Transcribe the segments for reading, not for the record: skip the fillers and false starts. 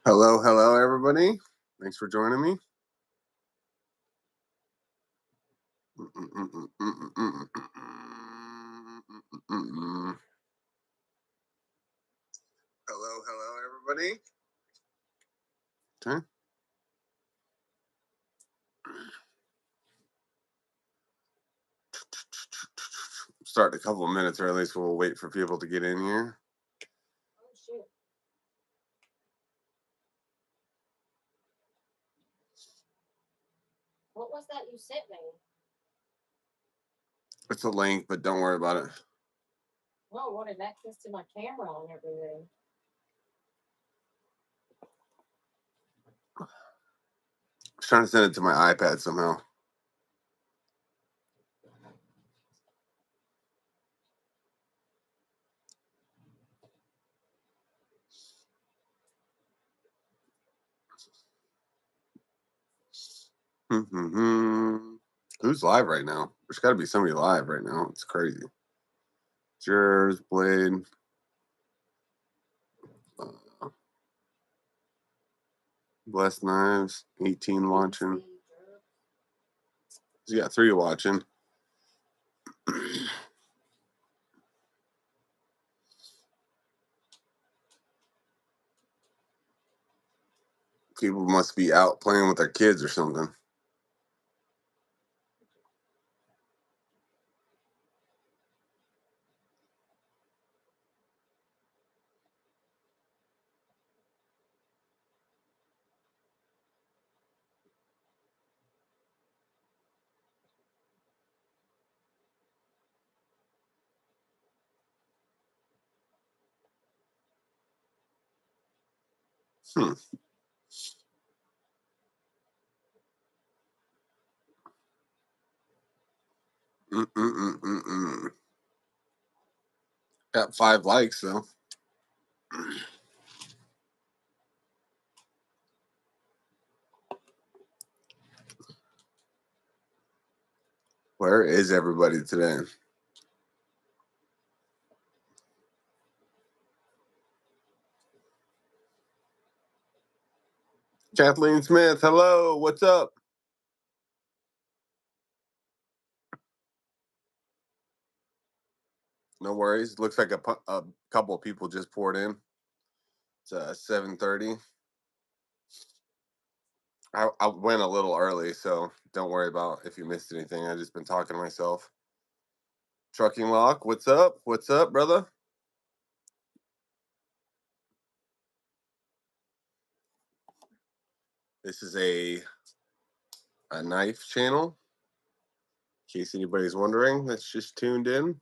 Hello, hello, everybody. Thanks for joining me. Hello, hello, everybody. Okay. Start a couple of minutes early, so we'll wait for people to get in here. Oh, shit. What was that you sent me? It's a link, but don't worry about it. No, I wanted access to my camera and everything. I was trying to send it to my iPad somehow. Who's live right now? There's got to be somebody live right now. It's crazy. Jers, Blade. Blessed Knives, 18 watching. He's got 3 watching. People must be out playing with their kids or something. Got 5 likes though. Where is everybody today? Kathleen Smith, hello. What's up? No worries. Looks like a couple of people just poured in. It's 7:30. I went a little early, so don't worry about if you missed anything. I just been talking to myself. Trucking Lock, what's up? What's up, brother? This is a knife channel. In case anybody's wondering, that's just tuned in.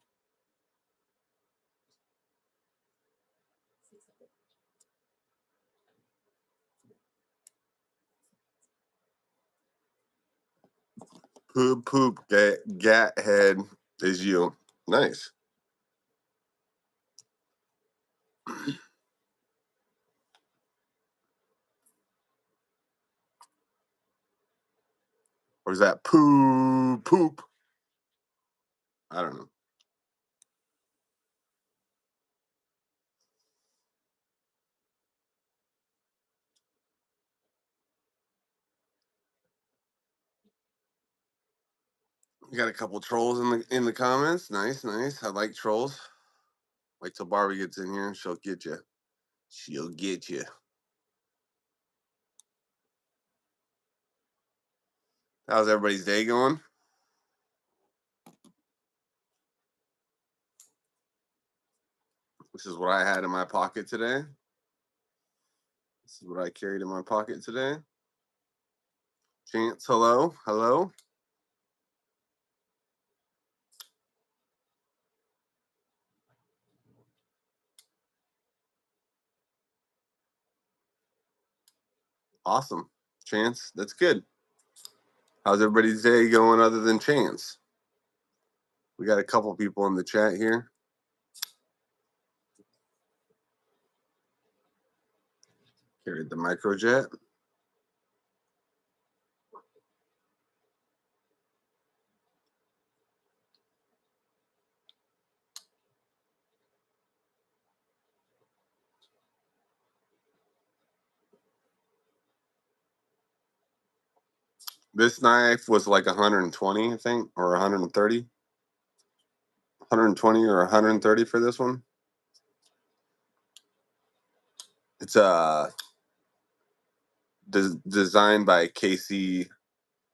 Poop, gat head is you. Nice. Or is that poop? I don't know. We got a couple trolls in the comments. Nice. I like trolls. Wait till Barbie gets in here and she'll get you. She'll get you. How's everybody's day going? This is what I had in my pocket today. This is what I carried in my pocket today. Chance, hello. Awesome. Chance, that's good. How's everybody's day going other than Chance? We got a couple people in the chat here. Carried the microjet. This knife was like 120, I think, or 130. 120 or 130 for this one. It's designed by Casey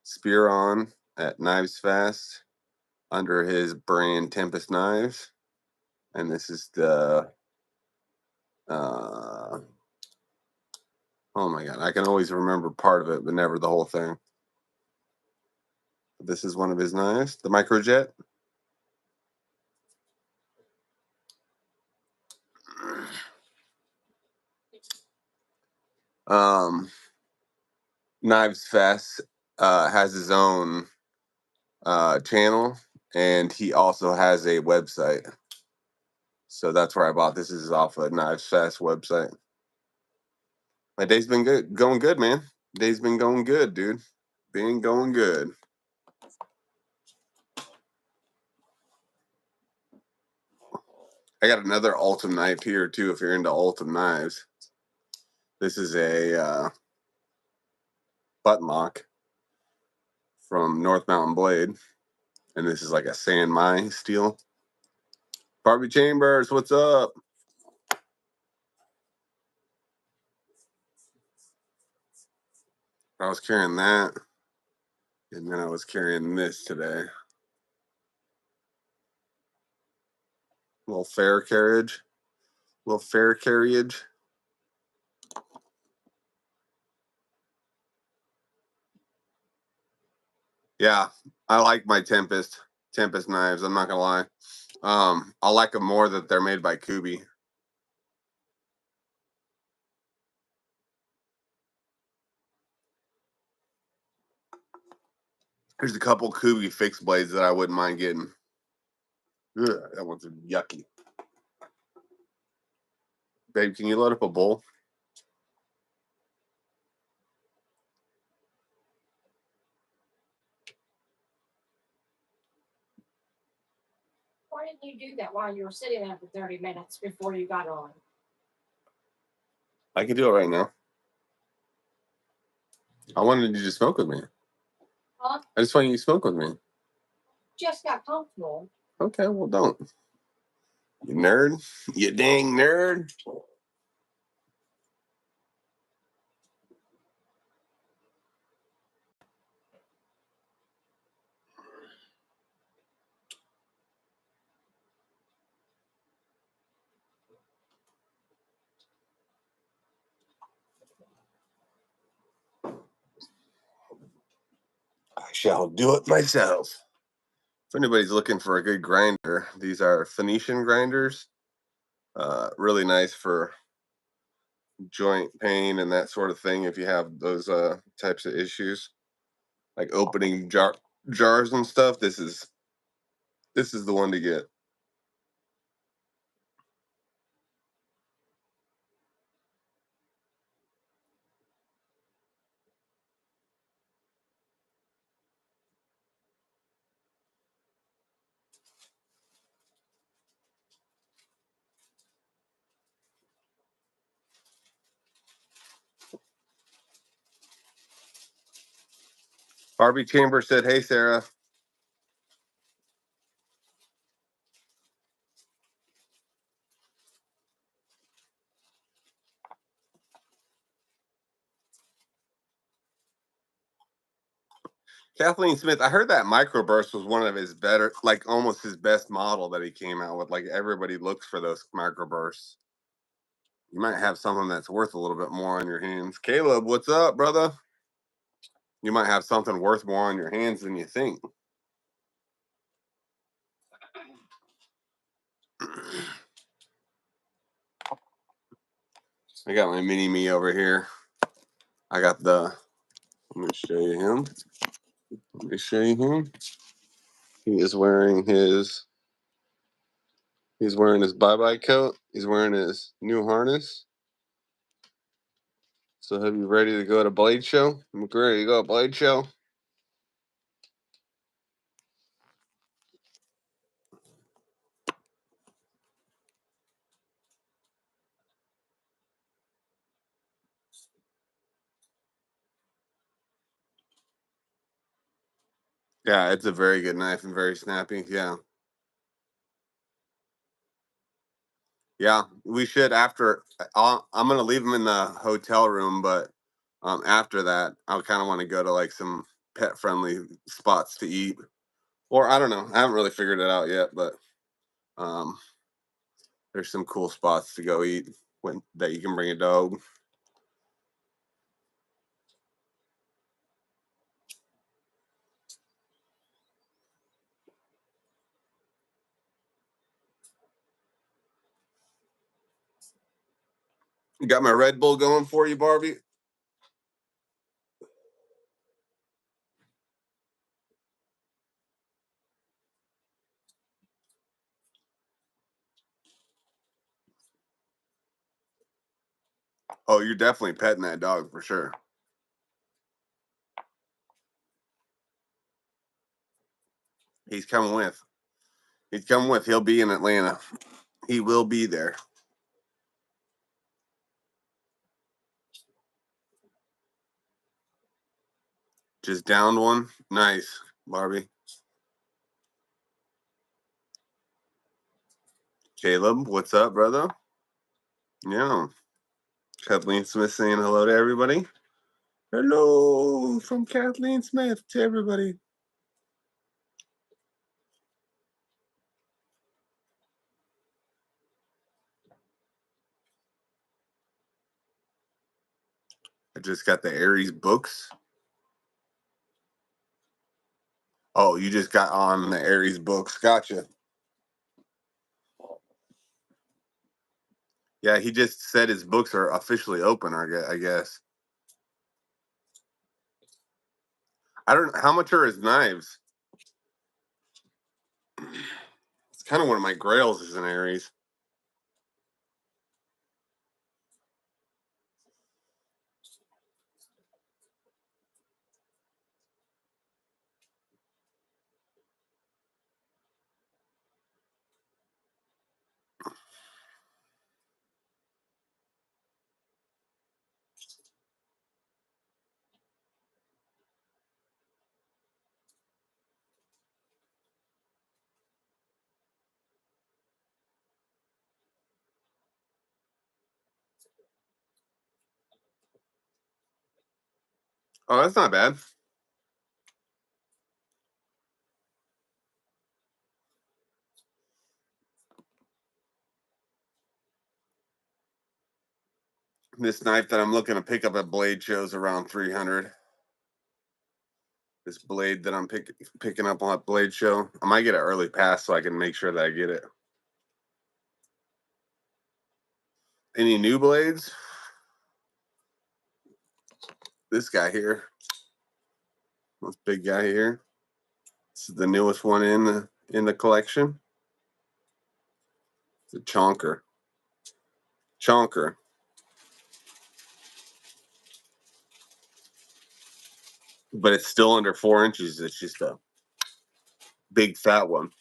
Spearon at Knives Fast under his brand Tempest Knives, and this is the oh my god, I can always remember part of it, but never the whole thing. This is one of his knives, the Microjet. Um, Knives Fest has his own channel, and he also has a website. So that's where I bought this. Is off a Knives Fest website. My day's been good, going good, man. Day's been going good, dude. Been going good. I got another Ultim knife here too. If you're into Ultim knives, this is a button lock from North Mountain Blade, and this is like a San Mai steel. Barbie Chambers, what's up? I was carrying that, and then I was carrying this today. Little fair carriage, little fair carriage. Yeah, I like my Tempest knives. I'm not gonna lie. I like them more that they're made by Kubi. There's a couple Kubi fixed blades that I wouldn't mind getting. Ugh, that one's yucky. Babe, can you load up a bowl? Why didn't you do that while you were sitting there for 30 minutes before you got on? I can do it right now. I wanted you to smoke with me. Huh? I just want you to smoke with me. Just got comfortable. Okay, well, don't. You nerd. You dang nerd. I shall do it myself. If anybody's looking for a good grinder, these are Phoenician grinders. Really nice for joint pain and that sort of thing if you have those types of issues, like opening jars and stuff. This is the one to get. Barbie Chamber said, "Hey Sarah." Kathleen Smith, I heard that microburst was one of his better, like almost his best model that he came out with. Like everybody looks for those microbursts. You might have something that's worth a little bit more on your hands. Caleb, what's up, brother? You might have something worth more on your hands than you think. I got my mini me over here. I got the, let me show you him. Let me show you him. He is wearing he's wearing his bye-bye coat. He's wearing his new harness. So have you ready to go to Blade Show? I'm ready to go to Blade Show. Yeah, it's a very good knife and very snappy. Yeah. Yeah, we should after I'm gonna leave them in the hotel room, but after that, I kind of want to go to like some pet friendly spots to eat. Or I don't know. I haven't really figured it out yet, but um there's some cool spots to go eat when that you can bring a dog. You got my Red Bull going for you, Barbie? Oh, you're definitely petting that dog for sure. He's coming with. He's coming with. He'll be in Atlanta. He will be there. Just downed one. Nice, Barbie. Caleb, what's up, brother? Yeah. Kathleen Smith saying hello to everybody. Hello from Kathleen Smith to everybody. I just got the Aries books. Oh, you just got on the Aries books. Gotcha. Yeah, he just said his books are officially open, I guess. I don't know. How much are his knives? It's kind of one of my grails is an Aries. Oh, that's not bad. This knife that I'm looking to pick up at Blade shows around 300. This blade that I'm picking up on at Blade show. I might get an early pass so I can make sure that I get it. Any new blades? This guy here. This big guy here. This is the newest one in the collection. It's a chonker. Chonker. But it's still under 4 inches. It's just a big fat one.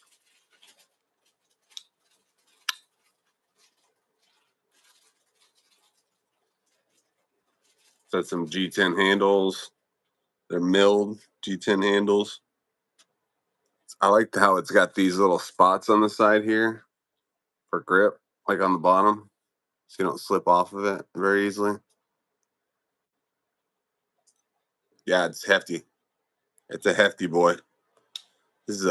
So it's some G10 handles. They're milled G10 handles. I like how it's got these little spots on the side here for grip, like on the bottom, so you don't slip off of it very easily. Yeah, it's hefty. It's a hefty boy. This is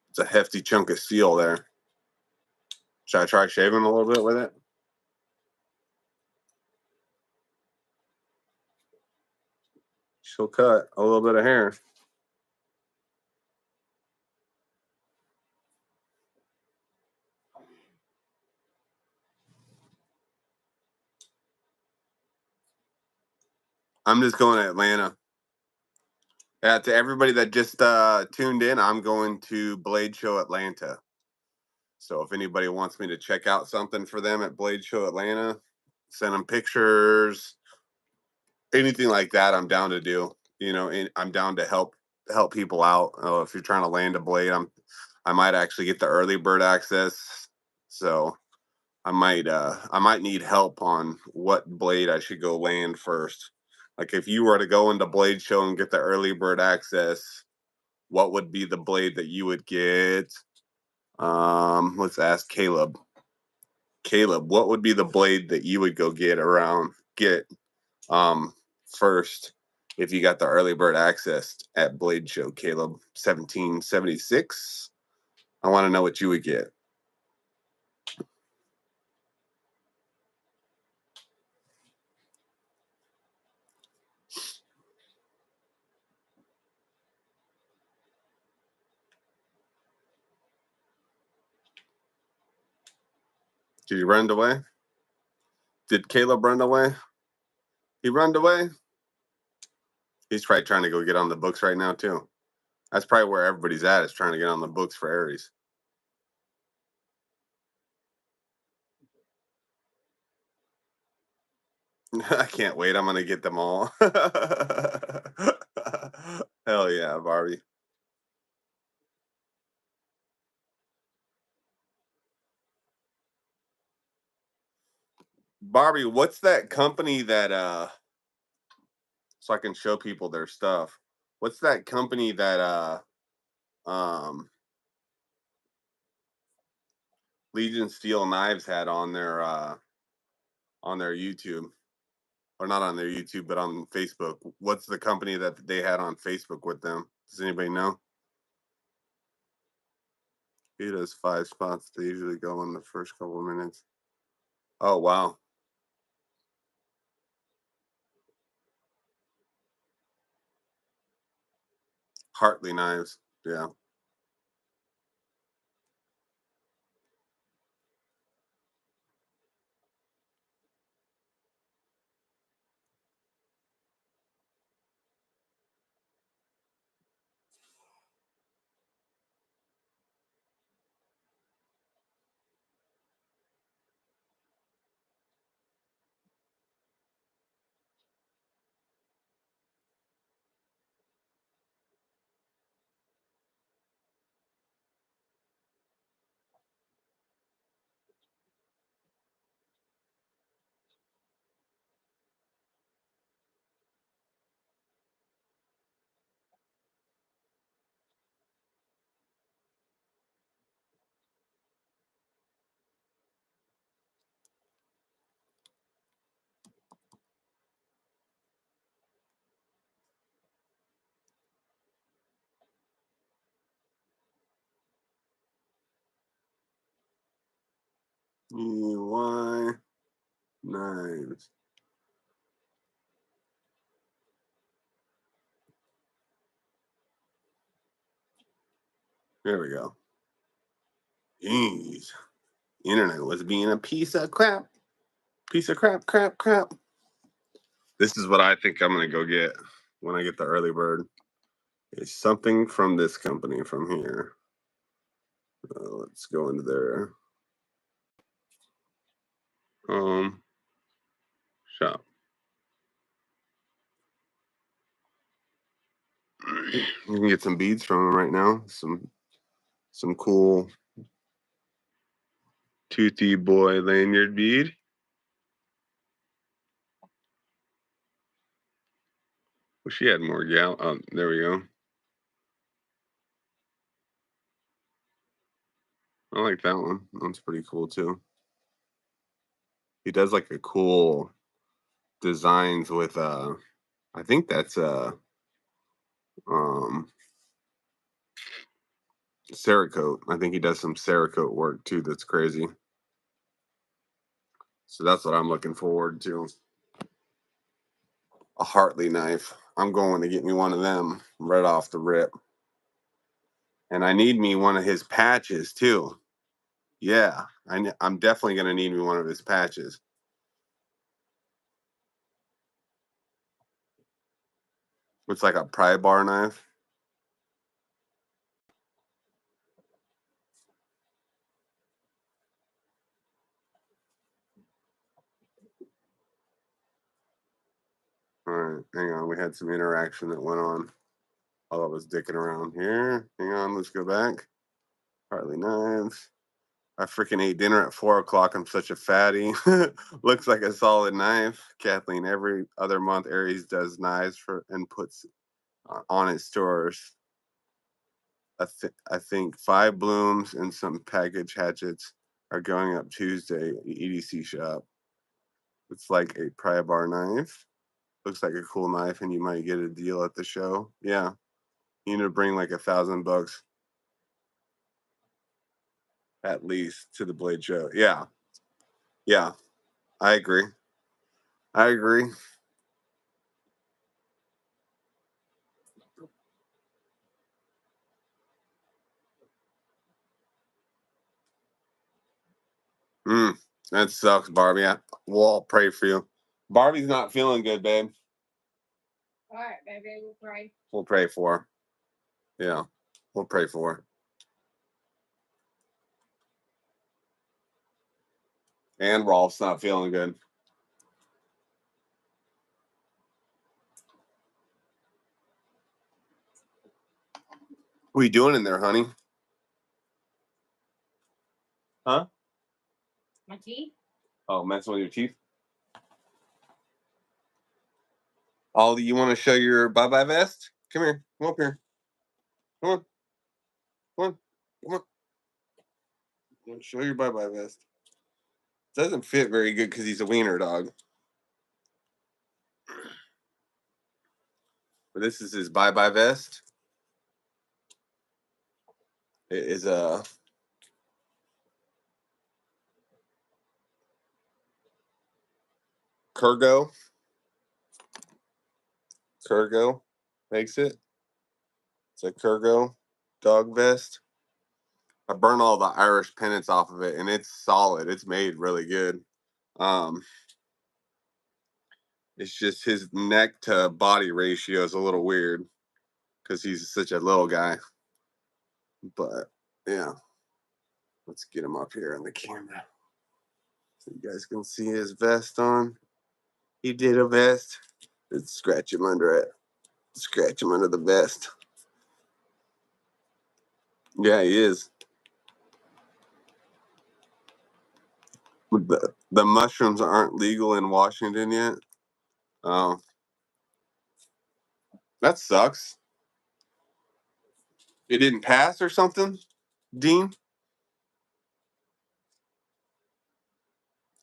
it's a hefty chunk of steel there. Should I try shaving a little bit with it? She'll cut a little bit of hair. I'm just going to Atlanta. Yeah, to everybody that just tuned in, I'm going to Blade Show Atlanta. So if anybody wants me to check out something for them at Blade Show Atlanta, send them pictures, anything like that, I'm down to do. You know, and I'm down to help people out. If you're trying to land a blade, I might actually get the early bird access. So I might need help on what blade I should go land first. Like if you were to go into Blade Show and get the early bird access, what would be the blade that you would get? Let's ask Caleb. Caleb, what would be the blade that you would go get first if you got the early bird access at Blade Show, Caleb? 1776. I want to know what you would get. Did he run away? Did Caleb run away? He run away? He's probably trying to go get on the books right now, too. That's probably where everybody's at, is trying to get on the books for Aries. I can't wait. I'm going to get them all. Hell yeah, Barbie. Barbie, what's that company that so I can show people their stuff? What's that company that Legion Steel Knives had on their YouTube? Or not on their YouTube, but on Facebook. What's the company that they had on Facebook with them? Does anybody know? He does 5 spots. They usually go in the first couple of minutes. Oh, wow. Hartley Knives. Yeah. EY Knives. There we go. Jeez. Internet was being a piece of crap. Piece of crap. This is what I think I'm going to go get when I get the early bird. It's something from this company from here. Let's go into their shop. You can get some beads from them right now. Some cool toothy boy lanyard bead. Well, she had more gal. Oh, there we go. I like that one. That's pretty cool too. He does like a cool designs with I think that's um Cerakote. I think he does some Cerakote work too. That's crazy. So that's what I'm looking forward to. A Hartley knife. I'm going to get me one of them right off the rip. And I need me one of his patches too. Yeah, I'm definitely going to need me one of his patches. It's like a pry bar knife. All right, hang on. We had some interaction that went on while I was dicking around here. Hang on, let's go back. Hartley knives. I freaking ate dinner at 4 o'clock. I'm such a fatty. Looks like a solid knife. Kathleen, every other month, Aries does knives for and puts on its stores. I think 5 blooms and some package hatchets are going up Tuesday at the EDC shop. It's like a pry bar knife. Looks like a cool knife, and you might get a deal at the show. Yeah, you need to bring like $1,000 at least to the blade show. Yeah, yeah, I agree. I agree. That sucks, Barbie. We'll all pray for you. Barbie's not feeling good, babe. All right, baby, we'll pray. We'll pray for her. Yeah, we'll pray for her. And Rolf's not feeling good. What are you doing in there, honey? Huh? My teeth? Oh, messing with your teeth? Ollie, you want to show your bye-bye vest? Come here. Come up here. Come on. Come on. Come on. Show your bye-bye vest. Doesn't fit very good because he's a wiener dog. But this is his bye-bye vest. It is a Kurgo. Kurgo makes it. It's a Kurgo dog vest. I burn all the Irish pennants off of it, and it's solid. It's made really good. Um, it's just his neck to body ratio is a little weird because he's such a little guy. But yeah, let's get him up here on the camera so you guys can see his vest on. He did a vest. Let's scratch him under it. Scratch him under the vest. Yeah, he is. The mushrooms aren't legal in Washington yet. Oh, that sucks. It didn't pass or something, Dean?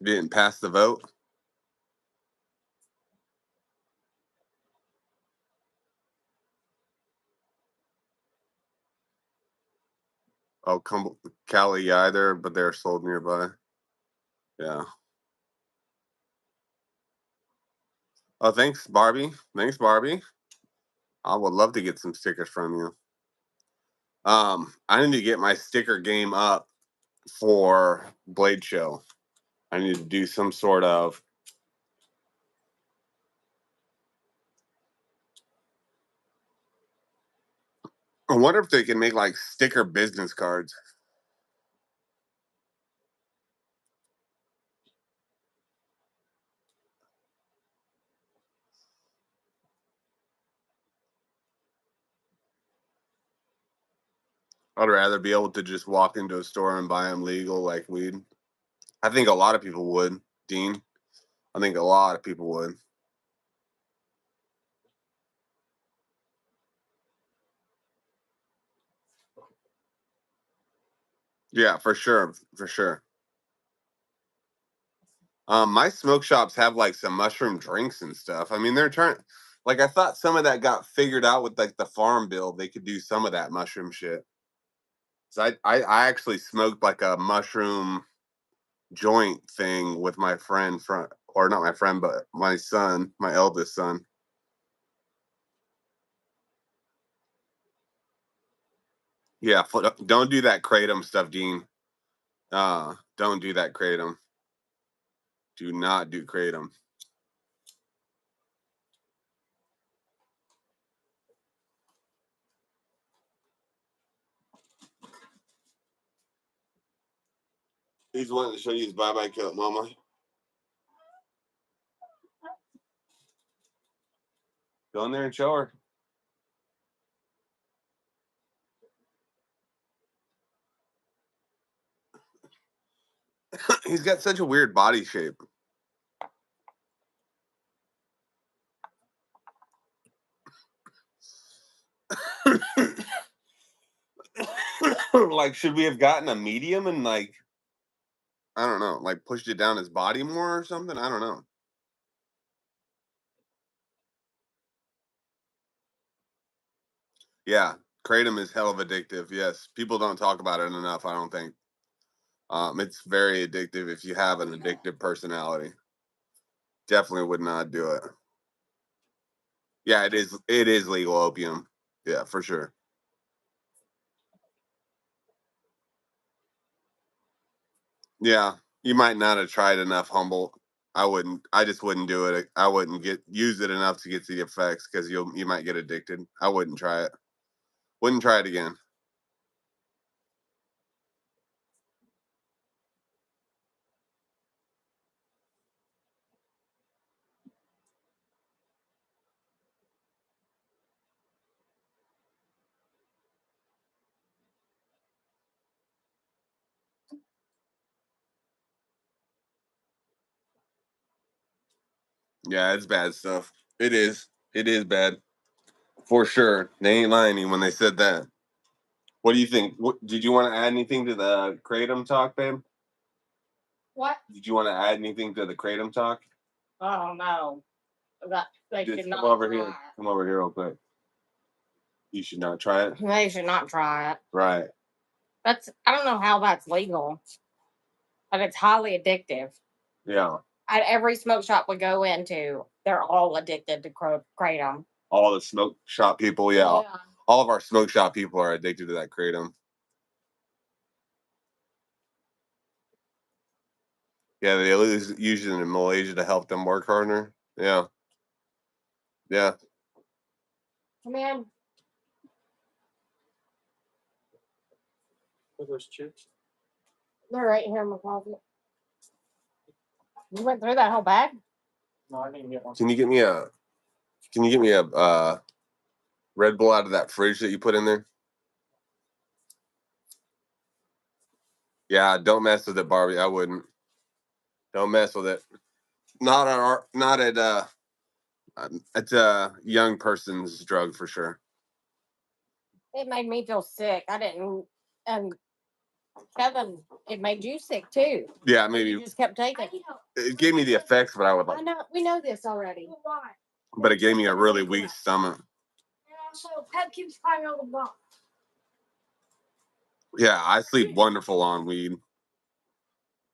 It didn't pass the vote. Oh, Cali either, but they're sold nearby. Yeah. Oh, thanks, Barbie. Thanks, Barbie. I would love to get some stickers from you. I need to get my sticker game up for Blade Show. I need to do some sort of I wonder if they can make like sticker business cards. I'd rather be able to just walk into a store and buy them legal like weed. I think a lot of people would, Dean. I think a lot of people would. Yeah, for sure. For sure. My smoke shops have like some mushroom drinks and stuff. I mean, they're trying like I thought some of that got figured out with like the farm bill. They could do some of that mushroom shit. So I actually smoked like a mushroom joint thing with my friend from or not my friend, but my son, my eldest son. Yeah, don't do that kratom stuff, Dean. Don't do that kratom. Do not do kratom. He's wanting to show you his bye-bye coat, Mama. Go in there and show her. He's got such a weird body shape. Like, should we have gotten a medium and like, I don't know, like pushed it down his body more or something? I don't know. Yeah, kratom is hell of addictive. Yes, people don't talk about it enough. I don't think. It's very addictive if you have an addictive personality. Definitely would not do it. Yeah, it is. It is legal opium. Yeah, for sure. Yeah, you might not have tried enough Humboldt. I wouldn't. I just wouldn't do it. I wouldn't use it enough to get to the effects because you might get addicted. I wouldn't try it. Wouldn't try it again. Yeah, it's bad stuff. It is. It is bad for sure. They ain't lying to you when they said that. What do you think? Did you want to add anything to the kratom talk, babe? What? Did you want to add anything to the kratom talk? Oh no. That they Just should come not over try here. Come over here real quick. You should not try it. it. They should not try it. Right. I don't know how that's legal, but it's highly addictive. Yeah. At every smoke shop we go into, they're all addicted to kratom. All the smoke shop people, yeah. All of our smoke shop people are addicted to that kratom. Yeah, they use it in Malaysia to help them work harder. Yeah. Yeah. Come in. Are those chips? They're right here in my closet. You went through that whole bag? No, I didn't get one. Can you get me a Red Bull out of that fridge that you put in there? Yeah, don't mess with it, Barbie. I wouldn't. Don't mess with it. Not at it's a young person's drug for sure. It made me feel sick. I didn't. And Kevin, it made you sick too. Yeah, maybe You just kept taking. it gave me the effects, but I would I like. know. We know this already. But it gave me a really weak stomach. And also, Pep keeps climbing on the box. Yeah, I sleep wonderful on weed.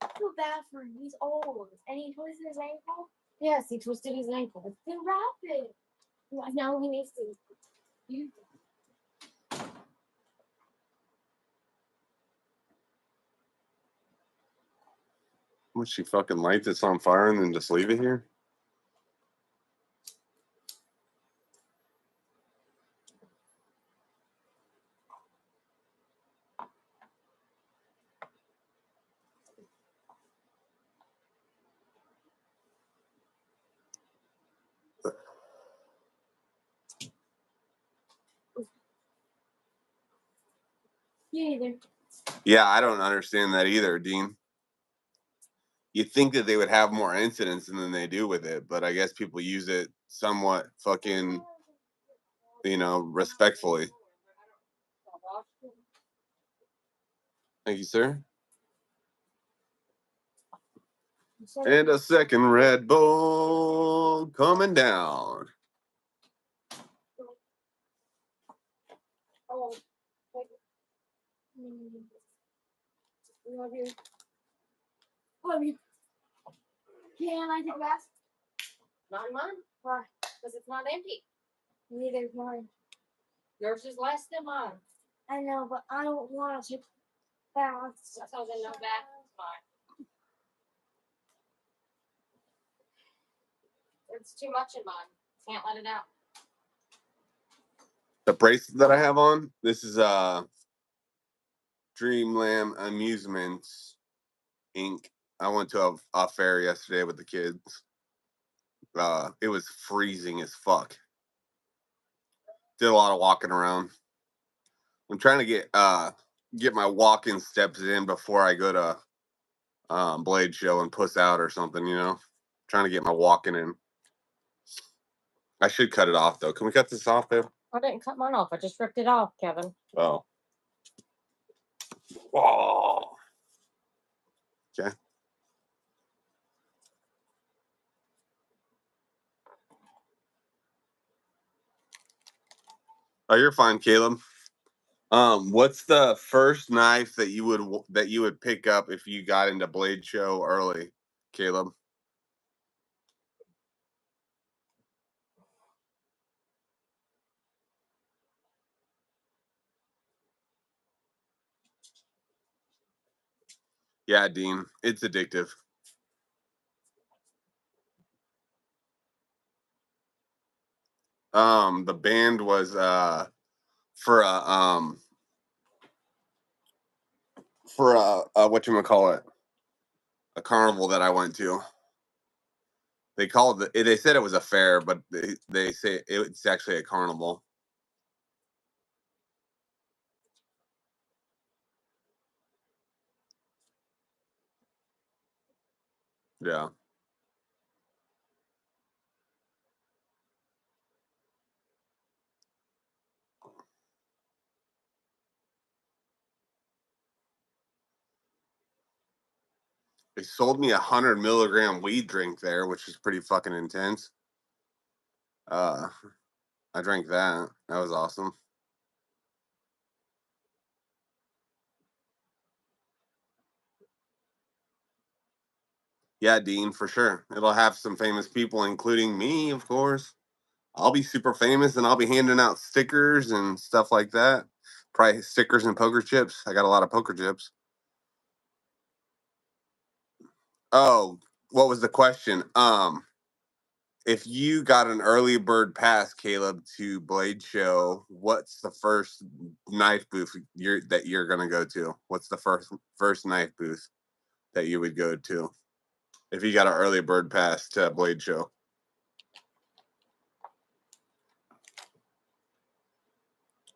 I feel bad for him. He's old. And he twisted his ankle? Yes, he twisted his ankle. Then wrap it. Now he needs to. You. Would she fucking light this on fire and then just leave it here? You either. Yeah, I don't understand that either, Dean. You'd think that they would have more incidents than they do with it, but I guess people use it somewhat fucking, respectfully. Thank you, sir. And a second Red Bull coming down. Oh, love you. Love you. Can I take that? Not mine. Why? Because it's not empty. Neither is mine. Yours is less than mine. I know, but I don't want to fast. That's all they know that. It's fine. It's too much in mine. Can't let it out. The bracelet that I have on, this is Dreamland Amusements Inc. I went to a fair yesterday with the kids. It was freezing as fuck. Did a lot of walking around. I'm trying to get my walking steps in before I go to Blade Show and puss out or something, Trying to get my walking in. I should cut it off though. Can we cut this off, babe? I didn't cut mine off. I just ripped it off, Kevin. Oh. Oh. Okay. Oh, you're fine, Caleb. What's the first knife that you would pick up if you got into Blade Show early, Caleb? Yeah, Dean, it's addictive. The band was for a whatchamacallit, a carnival that I went to. They called it. They said it was a fair, but they say it's actually a carnival. Yeah. They sold me 100 milligram weed drink there, which is pretty fucking intense. I drank that. That was awesome. Yeah, Dean, for sure. It'll have some famous people, including me, of course. I'll be super famous and I'll be handing out stickers and stuff like that. Probably stickers and poker chips. I got a lot of poker chips. Oh, what was the question? If you got an early bird pass, Caleb, to Blade Show, what's the first knife booth that you're gonna go to? What's the first knife booth that you would go to if you got an early bird pass to Blade Show?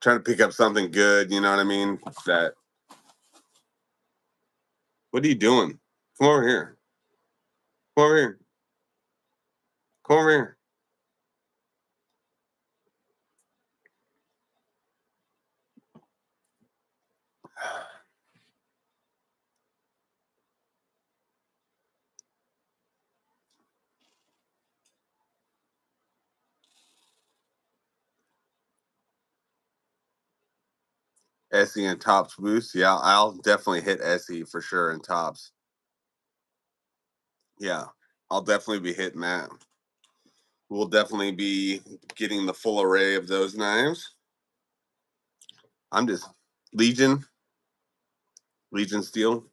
Trying to pick up something good, you know what I mean? That. What are you doing? Come over here. Come over here. Come over here. Essie and Tops boost. Yeah, I'll definitely hit Essie for sure and Tops. Yeah, I'll definitely be hitting that. We'll definitely be getting the full array of those knives. I'm just Legion Steel.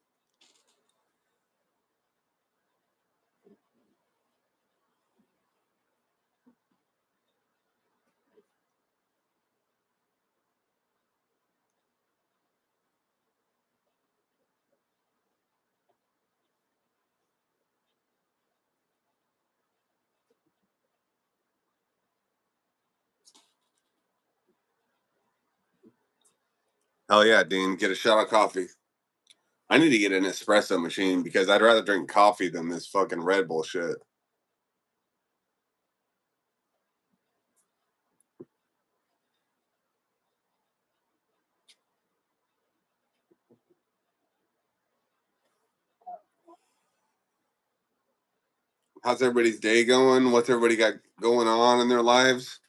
Hell yeah, Dean. Get a shot of coffee. I need to get an espresso machine because I'd rather drink coffee than this fucking Red Bull shit. How's everybody's day going? What's everybody got going on in their lives?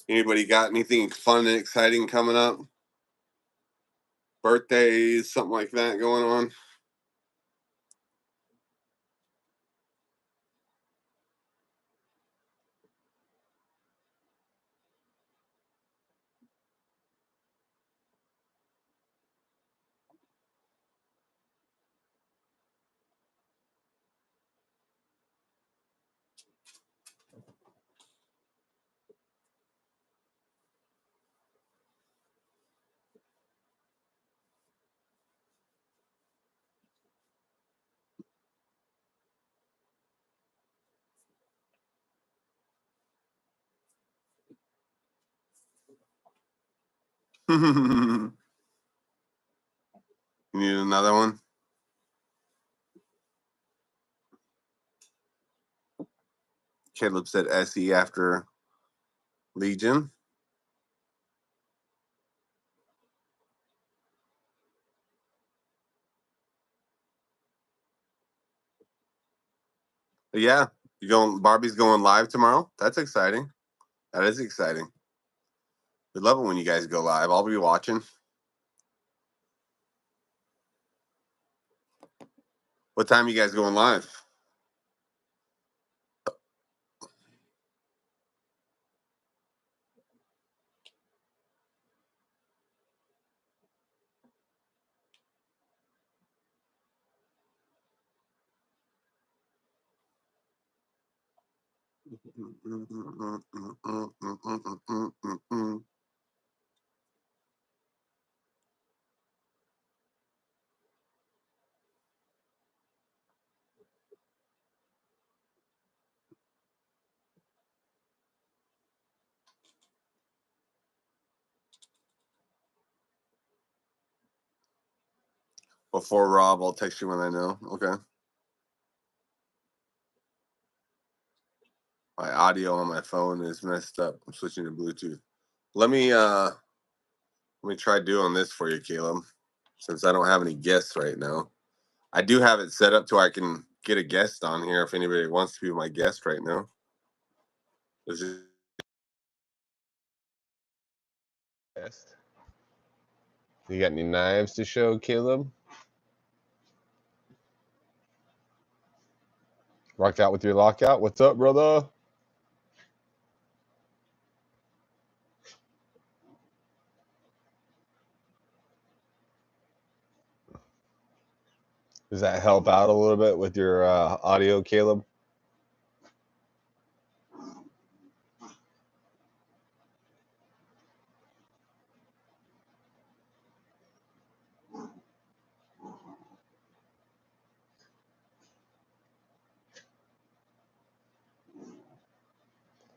Anybody got anything fun and exciting coming up? Birthdays, something like that going on? You need another one? Caleb said SE after Legion. Yeah, you going? Barbie's going live tomorrow. That's exciting. That is exciting. We love it when you guys go live. I'll be watching. What time you guys going live? Before Rob, I'll text you when I know. Okay. My audio on my phone is messed up. I'm switching to Bluetooth. Let me try doing this for you, Caleb. Since I don't have any guests right now. I do have it set up to I can get a guest on here if anybody wants to be my guest right now. This is guest. You got any knives to show, Caleb? Rocked out with your lockout. What's up, brother? Does that help out a little bit with your audio, Caleb?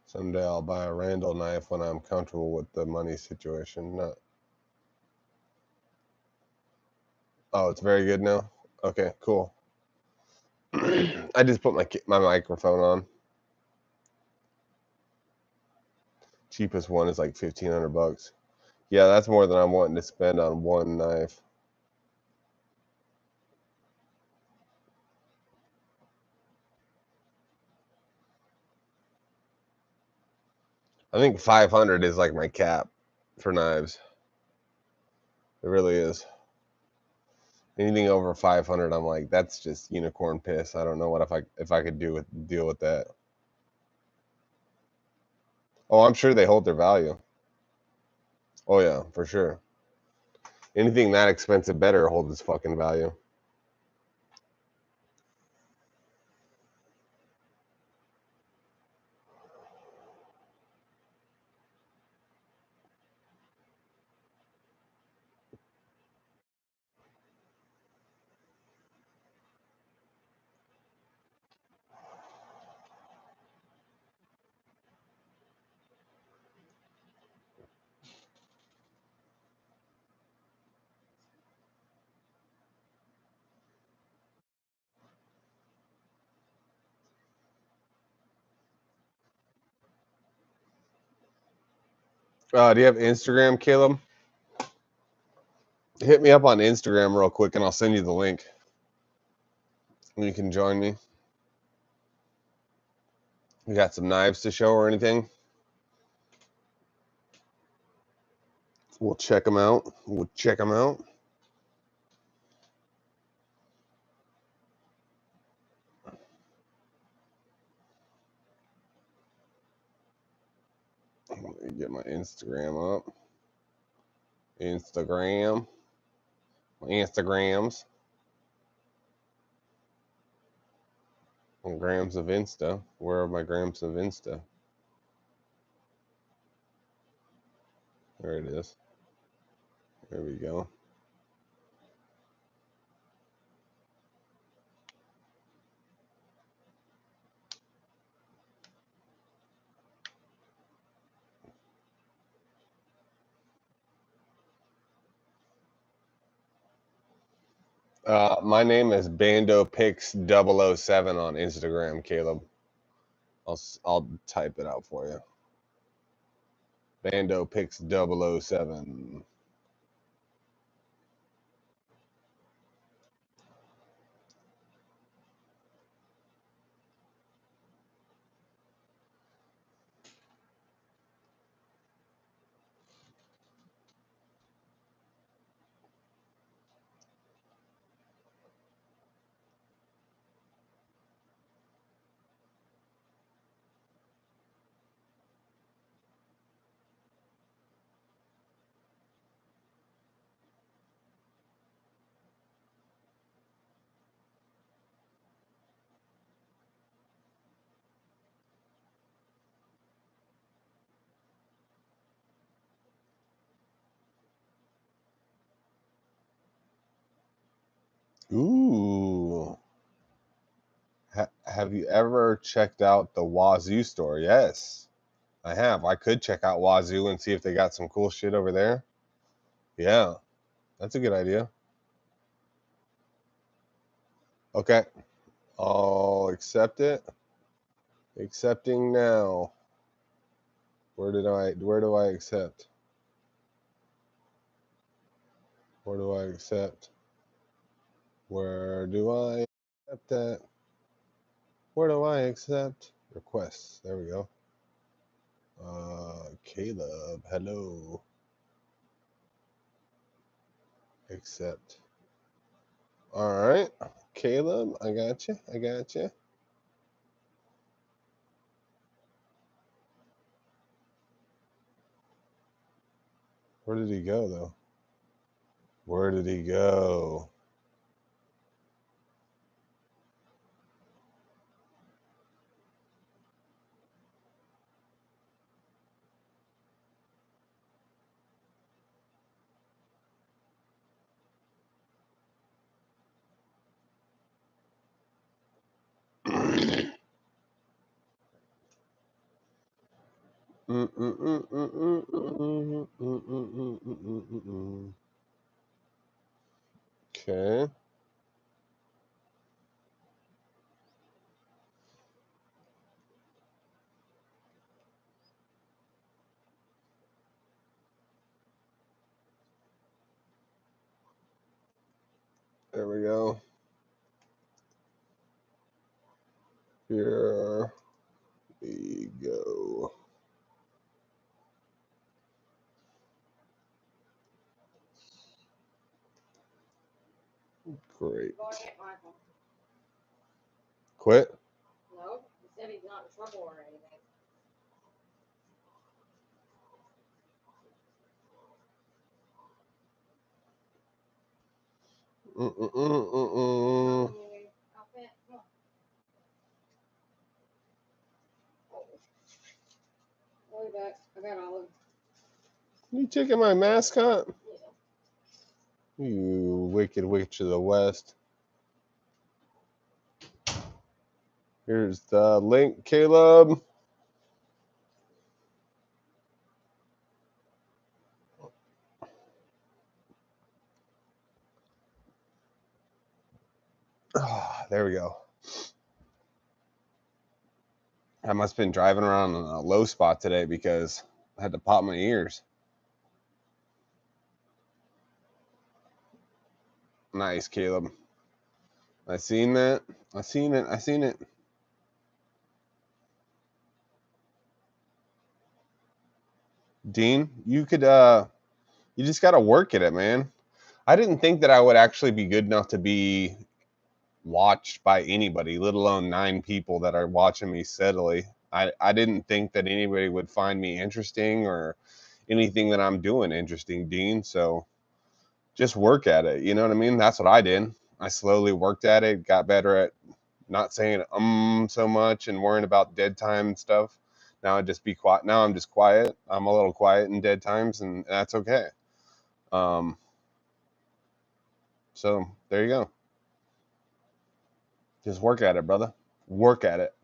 Someday I'll buy a Randall knife when I'm comfortable with the money situation. Not. Oh, it's very good now. Okay, cool. I just put my microphone on. Cheapest one is like $1,500. Yeah, that's more than I'm wanting to spend on one knife. I think 500 is like my cap for knives. It really is. Anything over 500, I'm like, that's just unicorn piss. I don't know what if I could deal with that. Oh, I'm sure they hold their value. Oh yeah, for sure. Anything that expensive better hold its fucking value. Do you have Instagram, Caleb? Hit me up on Instagram real quick, and I'll send you the link. You can join me. You got some knives to show or anything? We'll check them out. We'll check them out. Let me get my Instagram up. Instagram. My Instagrams. Grams of Insta. Where are my grams of Insta? There it is. There we go. My name is BandoPicks007 on Instagram, Caleb. I'll type it out for you. BandoPicks007. Ooh. Have you ever checked out the Wazoo store? Yes, I have. I could check out Wazoo and see if they got some cool shit over there. Yeah, that's a good idea. Okay, I'll accept it. Accepting now. Where do I accept? Where do I accept? Where do I accept that? Where do I accept? Requests. There we go. Caleb, hello. Accept. All right. Caleb, I got you. I got you. Where did he go, though? Where did he go? Okay. There we go. Here we go. Great. Go and get Michael. Quit? No, he said he's not in trouble or anything. Outfit. Come on. I'll be back. I got Olive. You taking my mascot? Yeah. You wicked witch of the west. Here's the link, Caleb. There we go. I must have been driving around in a low spot today because I had to pop my ears. Nice, Caleb. I seen that. I seen it. I seen it. Dean, you could you just gotta work at it, man. I didn't think that I would actually be good enough to be watched by anybody, let alone 9 people that are watching me steadily. I didn't think that anybody would find me interesting or anything that I'm doing interesting, Dean. So just work at it. You know what I mean? That's what I did. I slowly worked at it, got better at not saying so much and worrying about dead time and stuff. Now I just be quiet. Now I'm just quiet. I'm a little quiet in dead times, and that's okay. So there you go. Just work at it, brother. Work at it.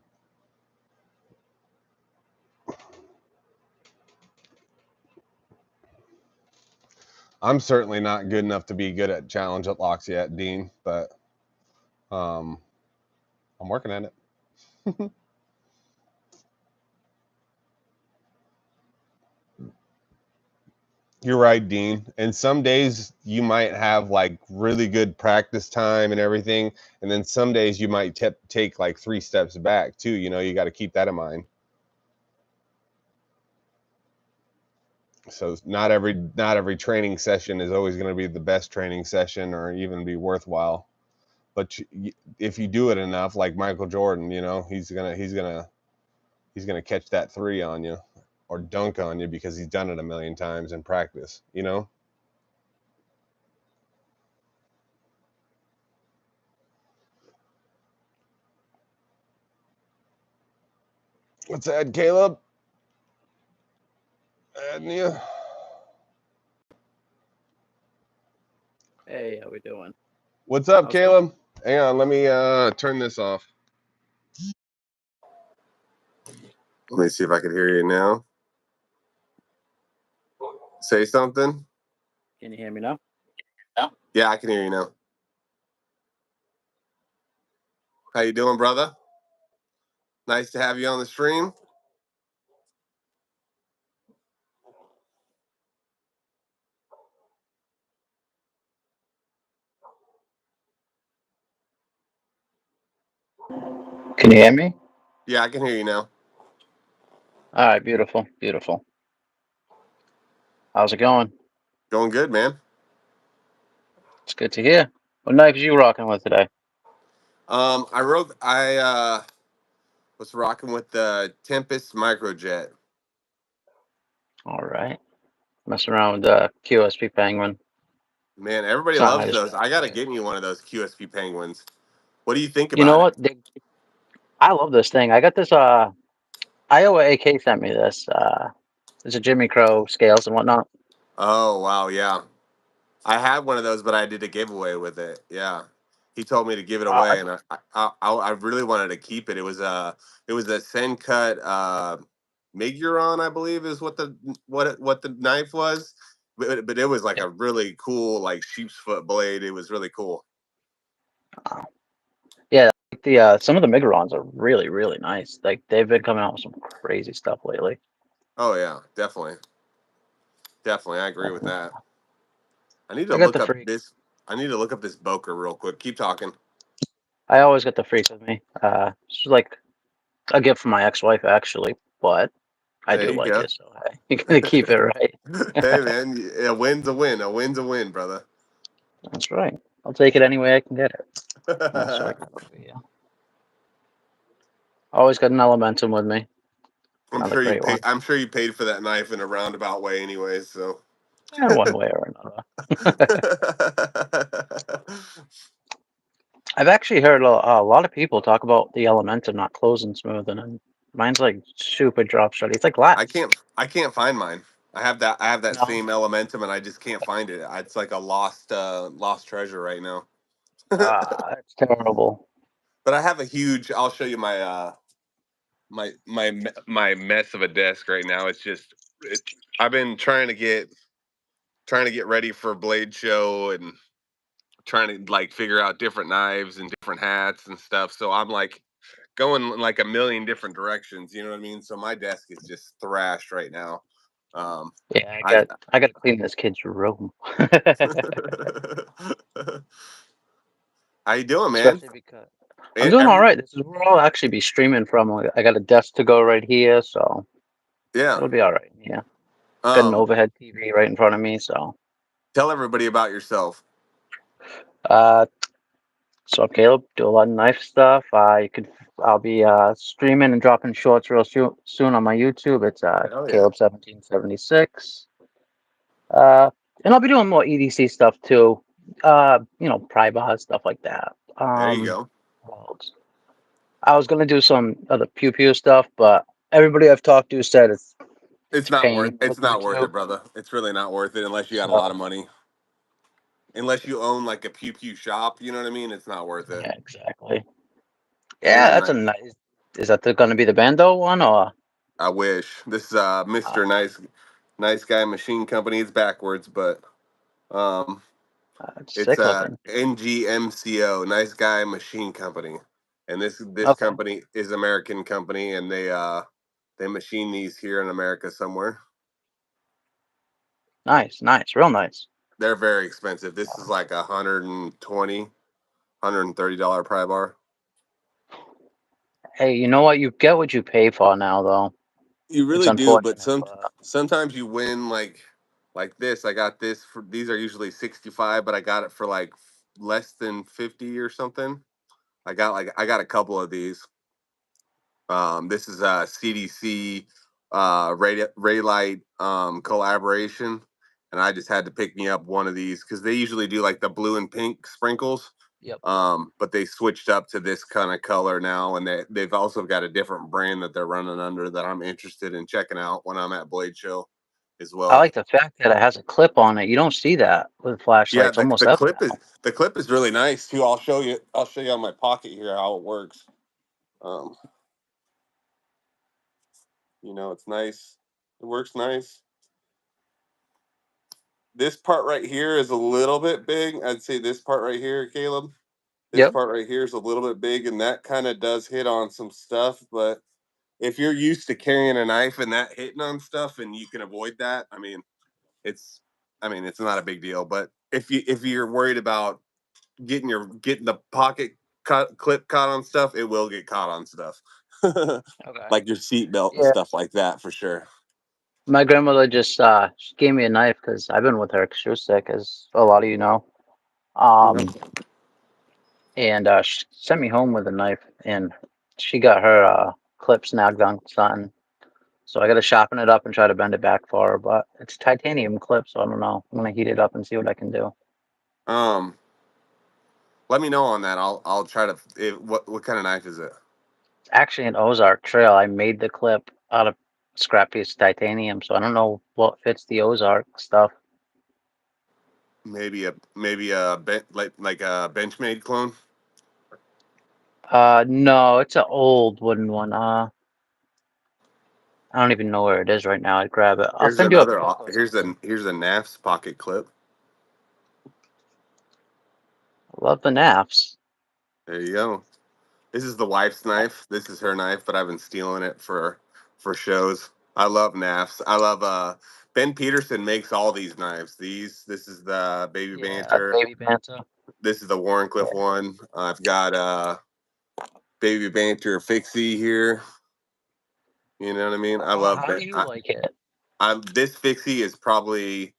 I'm certainly not good enough to be good at challenge at locks yet, Dean, but I'm working at it. You're right, Dean. And some days you might have like really good practice time and everything, and then some days you might take like 3 steps back too. You know, you got to keep that in mind. So not every training session is always going to be the best training session or even be worthwhile. But if you do it enough, like Michael Jordan, you know, he's gonna catch that 3 on you or dunk on you because he's done it a million times in practice. You know. What's that, Caleb? Adding you. Hey, how we doing? What's up, How's it Caleb? Hang on, let me turn this off. Let me see if I can hear you now. Say something. Can you hear me now? Yeah, I can hear you now. How you doing, brother? Nice to have you on the stream. Can you hear me? Yeah, I can hear you now. All right, beautiful, beautiful. How's it going? Going good, man. It's good to hear. What knives you rocking with today? I was rocking with the Tempest Microjet. All right. Messing around with the QSP Penguin. Man, everybody It's not loves nice. those. I gotta get me one of those QSP Penguins. What do you think You know about it? what? I love this thing. I got this. Iowa AK sent me this. It's a Jimmy Crow scales and whatnot. Oh wow, yeah. I had one of those, but I did a giveaway with it. Yeah, he told me to give it away, I, and I really wanted to keep it. It was a Sencut Miguron, I believe, is what the knife was. But it was like yep. a really cool like sheep's foot blade. It was really cool. Yeah, like the some of the Migrons are really, really nice. Like they've been coming out with some crazy stuff lately. Oh yeah, definitely, definitely. I agree with that. I need to I got look the up freak. this. I need to look up this Boker real quick. Keep talking. I always got the freak with me. It's like a gift from my ex-wife actually, but I There do you like go. it, so you gotta keep it right. Hey man, a win's a win. A win's a win, brother. That's right. I'll take it any way I can get it. That's what I got over here. Always got an Elementum with me. Another great one. I'm sure you paid for that knife in a roundabout way, anyways. So. One way or another. I've actually heard a lot of people talk about the Elementum not closing smooth, and mine's like super drop shotty. It's like glass. I can't find mine. I have that No. same Elementum, and I just can't find it. It's like a lost treasure right now. It's terrible. But I have a huge. I'll show you my my mess of a desk right now. I've been trying to get ready for Blade Show and trying to like figure out different knives and different hats and stuff. So I'm like going like a million different directions. You know what I mean? So my desk is just thrashed right now. Um, Yeah, I I got to clean this kid's room. How you doing, man? Especially because I'm doing all Every right. This is where I'll actually be streaming from. I got a desk to go right here, so yeah. it'll be all right. Yeah, got an Um, overhead TV right in front of me, so. tell everybody about yourself. Uh, so I'm Caleb. Do a lot of knife stuff. I'll be streaming and dropping shorts real soon on my YouTube. It's Hell yeah. Caleb 1776. Uh, and I'll be doing more EDC stuff too. Pry bars, stuff like that. There you go. What else? I was gonna do some other pew pew stuff, but everybody I've talked to said it's pain It's looking not at worth it, you. brother. It's really not worth it unless you got a lot of So money. Unless you own like a pew pew shop, you know what I mean? It's not worth it. yeah, exactly. Those Yeah, are that's a nice. nice. Is that gonna be the bando one or? I wish. This is Uh, Mr. Nice Guy Machine Company. It's backwards, but um it's it's sick looking. NGMCO, Nice Guy Machine Company. And this Okay, company is American company, and they machine these here in America somewhere. nice, nice, real nice. They're very expensive. This is like $130 pry bar. Hey, you know what? You get what you pay for now, though. You It's really do, but unfortunate, but sometimes you win like this. I got this for these are usually 65, but I got it for like less than 50 or something. I got a couple of these. This is a CDC Raylight collaboration, and I just had to pick me up one of these because they usually do like the blue and pink sprinkles. yep. But they switched up to this kind of color now, and they've also got a different brand that they're running under that I'm interested in checking out when I'm at Blade Show. as I well. like the fact that it has a clip on it. You don't see that with Yeah, flashlights almost ever now. the clip is really nice too. I'll show you. I'll show you on my pocket here how it works. Um, it's nice. It works nice. This part right here is a little bit big. I'd say this part right here, Caleb. This Yep. part right here is a little bit big, and that kind of does hit on some stuff. But if you're used to carrying a knife and that hitting on stuff, and you can avoid that, it's, it's not a big deal. But if you're worried about getting the pocket clip caught on stuff, it will get caught on stuff, Okay. like your seatbelt and Yeah. stuff like that for sure. My grandmother just she gave me a knife because I've been with her because she was sick, as a lot of you know. Yep. Um, and she sent me home with a knife, and she got her clip snagged on something. So I got to sharpen it up and try to bend it back for her. But it's titanium clip, so I don't know. I'm gonna heat it up and see what I can do. Um, Let me know on that. I'll try to. What kind of knife is it? It's actually an Ozark Trail. I made the clip out of scrap piece of titanium, so I don't know what fits the Ozark stuff. Like a Benchmade clone. No, it's an old wooden one. I don't even know where it is right now. I'd grab it. I'll Here's send you a another. pic or something. Here's a NAF's pocket clip. Love the naps. There you go. This is the wife's knife. This is her knife, but I've been stealing it for shows. I love NAFs. I love Ben Peterson makes all these knives. This is the Baby Yeah, Banter. baby banter. This is the Warrenclyffe Yeah. one. I've got Baby Banter Fixie here. You know what I mean? I love How do that. you like it? This Fixie is probably,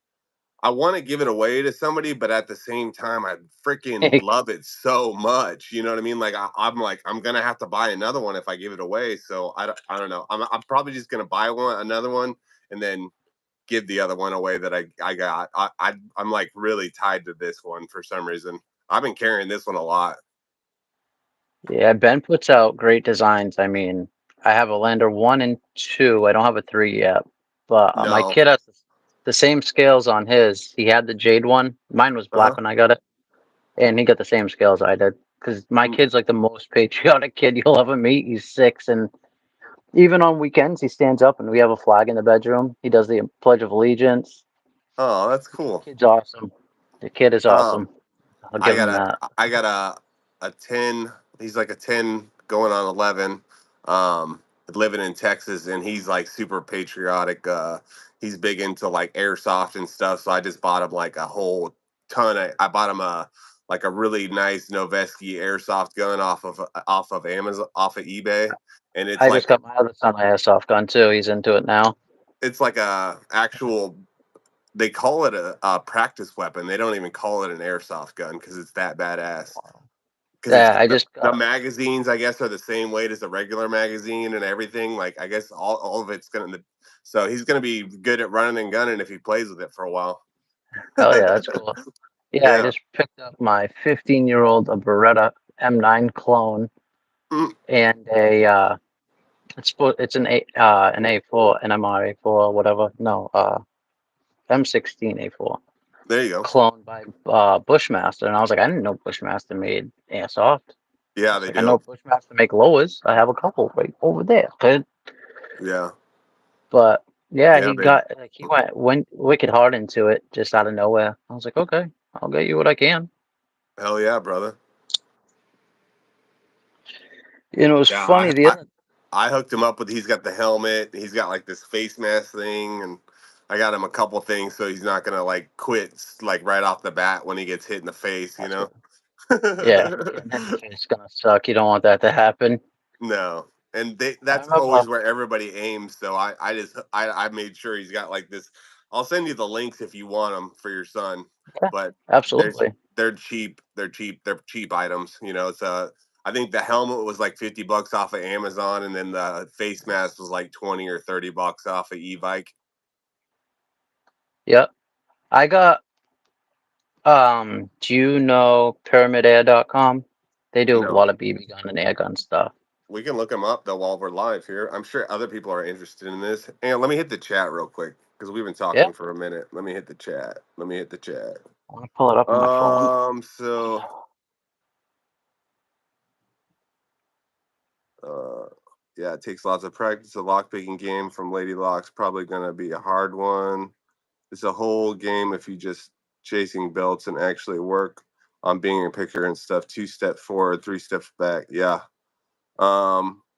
I want to give it away to somebody, but at the same time, I freaking love it so much. You know what I mean? Like I'm like I'm gonna have to buy another one if I give it away. So I don't know. I'm probably just gonna buy another one, and then give the other one away that I got. I'm like really tied to this one for some reason. I've been carrying this one a lot. Yeah, Ben puts out great designs. I mean, I have a Lander 1 and 2. I don't have a 3 yet, but my No. kid has the same scales on his. He had the jade one. Mine was Uh huh. black when I got it, and he got the same scales I did. Because my kid's like the most patriotic kid you'll ever meet. He's 6, and even on weekends, he stands up and we have a flag in the bedroom. He does the Pledge of Allegiance. Oh, that's cool. Kid's awesome. The kid is Uh, awesome. I'll give him that. I got a 10. He's like a 10 going on 11. Living in Texas, and he's like super patriotic. He's big into like airsoft and stuff. So I just bought him like a whole ton of. I bought him a really nice Noveski airsoft gun off of Amazon, off of eBay, and I just got my other son a airsoft gun too. He's into it now. it's like a actual, they call it a practice weapon. They don't even call it an airsoft gun because it's that badass. Because it's Yeah, got I the, just the got magazines, I guess, are the same weight as a regular magazine and everything. Like I guess all of it's gonna. So he's gonna be good at running and gunning if he plays with it for a while. Oh yeah, that's cool. Yeah, I Yeah. just picked up my 15-year-old a Beretta M9 clone Mm, and it's an A4 an MR A4 whatever. No, M16 A4 there you go. cloned by Bushmaster, and I was like, I didn't know Bushmaster made airsoft. I Yeah, was they like, I know do. Bushmaster make lowers. I have a couple right over there, kid. Yeah. But yeah, Yeah, he got like went wicked hard into it just out of nowhere. I was like, okay, I'll get you what I can. hell yeah, brother. And it was Yeah, funny the other. I hooked him up with. He's got the helmet. He's got like this face mask thing, and I got him a couple things so he's not gonna like quit like right off the bat when he gets hit in the face. You That's know. good. Yeah, getting hit in the face is gonna suck. You don't want that to happen. No, and I that's remember. always where everybody aims. So I made sure he's got like this. I'll send you the links if you want them for your son. Yeah, But there's absolutely. they're cheap. They're cheap items. It's I think the helmet was like $50 off of Amazon, and then the face mask was like 20 or $30 off of eBike. Yep. I got. Do you know pyramidair.com? They do a No, lot of BB gun and air gun stuff. We can look them up though while we're live here. I'm sure other people are interested in this. And let me hit the chat real quick because we've been talking Yeah, for a minute. Let me hit the chat. Let me hit the chat. I'm gonna pull it up on my phone. So yeah, it takes lots of practice. The lock picking game from Lady Lock's probably gonna be a hard one. It's a whole game if you just chasing belts and actually work on being a picker and stuff. 2 steps forward, 3 steps back. Yeah.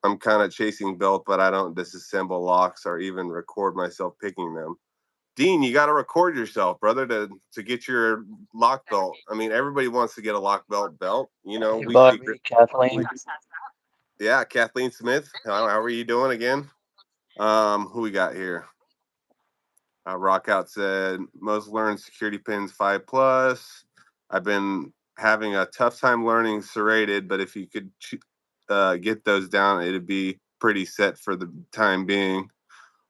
I'm kind of chasing belt, but I don't disassemble locks or even record myself picking them. Dean, you got to record yourself, brother, to get your lock belt. I mean, everybody wants to get a lock belt. You know, Hey, we secret. Barbie, Kathleen. Yeah, Kathleen Smith. How are you doing again? Who we got here? Rockout said most learned security pins 5+. I've been having a tough time learning serrated, but if you could get those down, it'd be pretty set for the time being.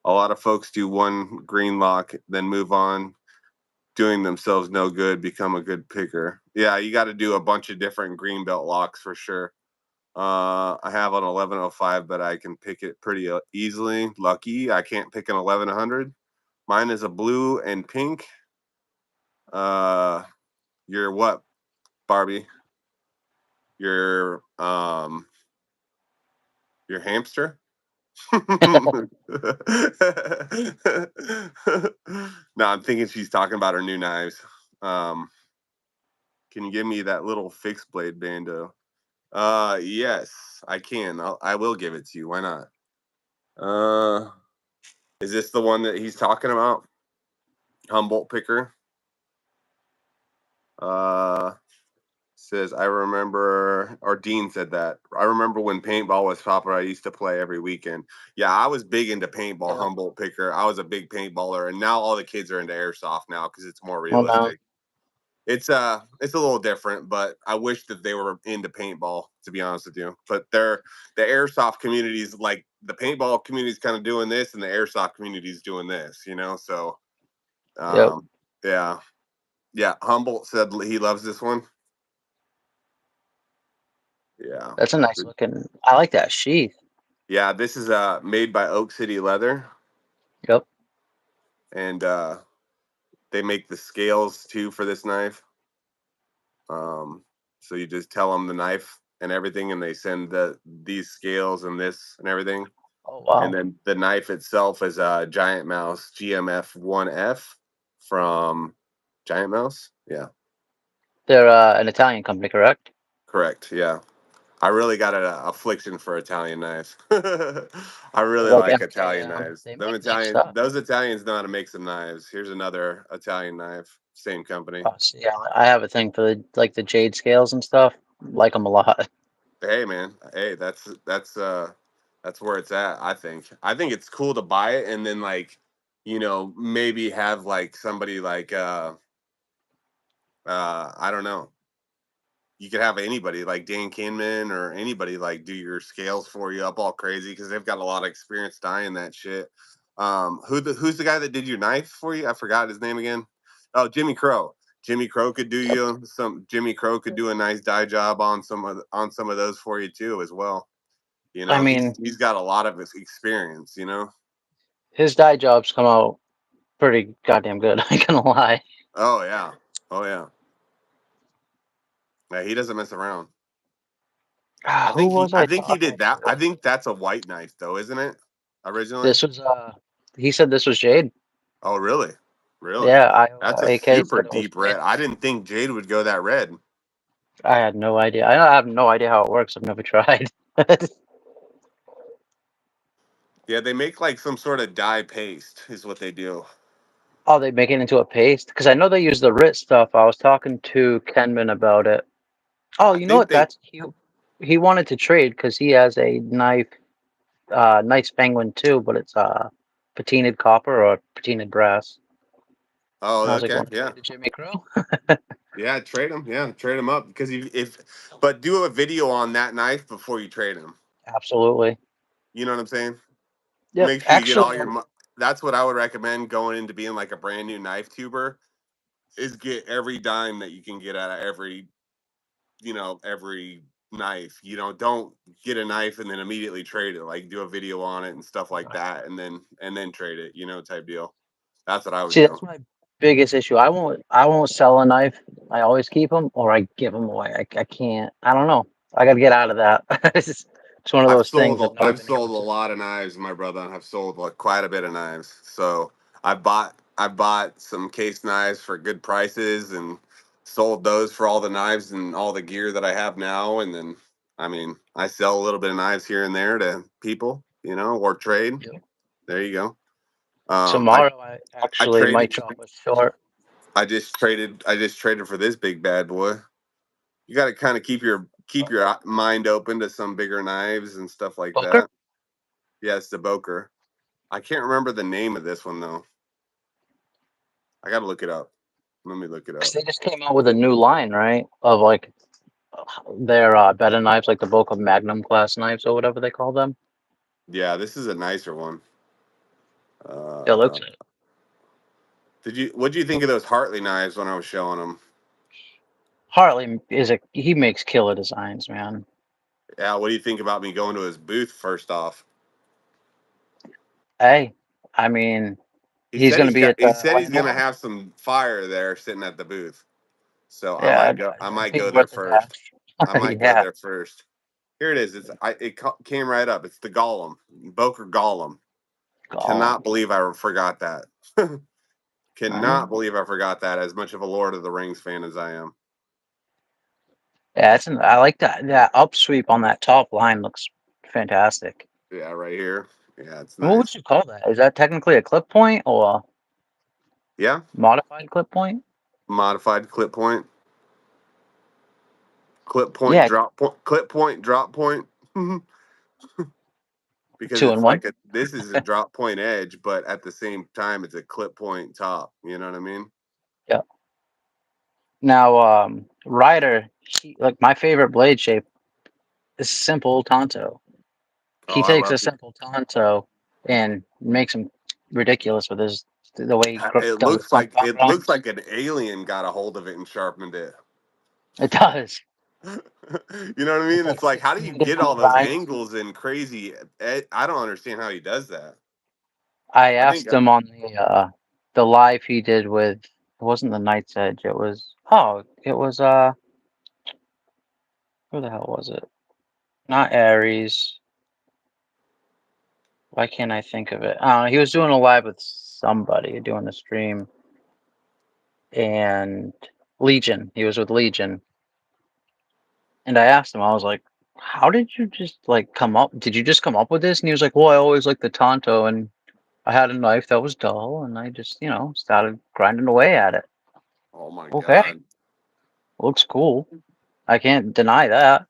A lot of folks do one green lock, then move on, doing themselves no good, become a good picker. Yeah, you got to do a bunch of different green belt locks for sure. I have an 1105, but I can pick it pretty easily. Lucky, I can't pick an 1100. Mine is a blue and pink. You're what, Barbie? Your hamster? No, I'm thinking she's talking about her new knives. Um, can you give me that little fixed blade bando? Yes, I can. I will give it to you. Why not? Uh, is this the one that he's talking about? Humboldt picker. Uh, says I remember, or Dean said that. I remember when paintball was popular. I used to play every weekend. Yeah, I was big into paintball. Yeah. Humboldt picker. I was a big paintballer, and now all the kids are into airsoft now because it's more Well, no. realistic. It's a little different, but I wish that they were into paintball, to be honest with you. But the airsoft communities, like the paintball community is kind of doing this, and the airsoft community is doing this, you know. So Yep. yeah, yeah. Humboldt said he loves this one. Yeah. That's a nice looking. I like that sheath. Yeah, this is made by Oak City Leather, Yep. and they make the scales too for this knife. So you just tell them the knife and everything, and they send these scales and this and everything. Oh And wow. then the knife itself is a Giant Mouse GMF 1F from Giant Mouse. Yeah, They're an Italian company, correct? correct. Yeah. I really got an affliction for Italian knives. I I really like like Italian MKM. knives. They make nice stuff. Those Italians know how to make some knives. Here's another Italian knife, same company. Oh, so yeah, I have a thing for the jade scales and stuff. Like them a lot. Hey man, hey, that's where it's at. I think it's cool to buy it and then like, maybe have like somebody like I don't know, you could have anybody like Dan Kinman or anybody like do your scales for you up all crazy because they've got a lot of experience dyeing that shit. Who's the guy that did your knife for you? I forgot his name again. Oh, Jimmy Crow. Jimmy Crow could do Yep. you some. Jimmy Crow could do a nice dye job on some of those for you too as well. I He's mean, he's got a lot of his experience. his dye jobs come out pretty goddamn good. I ain't gonna lie. Oh yeah, oh yeah. Yeah, he doesn't mess around. Who was I I think he talking did that. I to? think that's a white knife though, isn't it? Originally. This was he said this was jade. Oh, really? Really? Yeah, That's Iowa a AK super said it was deep jade. red. I didn't think jade would go that red. I had no idea. I have no idea how it works. I've never tried. Yeah, they make like some sort of dye paste, is what they do. Oh, they make it into a paste? Because I know they use the Rit stuff. I was talking to Kenman about it. Oh, I you know think what? they. He wanted to trade because he has a nice penguin too, but it's patinaed copper or patinaed brass. Oh, And I was like, okay. "Want to Yeah, trade to Jimmy Crow?" yeah. Trade them. Yeah, trade them up because but do a video on that knife before you trade them. Absolutely. You know what I'm saying? Yep. Make sure you get all Actually, your. That's what I would recommend going into being like a brand new knife tuber. Is get every dime that you can get out of every knife. You know, don't get a knife and then immediately trade it. Like do a video on it and stuff like that, and then trade it. You know, type deal. That's what I would See, do. that's my biggest issue. I won't sell a knife. I always keep them or I give them away. I can't. I don't know. I got to get out of that. It's one of those things I've never I've been able sold a to. lot of knives, my brother. I've sold like quite a bit of knives. So I bought some case knives for good prices and sold those for all the knives and all the gear that I have now. And then I mean I sell a little bit of knives here and there to people, you know, or trade. Yeah. There you go. Um, I Tomorrow, I I actually might traded. chop a short. I just traded for this big bad boy. You got to kind of keep your mind open to some bigger knives and stuff like Booker? that. Yeah, it's the Boker. I can't remember the name of this one though. I got to look it up. Let me look it 'Cause up. they just came out with a new line, right? Of like their better knives, like the bulk of Magnum class knives or whatever they call them. Yeah, this is a nicer one. It looks Uh, What did you think of those Hartley knives when I was showing them? Hartley he makes killer designs, man. Yeah, what do you think about me going to his booth first off? Hey, I mean, he's gonna be at He the said he's gonna Wyndham. have some fire there sitting at the booth. So Yeah, I it'd might be go there worth the first. dash. I might go Yeah, there first. Here it is. Came right up. It's the Golem, Boker Golem. golem. Cannot believe I forgot that. I Cannot mean, believe I forgot that. As much of a Lord of the Rings fan as I am. yeah, I like that upsweep on that top line looks fantastic. Yeah, right here. Yeah, it's And what would nice. you call that? Is that technically a clip point or Yeah, modified clip point? modified Yeah, clip point, drop point. Because two it's and one. like this is a drop point edge, but at the same time, it's a clip point top. You know what I mean? Yeah. Now, Ryder, like my favorite blade shape is simple Tonto. Oh, He I takes love a simple Tonto and makes him ridiculous with the way he does his compound it looks lines. like an alien got a hold of it and sharpened it. It does. You know what I It's mean? like It's like, how do you 16 get all different those grinds. angles and crazy? I don't understand how he does that. I I think asked him on the live he did with it wasn't the Night's Edge. It was who the hell was it? Not Aries. Why can't I think of it? I don't know. He was doing a live with somebody doing a stream and Legion. He was with Legion. And I asked him, I was like, how did you just like come up? Did you just come up with this? And he was like, well, I always liked the Tonto and I had a knife that was dull and I just, started grinding away at it. oh my Okay, god, looks cool. I can't deny that.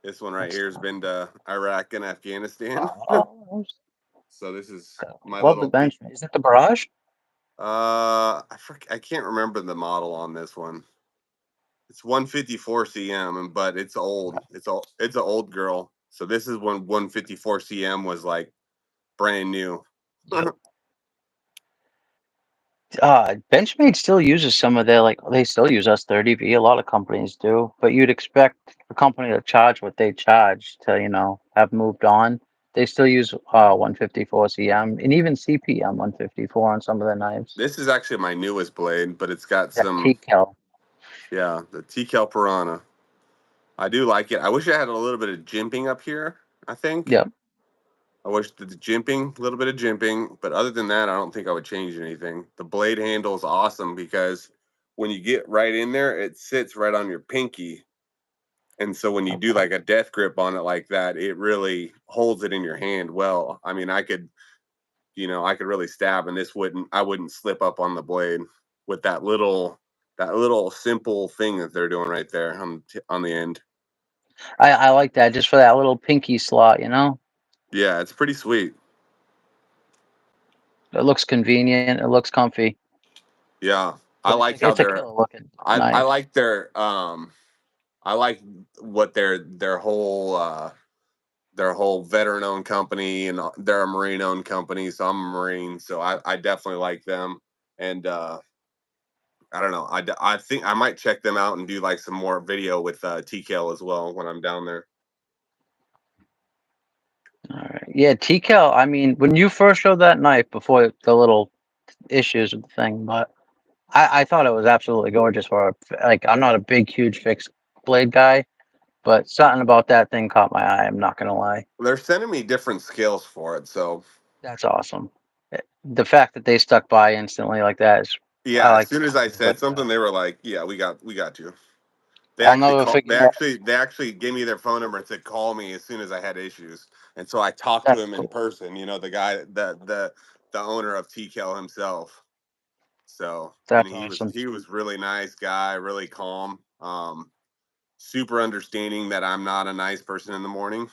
this one right Looks here has been to Iraq and Afghanistan. oh, So this is my love the little. bench. Is that the barrage? I can't remember the model on this one. It's 154 cm, but it's old. It's an old girl. So this is when 154 cm was like brand new. Yep. Benchmade still uses some of their they still use S30V. A lot of companies do, but you'd expect a company to charge what they charge to, have moved on. They still use 154 cm and even CPM 154 on some of their knives. This is actually my newest blade, but it's got That some, T-Cal. yeah, the TCal Piranha. I do like it. I wish I had a little bit of jimping up here. I think Yep. I wish the jimping, a little bit of jimping, but other than that, I don't think I would change anything. The blade handle is awesome because when you get right in there, it sits right on your pinky. And so when you do Okay. like a death grip on it like that, it really holds it in your hand well. I mean, I could really stab and I wouldn't slip up on the blade with that little simple thing that they're doing right there on the end. I like that just for that little pinky slot. Yeah, it's pretty sweet. It looks convenient. It looks comfy. Yeah. I But like how it's a they're killer looking I knife. like their I like what their whole veteran owned company, and they're a marine owned company, so I'm a marine, so I definitely like them. And I don't know. I think I might check them out and do like some more video with TKL as well when I'm down there. All right. Yeah, TCal. I mean, when you first showed that knife before the little issues with the thing, but I thought it was absolutely gorgeous for like I'm not a big, huge fixed blade guy, but something about that thing caught my eye. I'm not gonna lie. They're sending me different scales for it, so That's awesome. The fact that they stuck by instantly like that is, I yeah. As like soon as I companies said like that. something, they were like, "Yeah, we got you." They I'll actually never called. forget. They actually gave me their phone number and said, "Call me as soon as I had issues." And so I talked to That's him in cool. person. You know, the guy, the owner of TKL himself. So, and That's awesome. he was really nice guy, really calm. Super understanding that I'm not a nice person in the morning.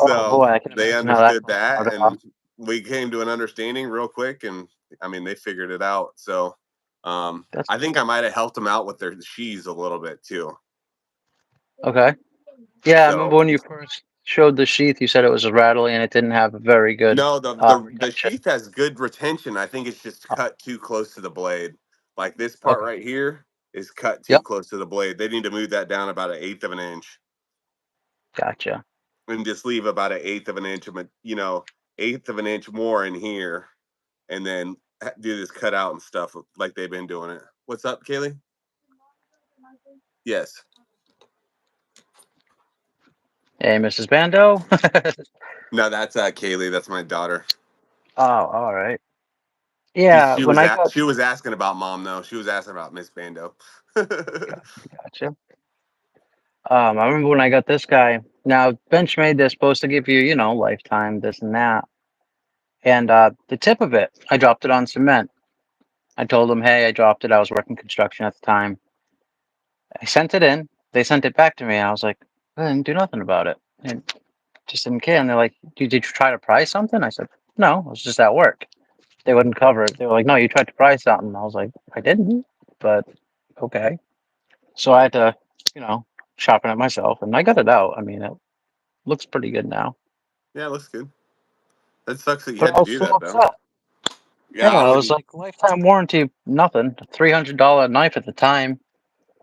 Oh So boy, I can they imagine how that understood goes that, started off. and we came to an understanding real quick. And I mean, they figured it out. So That's I think I cool. might have helped them out with their sheaths a little bit too. Okay. Yeah, I remember So when you first showed the sheath, you said it was rattly and it didn't have a very good no, the retention. sheath has good retention. I think it's just cut too close to the blade. Like this part Okay. right here is cut too Yep. close to the blade. They need to move that down about an eighth of an inch Gotcha. and just leave about an eighth of an inch of eighth of an inch more in here, and then do this cutout and stuff like they've been doing it. What's up, Kaylee? Yes. Hey, Mrs. Bando. No, that's Kaylee. That's my daughter. Oh, all right. Yeah, when I got She was asking about mom though. She was asking about Miss Bando. gotcha. I remember when I got this guy. Now, Benchmade, they're supposed to give you, lifetime, this and that. And the tip of it, I dropped it on cement. I told them, hey, I dropped it. I was working construction at the time. I sent it in. They sent it back to me. I was like, I didn't do nothing about it. And just didn't care. And they're like, did you try to price something? I said, no, it was just at work. They wouldn't cover it. They were like, no, you tried to price something. I was like, I didn't, but okay. So I had to, you know, sharpen it myself, and I got it out. I mean, it looks pretty good now. Yeah, it looks good. That sucks that you But had I to was do so that though. upset. Yeah, I Yeah, it was wouldn't. like lifetime warranty, nothing. $300 knife at the time.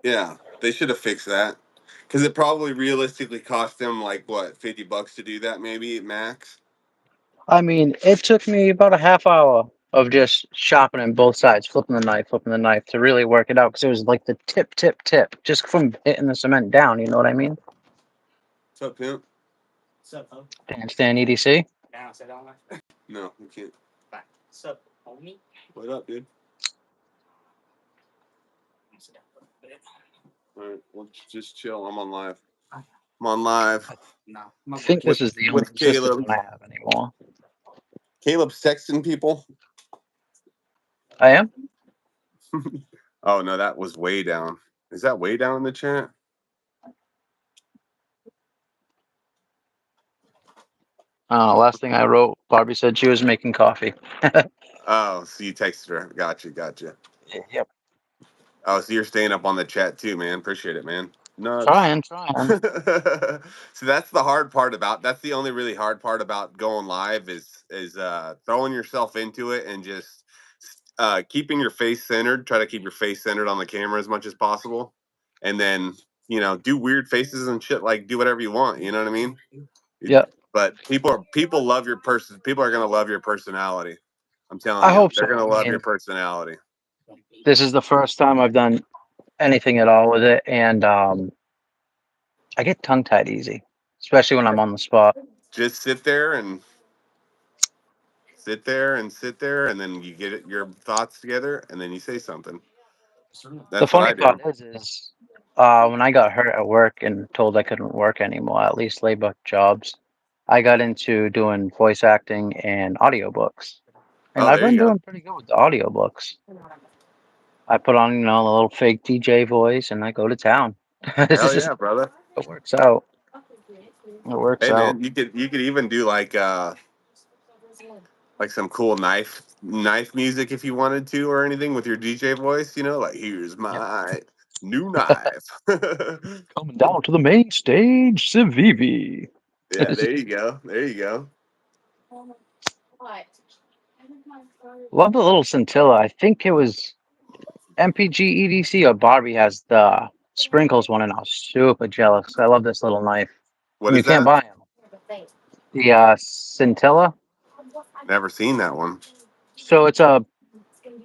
Yeah, they should have fixed that because it probably realistically cost them like what, $50 to do that, maybe max. I mean, it took me about a half hour of just sharpening both sides, flipping the knife to really work it out because it was like the tip, just from hitting the cement down. You know what I mean? What's up, pimp? Handstand EDC. No, you can't. What up, dude? All right, well, just chill. I'm on live. I'm on live I think this is the only with consistent Caleb. one I have anymore. Caleb's texting people. I am. Oh no, that was way down. Is that way down in the chat? Last thing I wrote, Barbie said she was making coffee. Oh, so you texted her. Gotcha. Yep. Oh, so you're staying up on the chat too, man. Appreciate it, man. Nuts. Trying. So that's the hard part about. That's the only really hard part about going live is throwing yourself into it and just keeping your face centered. Try to keep your face centered on the camera as much as possible, and then do weird faces and shit. Like do whatever you want. You know what I mean? Yep. But people love your person. People are gonna love your personality. I'm telling I you, hope they're so. gonna I love your mean, personality. this is the first time I've done anything at all with it, and I get tongue tied easy, especially when I'm on the spot. Just sit there, and then you get your thoughts together, and then you say something. The That's what funny I do. part is, when I got hurt at work and told I couldn't work anymore, at least labor jobs, I got into doing voice acting and audiobooks. And Oh, I've there been you go. doing pretty good with the audiobooks. I put on, a little fake DJ voice and I go to town. Hell It yeah, brother. works out. It works Hey out. man, you could even do like some cool knife music if you wanted to or anything with your DJ voice. Like here's Yep. my new knife. Coming down to the main stage, Civivi. Yeah, there you go. There you go. Love the little scintilla. I think it was MPG EDC or Barbie has the sprinkles one, and I was super jealous. I love this little knife. What And you is can't that? buy them. The scintilla. Never seen that one. So it's a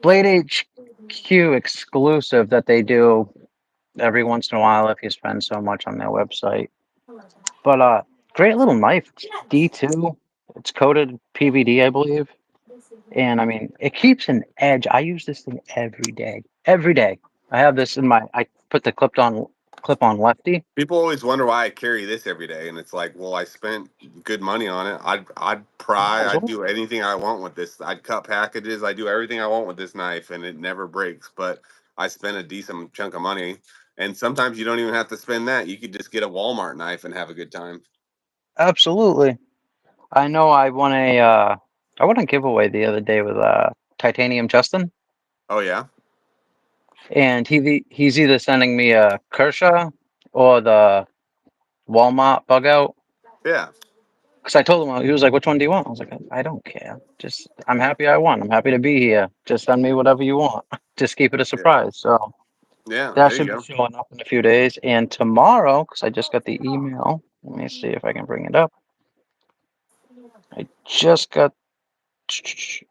Blade HQ exclusive that they do every once in a while if you spend so much on their website. But great little knife. It's D2. It's coated PVD, I believe. And I mean, it keeps an edge. I use this thing every day. Every day. I have this in my. I put the clip on lefty. People always wonder why I carry this every day, and it's like, well, I spent good money on it. I'd pry, Might as I'd well. do anything I want with this. I'd cut packages, I do everything I want with this knife, and it never breaks. But I spent a decent chunk of money, and sometimes you don't even have to spend that. You could just get a Walmart knife and have a good time. Absolutely. I know. I won a giveaway the other day with Titanium Justin, Oh yeah, and he's either sending me a Kershaw or the Walmart bug out. yeah, Because I told him, he was like, "Which one do you want?" I was like, "I don't care. Just I'm happy I won. I'm happy to be here. Just send me whatever you want. Just keep it a yeah, surprise." So yeah. that There you should be go. showing up in a few days. And tomorrow, because I just got the email. Let me see if I can bring it up. I just got.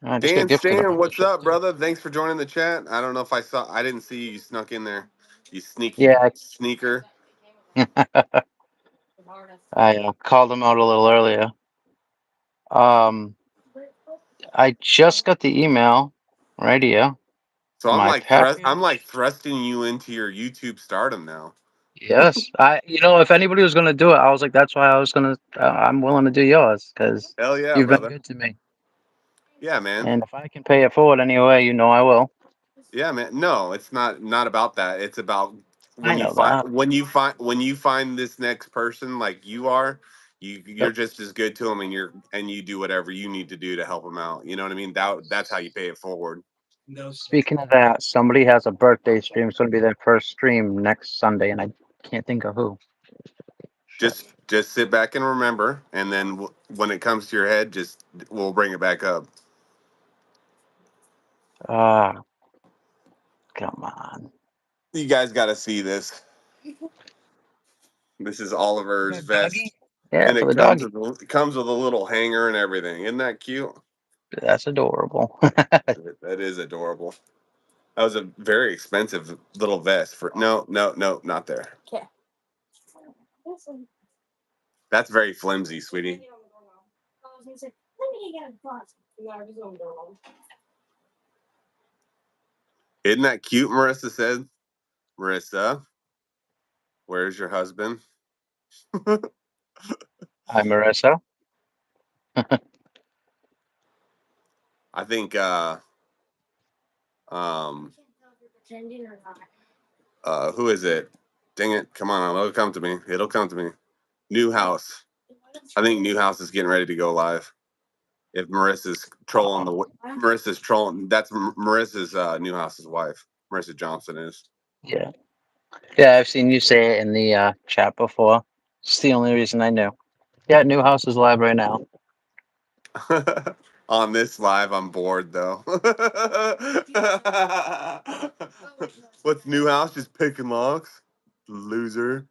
I just got Dan gifted a Stan, bunch of what's shit up, too. brother? Thanks for joining the chat. I don't know if I didn't see you. You snuck in there. You sneaky Yeah, sneaker. I called him out a little earlier. Um, I just got the email right here. So My I'm like package. thrusting you into your YouTube stardom now. Yes, if anybody was gonna do it, I was like, that's why I was gonna. I'm willing to do yours because Hell yeah, you've been brother. good to me, Yeah, man. and if I can pay it forward anyway, I will. Yeah, man. No, it's not about that. It's about I know that. when you find this next person like you are, you're Yep. just as good to them, and you do whatever you need to do to help them out. You know what I mean? That's how you pay it forward. Speaking of that, somebody has a birthday stream. It's gonna be their first stream next Sunday, and I can't think of who. Shit. Just sit back and remember, and then when it comes to your head, just we'll bring it back up. Ah, come on. You guys got to see this. This is Oliver's The vest, doggy? Yeah, and for the doggy. it comes with a little hanger and everything. Isn't that cute? That's adorable. That is adorable. That was a very expensive little vest for no, not there. Okay. That's very flimsy, sweetie. Isn't that cute? Marissa said. Marissa, where's your husband? Hi, Marissa. I think um who is it? Dang it! Come on, it'll come to me. It'll come to me. New House. I think New House is getting ready to go live. If Oh, Marissa's trolling. That's Marissa's Newhouse's wife. Marissa Johnson is. yeah. Yeah, I've seen you say it in the chat before. It's the only reason I knew. Yeah, new house is live right now. On this live, I'm bored though. What's Newhouse just picking locks? Loser.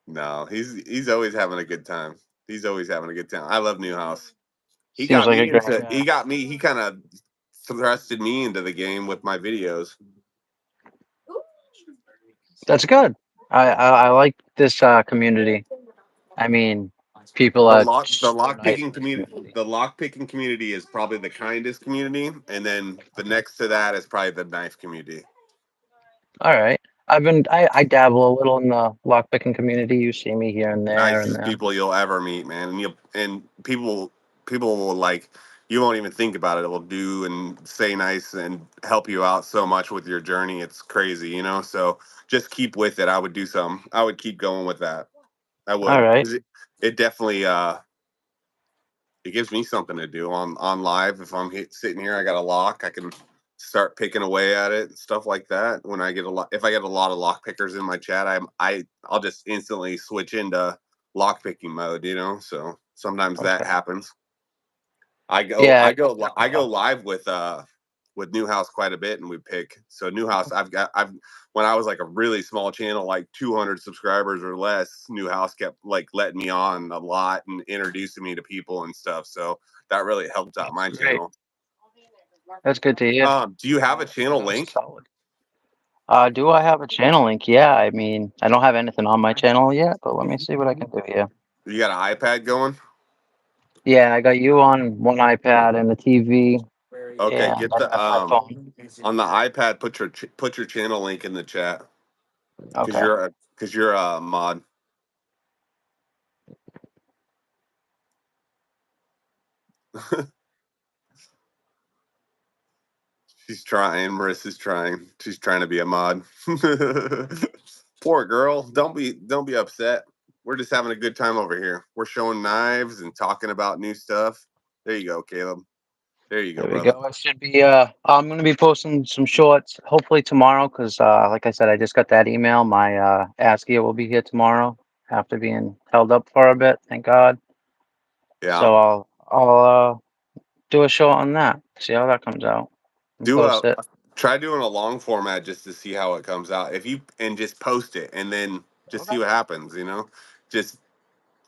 No, he's always having a good time. He's always having a good time. I love Newhouse. Seems like a great guy. He kind of thrusted me into the game with my videos. That's good. I like this community. I mean, people are so nice in this community. The lock picking community is probably the kindest community, and then the Okay. next to that is probably the knife community. All right. I dabble a little in the lockpicking community. You see me here and there and Nicest there. people you'll ever meet, man. And people will like you won't even think about it. It will do and say nice and help you out so much with your journey. It's crazy, you know. So just keep with it. I would do some. I would keep going with that. I All would. right. 'Cause it definitely it gives me something to do on live. If I'm sitting here, I got a lock. I can start picking away at it and stuff like that. When I get a lot, if I get a lot of lock pickers in my chat, I'll just instantly switch into lock picking mode. You know, so sometimes that Okay. happens. Yeah, I I go picked up I go live with Newhouse quite a bit, and we pick. So Newhouse, I've when I was like a really small channel, like 200 subscribers or less, Newhouse kept like letting me on a lot and introducing me to people and stuff. So that really helped out my great. channel. That's good to hear. Do you have a channel That's link? solid. Do I have a channel link? Yeah, I mean, I don't have anything on my channel yet, but let me see what I can do here. You got an iPad going? Yeah, I got you on one iPad and the TV, Okay, and get I the got my phone. on the iPad. Put your channel link in the chat Okay. because you're a mod. She's trying. Marissa's trying. She's trying to be a mod. Poor girl. Don't be upset. We're just having a good time over here. We're showing knives and talking about new stuff. There you go, Caleb. There you go, There we brother. go. I should be I'm gonna be posting some shorts hopefully tomorrow because like I said, I just got that email. My ASCII will be here tomorrow after being held up for a bit, thank God. Yeah. So I'll do a short on that, see how that comes out and Do post it. try doing a long format just to see how it comes out. If you and just post it and then just Okay. see what happens, Just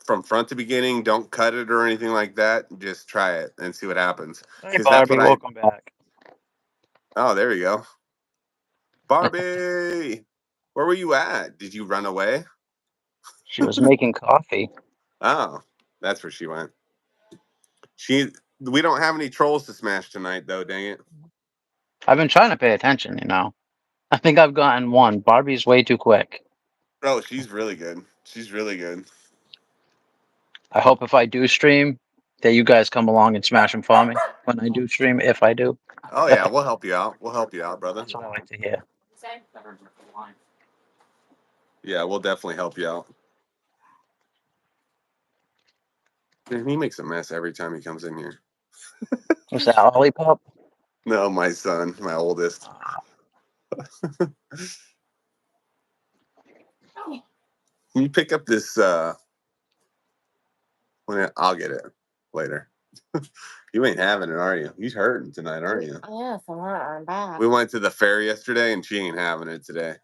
from front to beginning, don't cut it or anything like that. Just try it and see what happens. Hey Because that's Barbie, what I welcome back. Oh, there you go. Barbie, where were you at? Did you run away? She was making coffee. Oh, that's where she went. We don't have any trolls to smash tonight, though. Dang it! I've been trying to pay attention, you know. I think I've gotten one. Barbie's way too quick. Oh, she's really good. She's really good. I hope if I do stream that you guys come along and smash them for me when I do stream, if I do. Oh yeah, we'll help you out. We'll help you out, brother. That's what I like to hear. Yeah, we'll definitely help you out. Man, he makes a mess every time he comes in here. What's that, lollipop? No, my son, my oldest. Can you pick up this? I'll get it later. You ain't having it, are you? You're hurting tonight, aren't you? Yes, I'm back. We went to the fair yesterday, and she ain't having it today.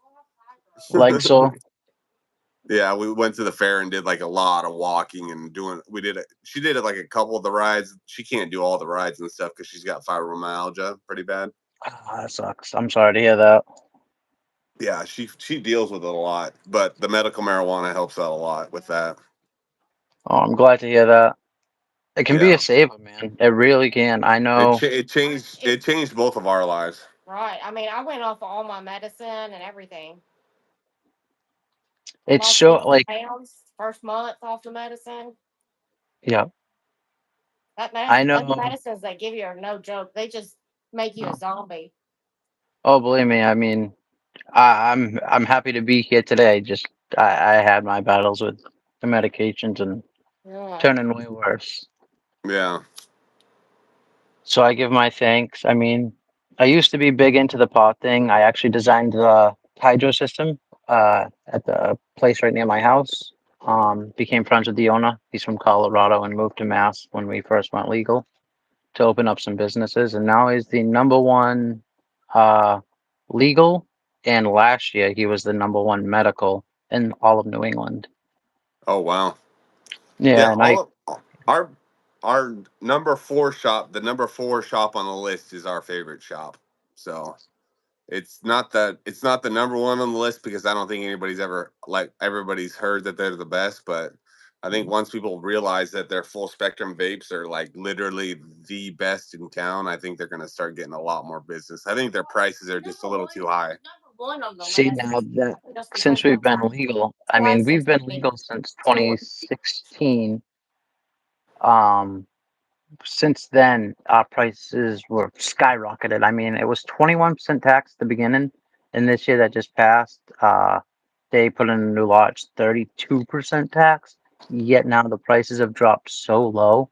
Leg sore? Yeah, we went to the fair and did like a lot of walking and doing. She did it like a couple of the rides. She can't do all the rides and stuff because she's got fibromyalgia pretty bad. Ah, that sucks. I'm sorry to hear that. Yeah, she deals with it a lot, but the medical marijuana helps out a lot with that. Oh, I'm glad to hear that. It can be a Yeah, saver, man. It really can. I know it changed both of our lives. Right. I mean, I went off all my medicine and everything. it's Lost so 50 like, pounds first month off the medicine. yeah, I Those know. medicines they give you are no joke. They just make you a zombie. Oh, believe me, I mean, I'm happy to be here today. Just I had my battles with the medications and Yeah. turning way worse. Yeah. So I give my thanks. I mean, I used to be big into the pot thing. I actually designed the hydro system at the place right near my house. Became friends with the owner. He's from Colorado and moved to Mass when we first went legal to open up some businesses. And now he's the number one legal. And last year he was the number one medical in all of New England. Oh wow. Yeah, Yeah. and I Our our the number four shop on the list is our favorite shop. So it's not the number one on the list because I don't think anybody's ever like everybody's heard that they're the best, but I think once people realize that their full spectrum vapes are like literally the best in town, I think they're gonna start getting a lot more business. I think their prices are just a little too high. Number one on the see list. now that Just because since we've one been time legal, I mean, twice we've been me legal since two. 2016. Um, since then, our prices were skyrocketed. I mean, it was 21% tax at the beginning, and this year that just passed, they put in a new law, it's 32% tax. Yet now the prices have dropped so low,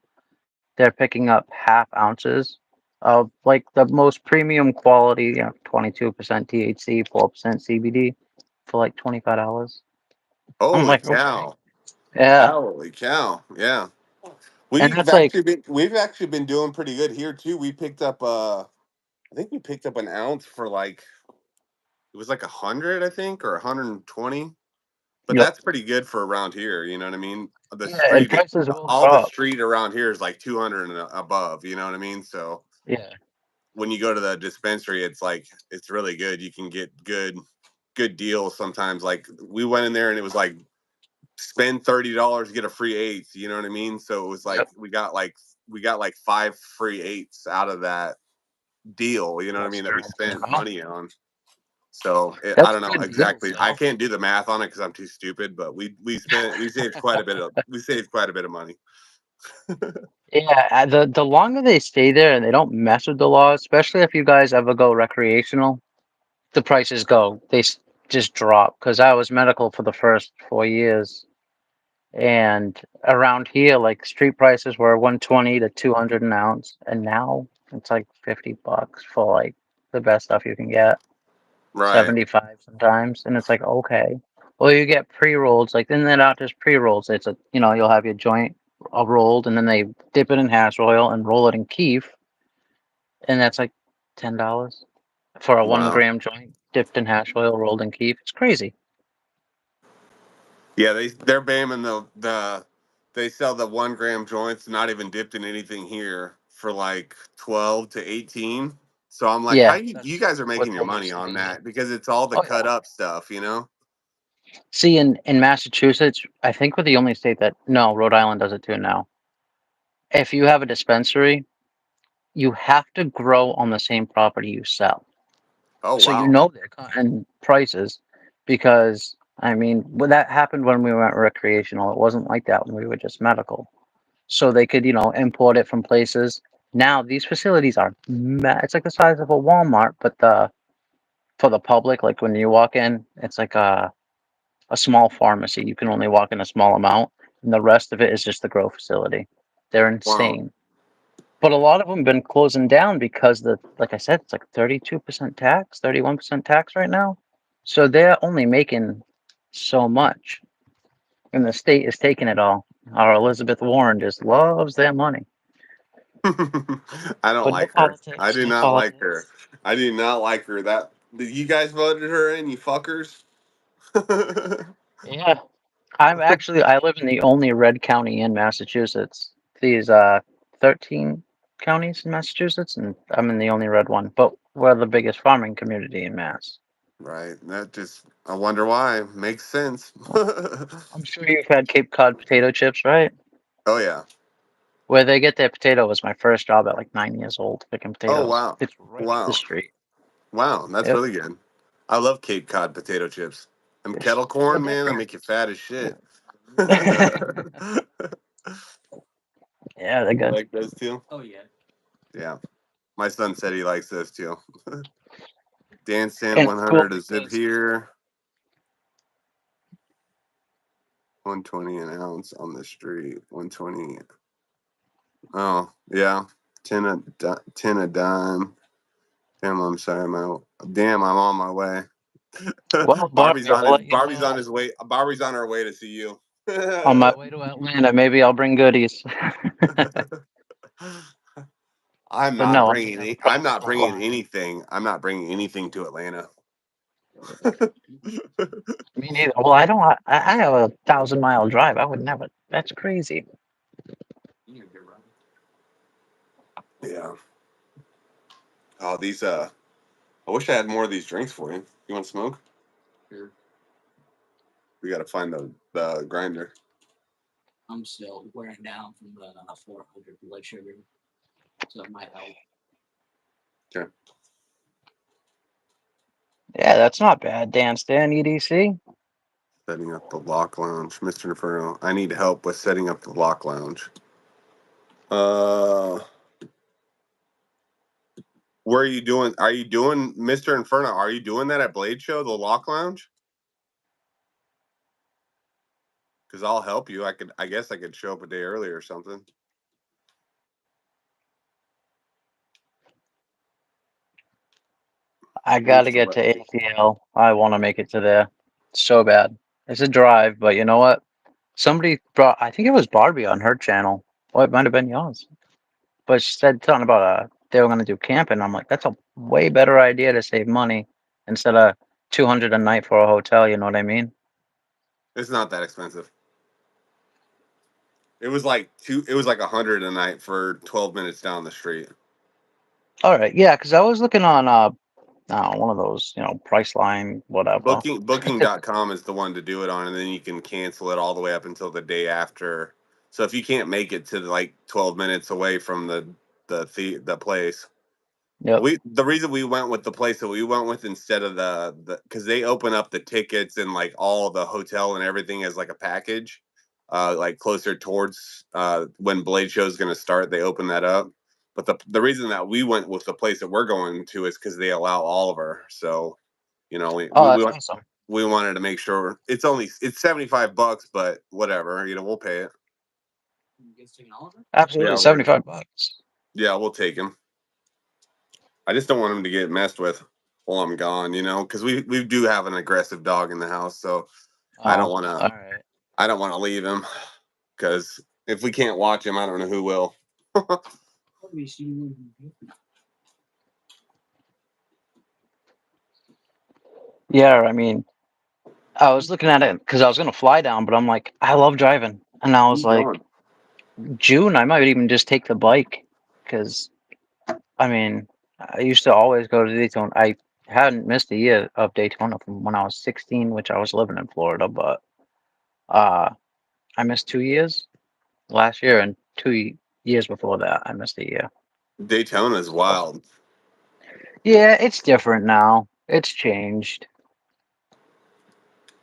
they're picking up half ounces of like the most premium quality, 22% THC, 4% CBD for like $25. I'm Holy like, okay, cow. yeah. Holy cow. Yeah. And that's like, We've actually been doing pretty good here too. We picked up I think we picked up an ounce for like it was like 100, I think, or 120. But yep. that's pretty good for around here. You know what I mean? The Yeah, and street, prices will all the drop. street around here is like 200 and above. You know what I mean? So Yeah. when you go to the dispensary, it's like it's really good. You can get good deals sometimes. Like we went in there and it was like spend $30, get a free eighth. You know what I mean? So it was like Yep. we got like 5 free eighths out of that deal. You know what I That's mean? That we true. spent Uh-huh. money on. So I That's don't a know good deal, exactly. I still. can't do the math on it because I'm too stupid. But we saved quite a bit of money. Yeah, the longer they stay there and they don't mess with the law, especially if you guys ever go recreational, the prices just drop. Because I was medical for the first 4 years, and around here, like street prices were 120 to 200 an ounce, and now it's like $50 for like the best stuff you can get, Right. 75 sometimes, and it's like okay. Well, you get pre-rolls, like then they're not just pre-rolls. It's you'll have your joint rolled, and then they dip it in hash oil and roll it in keef, and that's like $10 for a one Wow. gram joint dipped in hash oil, rolled in keef. It's crazy. Yeah, they're bamming they sell the 1 gram joints not even dipped in anything here for like 12 to 18. So I'm like, how Yeah, you that's guys are what making your they money used to on be. Yeah. that because it's all the Oh cut yeah. up stuff, you know? See, in Massachusetts, I think we're the only state that no, Rhode Island does it too now. If you have a dispensary, you have to grow on the same property you sell. Oh So wow. they're cutting prices because I mean, that happened when we went recreational. It wasn't like that when we were just medical. So they could, import it from places. Now these facilities are it's like the size of a Walmart, but for the public, like when you walk in, it's like a small pharmacy. You can only walk in a small amount, and the rest of it is just the grow facility. They're Wow. insane. But a lot of them been closing down because like I said, it's like 32% tax, 31% tax right now. So they're only making so much, and the state is taking it all. Our Elizabeth Warren just loves their money, I don't but no like her. I politics, do no not like her. politics. I do not like her. That you guys voted her in, you fuckers. Yeah, I live in the only red county in Massachusetts. These 13 counties in Massachusetts, and I'm in the only red one. But we're the biggest farming community in Mass. Right. That just I wonder why. Makes sense. Well, I'm sure you've had Cape Cod potato chips, right? Oh yeah. Where they get their potato was my first job at like 9 years old, picking Oh potatoes. wow. It's right up the Wow. street. Wow. That's Yep. really good. I love Cape Cod potato chips. Them It's kettle they're corn, man, that different. make you fat as shit. Yeah, they're You good. like those too? Oh yeah. Yeah. My son said he likes those too. Dan Stan And it's cool 100 a zip because here. 120 an ounce on the street. 120. Oh, yeah. 10 a dime. Damn, I'm sorry. I'm on my way. well, Barbie, I'll let you Barbie's on know. his way. Barbie's on her way to see you. On my way to Atlanta, maybe I'll bring goodies. But no, I don't have a I'm problem not bringing supplying. anything. I'm not bringing anything to Atlanta. Me neither. Well, I don't. I have a 1,000 mile drive. I would never. That's crazy. Yeah. Oh, these I wish I had more of these drinks for you. You want to smoke? Sure. We got to find the grinder. I'm still wearing down from the 400 blood sugar, so it might help. Okay. Yeah, that's not bad. Dan Stan EDC. Setting up the lock lounge, Mr. Inferno. I need help with setting up the lock lounge. Uh, where are you doing? Are you doing Mr. Inferno? Are you doing that at Blade Show, the lock lounge? Because I'll help you. I guess I could show up a day early or something. I Let me gotta see get what. to ATL. I want to make it to there so bad. It's a drive, but you know what? Somebody brought. I think it was Barbie on her channel. Well, it might have been yours. But she said something about they were gonna do camping. I'm like, that's a way better idea to save money instead of 200 a night for a hotel. You know what I mean? It's not that expensive. It was like It was like 100 a night for 12 minutes down the street. All right, yeah, because I was looking on one of those, Priceline, whatever. Booking.com is the one to do it on, and then you can cancel it all the way up until the day after. So if you can't make it to like 12 minutes away from the place, Yep. the reason we went with the place that we went with instead of the because they open up the tickets and like all the hotel and everything as like a package, like closer towards when Blade Show is going to start, they open that up. But the reason that we went with the place that we're going to is because they allow Oliver. So we Oh, we, that's we awesome. we wanted to make sure it's $75, but whatever, we'll pay it. Absolutely, Yeah, $75. yeah, we'll take him. I just don't want him to get messed with while I'm gone, because we do have an aggressive dog in the house, so I don't Oh, want all to right. I don't want to leave him because if we can't watch him, I don't know who will. Yeah, I mean, I was looking at it because I was gonna fly down, but I'm like, I love driving, and I was like, June, I might even just take the bike because I mean, I used to always go to Daytona. I hadn't missed a year of Daytona from when I was 16, which I was living in Florida, but uh, I missed 2 years last year, and years before that, I missed a year. Daytona's wild. Yeah, it's different now. It's changed.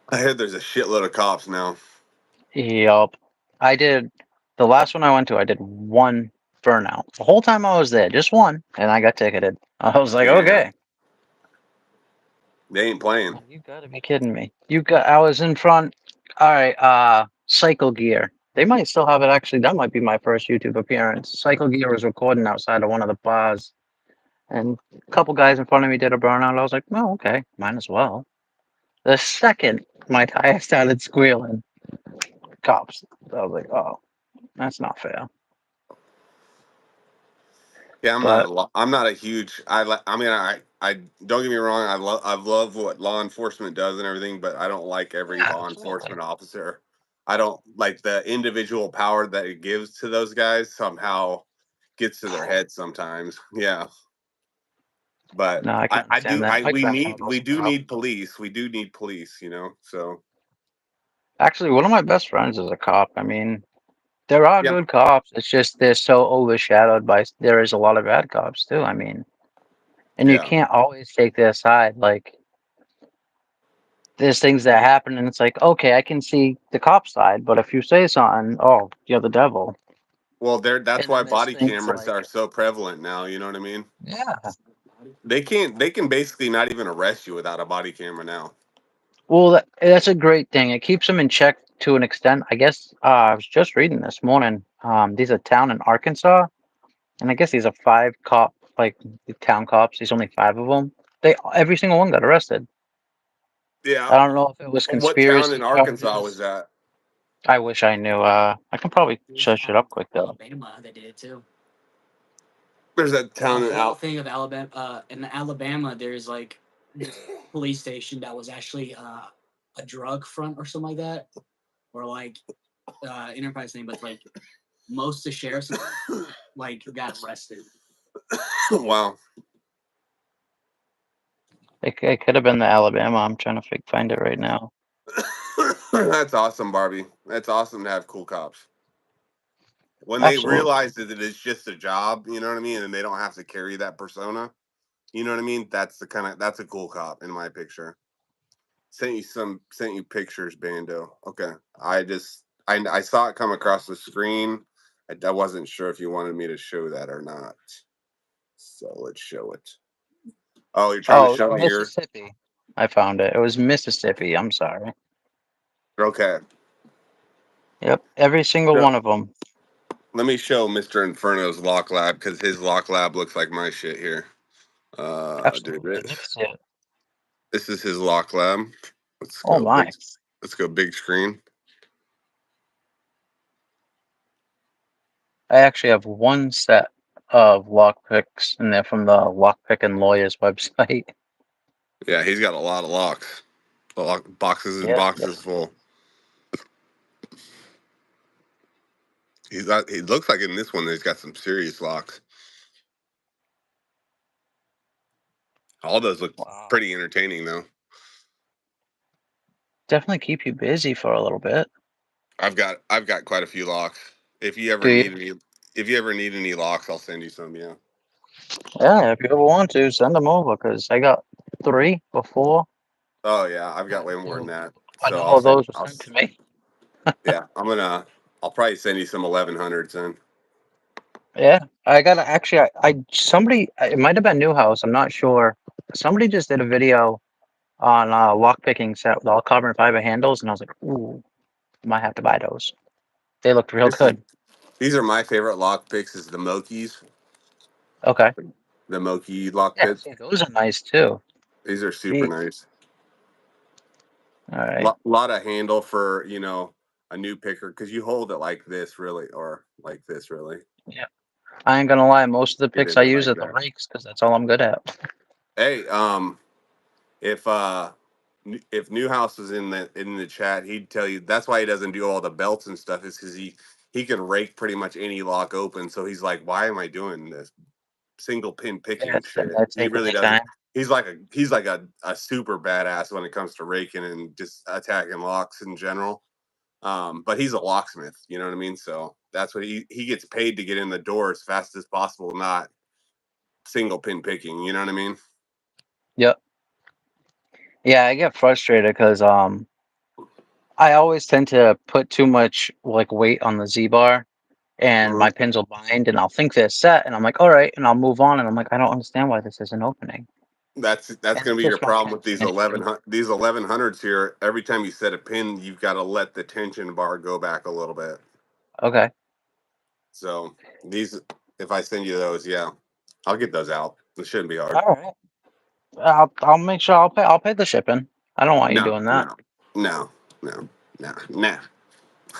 I heard there's a shitload of cops now. Yup. I did the last one I went to, I did one burnout. The whole time I was there, just one, and I got ticketed. I was like, Damn, okay. they ain't playing. You gotta be kidding me. I was in front. All right, Cycle Gear. They might still have it actually. That might be my first YouTube appearance. Cycle Gear was recording outside of one of the bars, and a couple guys in front of me did a burnout. I was like, oh, okay, might as well. The second my tire started squealing, cops. I was like, oh, that's not fair. Yeah, But I'm not a huge. I mean, I don't get me wrong. I love what law enforcement does and everything, but I don't like every yeah, law absolutely. enforcement officer. I don't like the individual power that it gives to those guys. Somehow gets to their head sometimes. Yeah, but No, I can I understand do. that. My grandfather We was a do cop. need police. We do need police. So Actually, one of my best friends is a cop. I mean, there are yeah, good cops. It's just they're so overshadowed by there is a lot of bad cops too. I mean, and you yeah. can't always take their side. Like there's things that happen, and it's like, okay, I can see the cop side, but if you say something, oh, you're the devil. Well, that's And why then there's body things cameras are like, so prevalent now. You know what I mean? yeah. They can basically not even arrest you without a body camera now. Well, that's a great thing. It keeps them in check to an extent. I guess I was just reading this morning. There's a town in Arkansas, and I guess these are five like the town cops. There's only five of them. Every single one got arrested. Yeah. I don't know if it was What town in conspiracy Arkansas was charges. that? I wish I knew. I can probably search it up quick though. Alabama, they did it too. There's a The town in whole thing of Alabama, in Alabama, there's like this police station that was actually a drug front or something like that, or like enterprise name, but like most of the sheriffs like got arrested. Wow. It could have been the Alabama. I'm trying to find it right now. That's awesome, Barbie. That's awesome to have cool cops. When they Absolutely. realize that it's just a job, you know what I mean, and they don't have to carry that persona, you know what I mean? That's a cool cop in my picture. Sent you pictures, Bando. Okay. I saw it come across the screen. I wasn't sure if you wanted me to show that or not. So let's show it. Oh, you're trying to Oh, it was show me your Mississippi. I found it. It was Mississippi. I'm sorry. okay. Yep, every single So one of them. let me show Mr. Inferno's lock lab because his lock lab looks like my shit here. Dude, Absolutely. Let me see it. this is his lock lab. Let's Oh go big. my. Let's go big screen. I actually have one set of lockpicks, and they're from the Lockpick and Lawyers website. Yeah, he's got a lot of locks. Boxes and Yeah. boxes full. He looks like in this one he's got some serious locks. All those look Wow. pretty entertaining though. Definitely keep you busy for a little bit. I've got quite a few locks. If you Do ever you? need any locks, I'll send you some. Yeah. Yeah, if you ever want to, send them over because I got 3 or 4. Oh yeah, I've got And way more than that. and So all of those were sent to me. yeah, I'll probably send you some 1100s then. Yeah, I gotta actually. Somebody. It might have been Newhouse. I'm not sure. Somebody just did a video on lock picking set with all carbon fiber handles, and I was like, ooh, might have to buy those. They looked real This is good. These are my favorite lock picks is the Mokis, Okay. the Moki lock Yeah, picks. see, those are nice too. These are super Jeez. nice. All right. Lot of handle for a new picker because you hold it like this really, or like this really. Yeah. I ain't gonna lie. Most of the Get picks in I it use like are the that. rakes because that's all I'm good at. Hey, if Newhouse was in the chat, he'd tell you that's why he doesn't do all the belts and stuff is because he can rake pretty much any lock open. So he's like, why am I doing this single pin Yeah, picking sitting shit? there He taking really my doesn't. time. He's like a super badass when it comes to raking and just attacking locks in general. But he's a locksmith, you know what I mean? So that's what he gets paid to get in the door as fast as possible, not single pin picking, you know what I mean? Yep. Yeah, I get frustrated because I always tend to put too much like weight on the Z bar, and Mhm. my pins will bind, and I'll think they're set, and I'm like, all right, and I'll move on, and I'm like, I don't understand why this isn't opening, That's and going it's to be your just problem with frustrating. these And you can, 1100s here. Every time you set a pin, you've got to let the tension bar go back a little bit. okay, So these, if I send you those, yeah, I'll get those out. It shouldn't be hard. all right, I'll make sure I'll pay the shipping. I don't want you No, doing that. no, no, no, no, nah.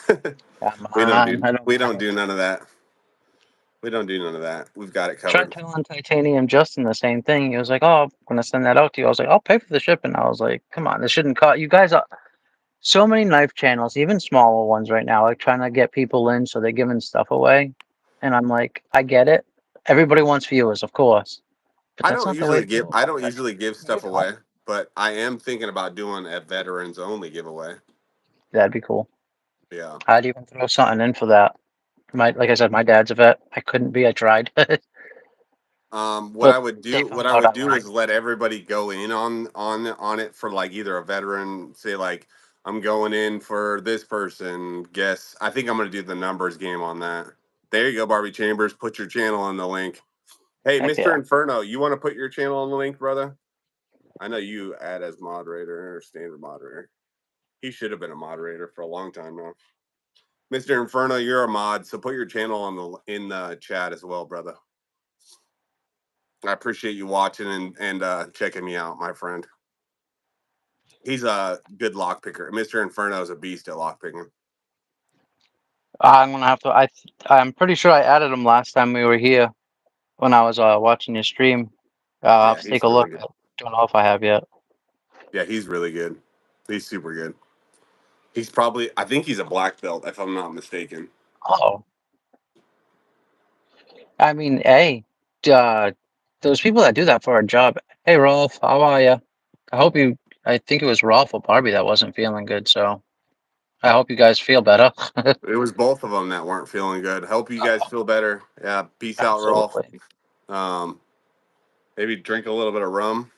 Come on, I don't We don't mind. do none of that. We don't do none of that. We've got it Tried covered. telling Titanium Justin the same thing. He was like, "Oh, I'm gonna send that out to you." I was like, "I'll pay for the shipping." I was like, "Come on, this shouldn't cost you guys." Are so many knife channels, even smaller ones right now, like trying to get people in, so they're giving stuff away. And I'm like, I get it. Everybody wants viewers, of course, but that's not the way to do it. I Why don't not? usually give You stuff don't. away, but I am thinking about doing a veterans only giveaway. That'd be cool. Yeah. I'd even throw something in for that. Like I said, my dad's a vet. I couldn't be. I tried, but they What found I out would I do weren't. is let everybody go in on it for like either a veteran, say like I'm going in for this person. Guess I think I'm gonna do the numbers game on that. There you go, Barbie Chambers. Put your channel on the link. Hey, Heck Mr. yeah. Inferno, you want to put your channel on the link, brother? I know you add as moderator or standard moderator. He should have been a moderator for a long time now. Mr. Inferno, you're a mod, so put your channel on in the chat as well, brother. I appreciate you watching and checking me out, my friend. He's a good lock picker. Mr. Inferno is a beast at lock picking. I'm gonna have to. I'm pretty sure I added him last time we were here when I was watching your stream. I'll have Yeah, to take he's a really look. good. I don't know if I have yet. Yeah, he's really good. He's super good. He's probably, I think he's a black belt, if I'm not mistaken. Oh, I mean, hey, uh, those people that do that for a job. Hey, Rolf, how are you? I hope you. I think it was Rolf or Barbie that wasn't feeling good, so I hope you guys feel better. It was both of them that weren't feeling good. Hope you guys feel better. Yeah, peace out, Rolf. Absolutely. Um, Maybe drink a little bit of rum.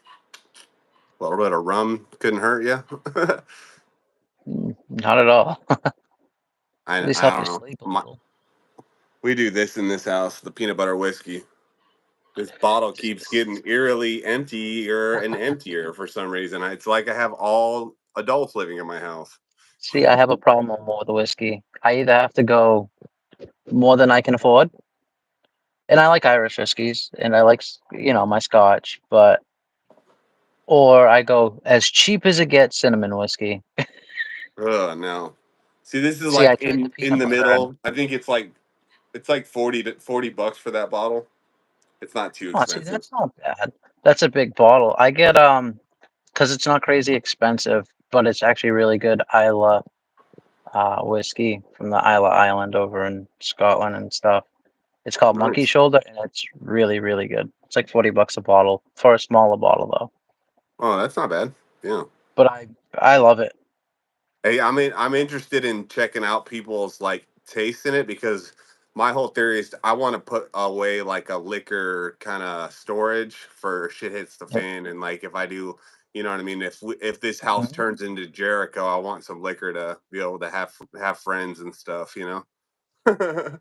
A little bit of rum couldn't hurt you. Not at all. At least I help you don't know. sleep a little. We do this in this house, the peanut butter whiskey. This bottle keeps getting eerily emptier and emptier for some reason. It's like I have all adults living in my house. See, I have a problem more with the whiskey. I either have to go more than I can afford, and I like Irish whiskies, and I like my Scotch, but or I go as cheap as it gets cinnamon whiskey. Ugh, no. See, this is See, I like tried the in peanut the butter, and middle. I think it's like It's like 40 bucks for that bottle. It's not too Oh, see, expensive. that's not bad. That's a big bottle. I get because it's not crazy expensive, but it's actually really good Isla whiskey from the Isla Island over in Scotland and stuff. It's called Monkey Nice. Shoulder, and it's really, really good. It's like 40 bucks a bottle for a smaller bottle though. Oh, that's not bad. Yeah. But I love it. Hey, I'm interested in checking out people's like taste in it because my whole theory is I want to put away like a liquor kind of storage for shit hits the Yep. fan, and like if I do, you know what I mean. If this house Mhm. turns into Jericho, I want some liquor to be able to have friends and stuff. You know.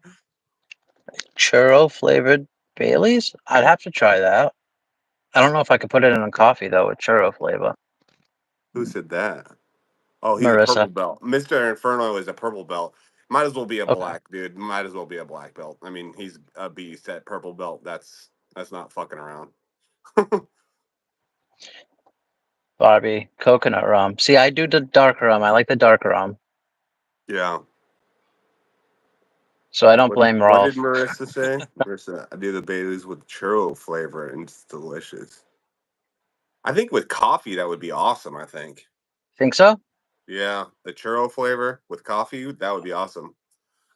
Churro flavored Baileys? I'd have to try that. I don't know if I could put it in a coffee though with churro flavor. Who said that? Oh, he's a Marissa. purple belt. Mr. Inferno is a purple belt. Might as well be a Okay. black dude. Might as well be a black belt. I mean, he's a beast at purple belt. That's not fucking around. Barbie, coconut rum. See, I do the dark rum. I like the dark rum. Yeah. So I don't blame What did Rolf. Marissa say? Marissa, I do the Baileys with churro flavor and it's delicious. I think with coffee that would be awesome. I think. Think so? Yeah, the churro flavor with coffee that would be awesome.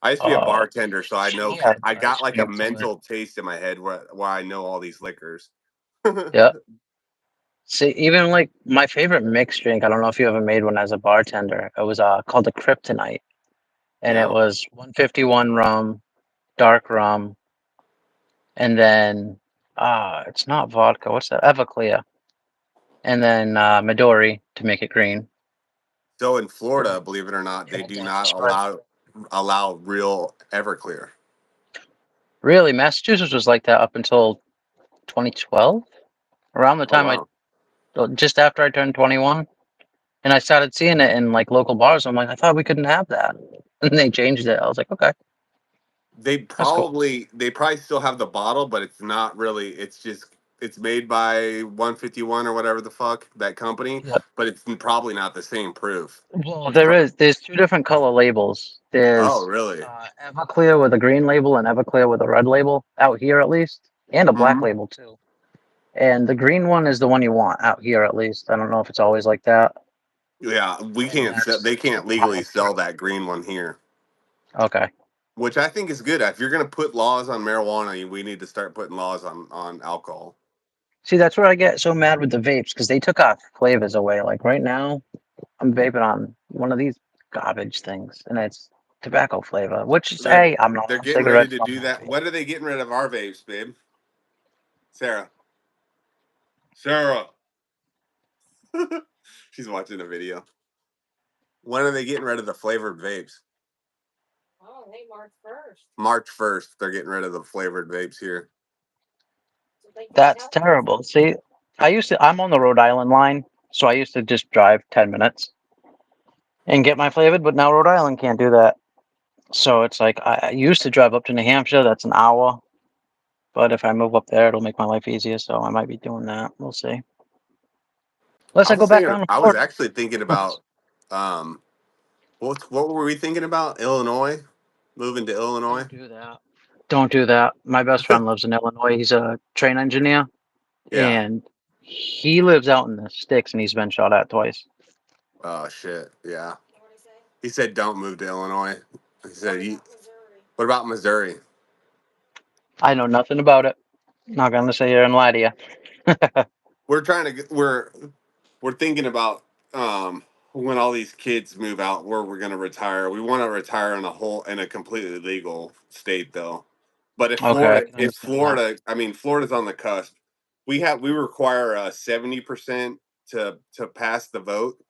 I used to be a Oh, bartender, so I know she had I got ice like a cream to it. mental taste in my head where I know all these liquors. Yeah. See, even like my favorite mixed drink, I don't know if you ever made one as a bartender. It was called a Kryptonite, and it Yeah. was 151 rum, dark rum, and then it's not vodka. What's that? Everclear, and then Midori to make it green. So in And Florida, then believe it or not, and they then do you not spread. allow real Everclear. Really, Massachusetts was like that up until 2012, around the Oh time wow. just after I turned 21, and I started seeing it in like local bars. I'm like, I thought we couldn't have that, and they changed it. I was like, okay, They that's cool. probably still have the bottle, but it's not really. It's just it's made by 151 or whatever the fuck that company, Yep. but it's probably not the same proof. Well, It's there's two different color labels. oh There's really? Everclear with a green label and Everclear with a red label out here at least, and a black Hmm. label too. And the green one is the one you want out here at least. I don't know if it's always like that. Yeah, we And can't sell. that's They can't super high legally sell alcohol. that green one here, Okay. which I think is good. If you're gonna put laws on marijuana, we need to start putting laws on alcohol. See, that's where I get so mad with the vapes because they took our flavors away. Like right now, I'm vaping on one of these garbage things, and it's tobacco flavor. Which is, They're hey, I'm not they're on getting ready cigarettes, to so I'm do that. happy. When are they getting rid of our vapes, babe? Sarah. Sarah. She's watching the video. When are they getting rid of the flavored vapes? Oh, hey, March 1st. March 1st, they're getting rid of the flavored vapes here. So they can That's sell it. terrible. See, I'm on the Rhode Island line, so I used to just drive 10 minutes and get my flavored, but now Rhode Island can't do that. So it's like I used to drive up to New Hampshire, that's an hour. But if I move up there, it'll make my life easier. So I might be doing that. We'll see. Unless I go back down to I was Florida. actually thinking about um what were we thinking about? Illinois? Moving to Illinois? Don't do that. Don't do that. My best friend lives in Illinois. He's a train engineer, Yeah. and he lives out in the sticks, and he's been shot at twice. Oh shit. Yeah. What do you say? He said don't move to Illinois. He said What about Missouri? what about Missouri? I know nothing about it. Not gonna sit here and lie to you. We're trying to we're thinking about when all these kids move out where we're going to retire. We want to retire in a completely legal state though. But Okay, I can If understand that. I mean Florida's on the cusp. We require 70% to pass the vote.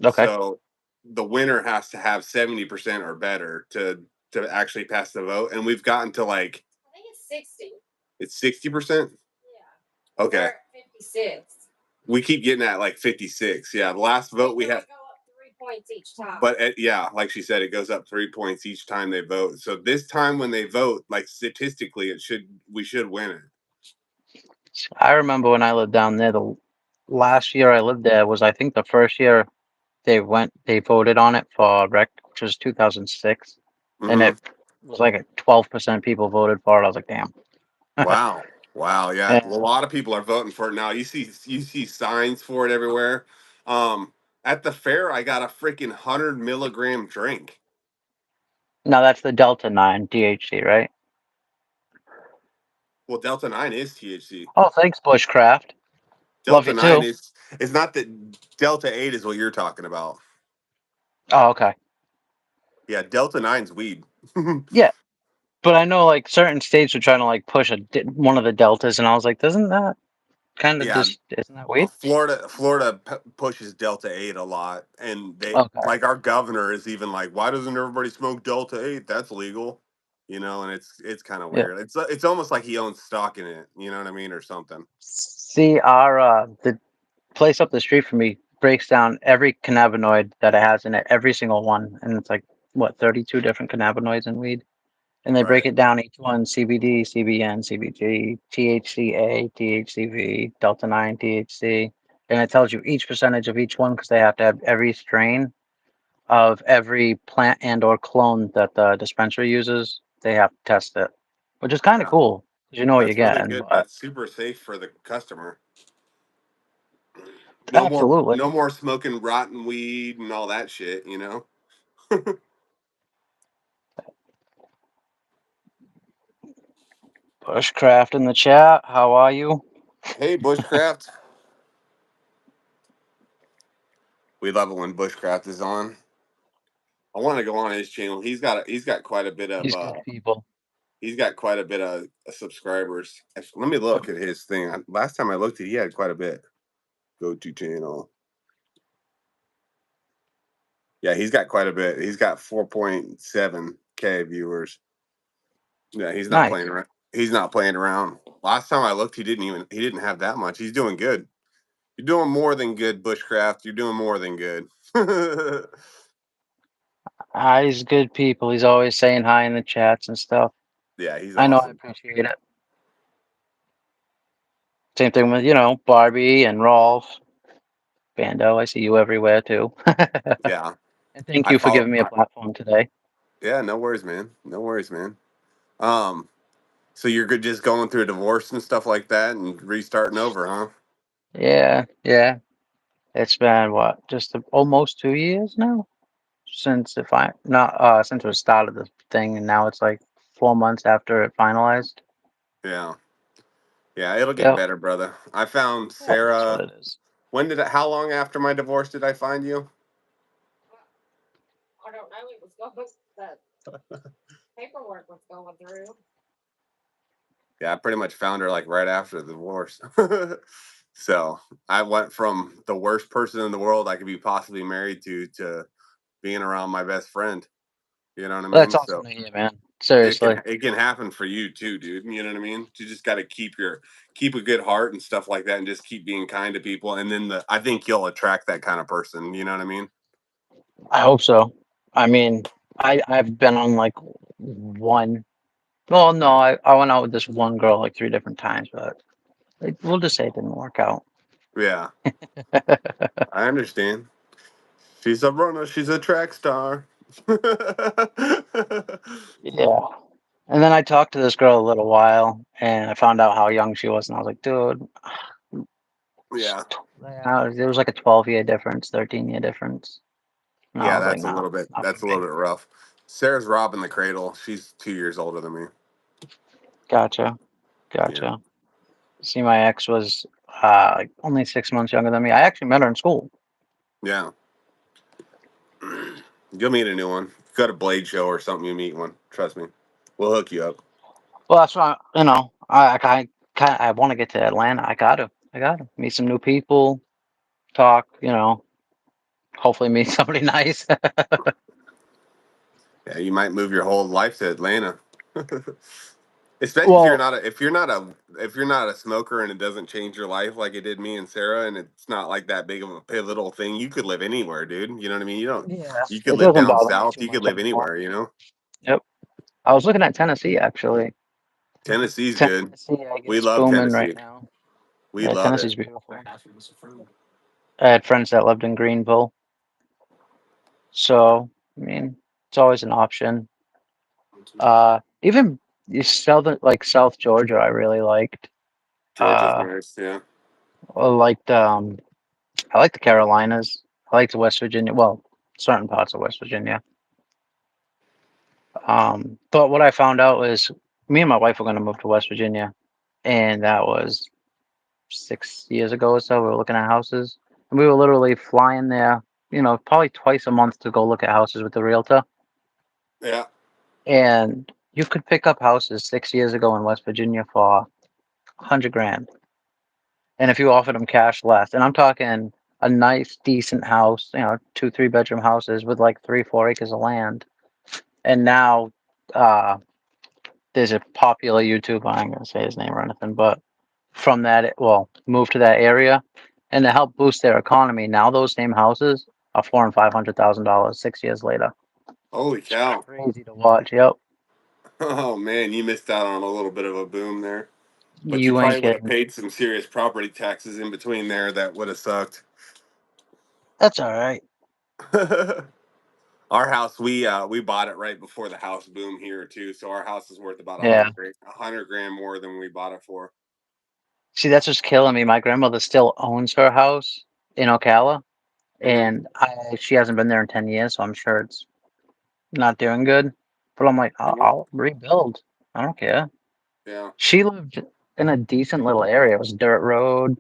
Okay. So the winner has to have 70% or better to actually pass the vote, and we've gotten to like I think it's 60. it's 60%. Yeah. Okay. We're at 56. We keep getting at like 56. Yeah, the last vote we had. Go up 3 points each time. But yeah, like she said, it goes up 3 points each time they vote. So this time when they vote, like statistically, we should win it. I remember when I lived down there. The last year I lived there was, I think, the first year they voted on it for rec, which was 2006, and Hmm. it was like a 12% people voted for it. I was like, damn. Wow. Wow. Yeah. A And lot of people are voting for it now. You see signs for it everywhere. At the fair, I got a freaking 100 milligram drink. now that's the Delta 9 THC, right? Well, Delta 9 is THC. Oh, thanks, Bushcraft. Love Delta you 9 too. is it's not that Delta 8 is what you're talking about. Oh, okay. Yeah, Delta 9's weed. Yeah, but I know like certain states are trying to like push one of the deltas, and I was like, doesn't that kind of Yeah, just isn't that weird? Florida pushes Delta 8 a lot, and they Okay. like our governor is even like, why doesn't everybody smoke Delta 8? That's legal, and it's kind of Yeah. weird. It's almost like he owns stock in it, you know what I mean, or something. See, our the place up the street from me breaks down every cannabinoid that it has in it, every single one, and it's like what 32 different cannabinoids in weed, and they break Right. it down each one: CBD, CBN, CBG, THCA, THCV, Delta 9, THC, and it tells you each percentage of each one because they have to have every strain of every plant and or clone that the dispensary uses. They have to test it, which is kind of Yeah, cool because you know what you're that's really getting. good. But That's super safe for the customer. absolutely, No more smoking rotten weed and all that shit. Bushcraft in the chat. How are you? Hey, Bushcraft. We love it when Bushcraft is on. I want to go on his channel. He's got quite a bit of He's good people. he's got quite a bit of subscribers. Let me look at his thing. Last time I looked, he had quite a bit. Go to channel. Yeah, he's got quite a bit. He's got 4.7K viewers. Yeah, he's not Nice. playing around. He's not playing around. Last time I looked, he didn't have that much. He's doing good. You're doing more than good, Bushcraft. You're doing more than good. He's good people. He's always saying hi in the chats and stuff. Yeah, he's I know I awesome. appreciate it. Same thing with, Barbie and Rolf. Bando, I see you everywhere too. Yeah, And thank I you for follow. giving me a platform today. Yeah, no worries, man. No worries, man. Um, so you're good just going through a divorce and stuff like that and restarting over, huh? Yeah, yeah. It's been what, just almost 2 years now since it not since it started the thing, and now it's like 4 months after it finalized. Yeah. Yeah, it'll get Yep, better, brother. I found that's what Sarah. it is. How long after my divorce did I find you? I don't know. It was going. The paperwork was going through. Yeah, I pretty much found her like right after the divorce. So I went from the worst person in the world I could be possibly married to being around my best friend. You know what I Well, that's mean? awesome So to hear, man. Seriously. it can happen for you too, dude. You know what I mean? You just got to keep a good heart and stuff like that, and just keep being kind to people. And then I think you'll attract that kind of person. You know what I mean? I hope so. I mean, I've been on like one. Well, no, I went out with this one girl like 3 different times, but we'll just say it didn't work out. Yeah, I understand. She's a runner. She's a track star. Yeah. And then I talked to this girl a little while, and I found out how young she was, and I was like, dude, Yeah, there was like a 12-year difference, 13-year difference. And I yeah. was like, no, not for That's a little me. bit rough. Sarah's robbing the cradle. She's 2 years older than me. Gotcha. Yeah, Gotcha. See, my ex was like only 6 months younger than me. I actually met her in school. yeah. You'll meet a new one. Go to Blade Show or something. You meet one. Trust me. We'll hook you up. Well, that's why, I want to get to Atlanta. I got to meet some new people, talk, hopefully meet somebody nice. Yeah, you might move your whole life to Atlanta. Especially Well, if you're not a smoker and it doesn't change your life like it did me and Sarah, and it's not like that big of a pivotal thing. You could live anywhere, dude. You know what I mean? yeah, You could it live doesn't down bother me south. too You could much live anymore. anywhere. Yep. I was looking at Tennessee actually. Tennessee's good. Tennessee, I We guess, love booming right Tennessee. now. We Yeah, love it. Tennessee's beautiful. I had friends that lived in Greenville, so I mean, it's always an option. Even South Georgia, I really liked. Georgia's Uh, nice. Yeah. I liked I like the Carolinas. I liked West Virginia. Well, certain parts of West Virginia. But what I found out was me and my wife were going to move to West Virginia, and that was 6 years ago or so. We were looking at houses, and we were literally flying there, probably twice a month to go look at houses with the realtor. Yeah. And you could pick up houses 6 years ago in West Virginia for 100 grand. And if you offered them cash less, and I'm talking a nice, decent house, 2, 3 bedroom houses with like 3, 4 acres of land. And now uh, there's a popular YouTuber, I ain't gonna say his name or anything, but from moved to that area, and to help boost their economy, now those same houses are $400,000 and $500,000 6 years later. Holy It's cow. crazy to watch. Yep, Oh man, you missed out on a little bit of a boom there. But you you probably ain't would have kidding. paid some serious property taxes in between there that would have sucked. That's all right. Our house, we bought it right before the house boom here too, so our house is worth about Yeah. a hundred grand more than we bought it for. See, that's what's killing me. My grandmother still owns her house in Ocala, Hmm. and she hasn't been there in 10 years, so I'm sure it's not doing good. But I'm like, I'll rebuild. I don't care. Yeah, She lived in a decent little area. It was a dirt road.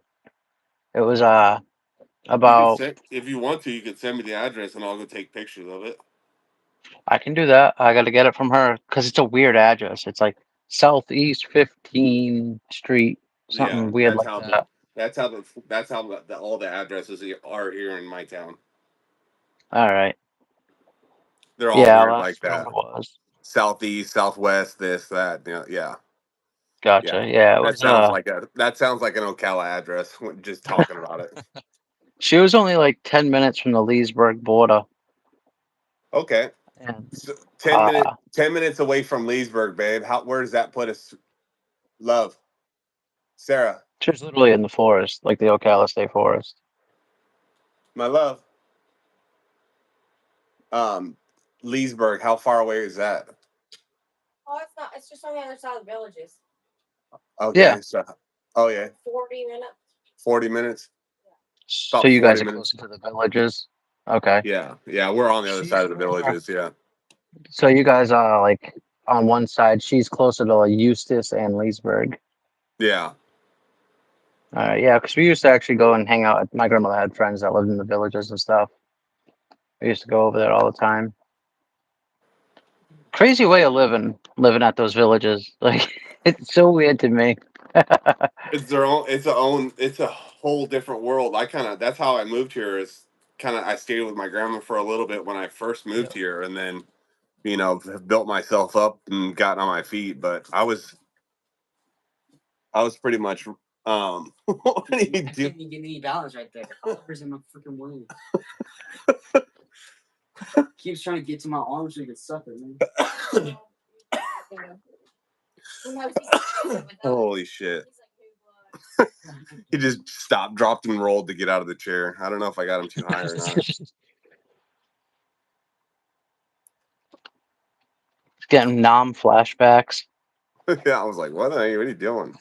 It was you could about send if you want to. You could send me the address and I'll go take pictures of it. I can do that. I got to get it from her because it's a weird address. It's like Southeast 15th Street, Yeah, something weird like that. that's how all the addresses are here in my town. All right. They're all Yeah, I'll weird ask like what that. it was. Southeast, southwest, this, that. Yeah, yeah. Gotcha. Yeah, it was That sounds like an Ocala address. Just talking about it. she was only like 10 minutes from the Leesburg border. Okay, And so uh 10 minutes away from Leesburg, babe. Where does that put us, love, Sarah, she was literally in the forest, like the Ocala State Forest. my love? Um, Leesburg. How far away is that? Oh, it's not. It's just on the other side of the villages. Yeah. Okay, so oh yeah, 40 minutes. 40 minutes. So About you guys 40 are minutes. closer to the villages. Okay. Yeah, we're on the other side She's of the more villages. Yeah, so you guys are like on one side, she's closer to like Eustis and Leesburg. yeah, Yeah, because we used to actually go and hang out. My grandmother had friends that lived in the villages and stuff. We used to go over there all the time. Crazy way of living at those villages. Like it's so weird to me. it's their own. It's a whole different world. That's how I moved here. Is kind of I stayed with my grandma for a little bit when I first moved Yep. here, and then have built myself up and gotten on my feet. But I was pretty much. What are you I doing? can't even get any balance right there. Oliver's in my freaking way. Keeps trying to get to my arm so he can suck it, man. Holy shit! He just stopped, dropped, and rolled to get out of the chair. I don't know if I got him too high or not. Getting nom flashbacks. Yeah, I was like, what are you doing?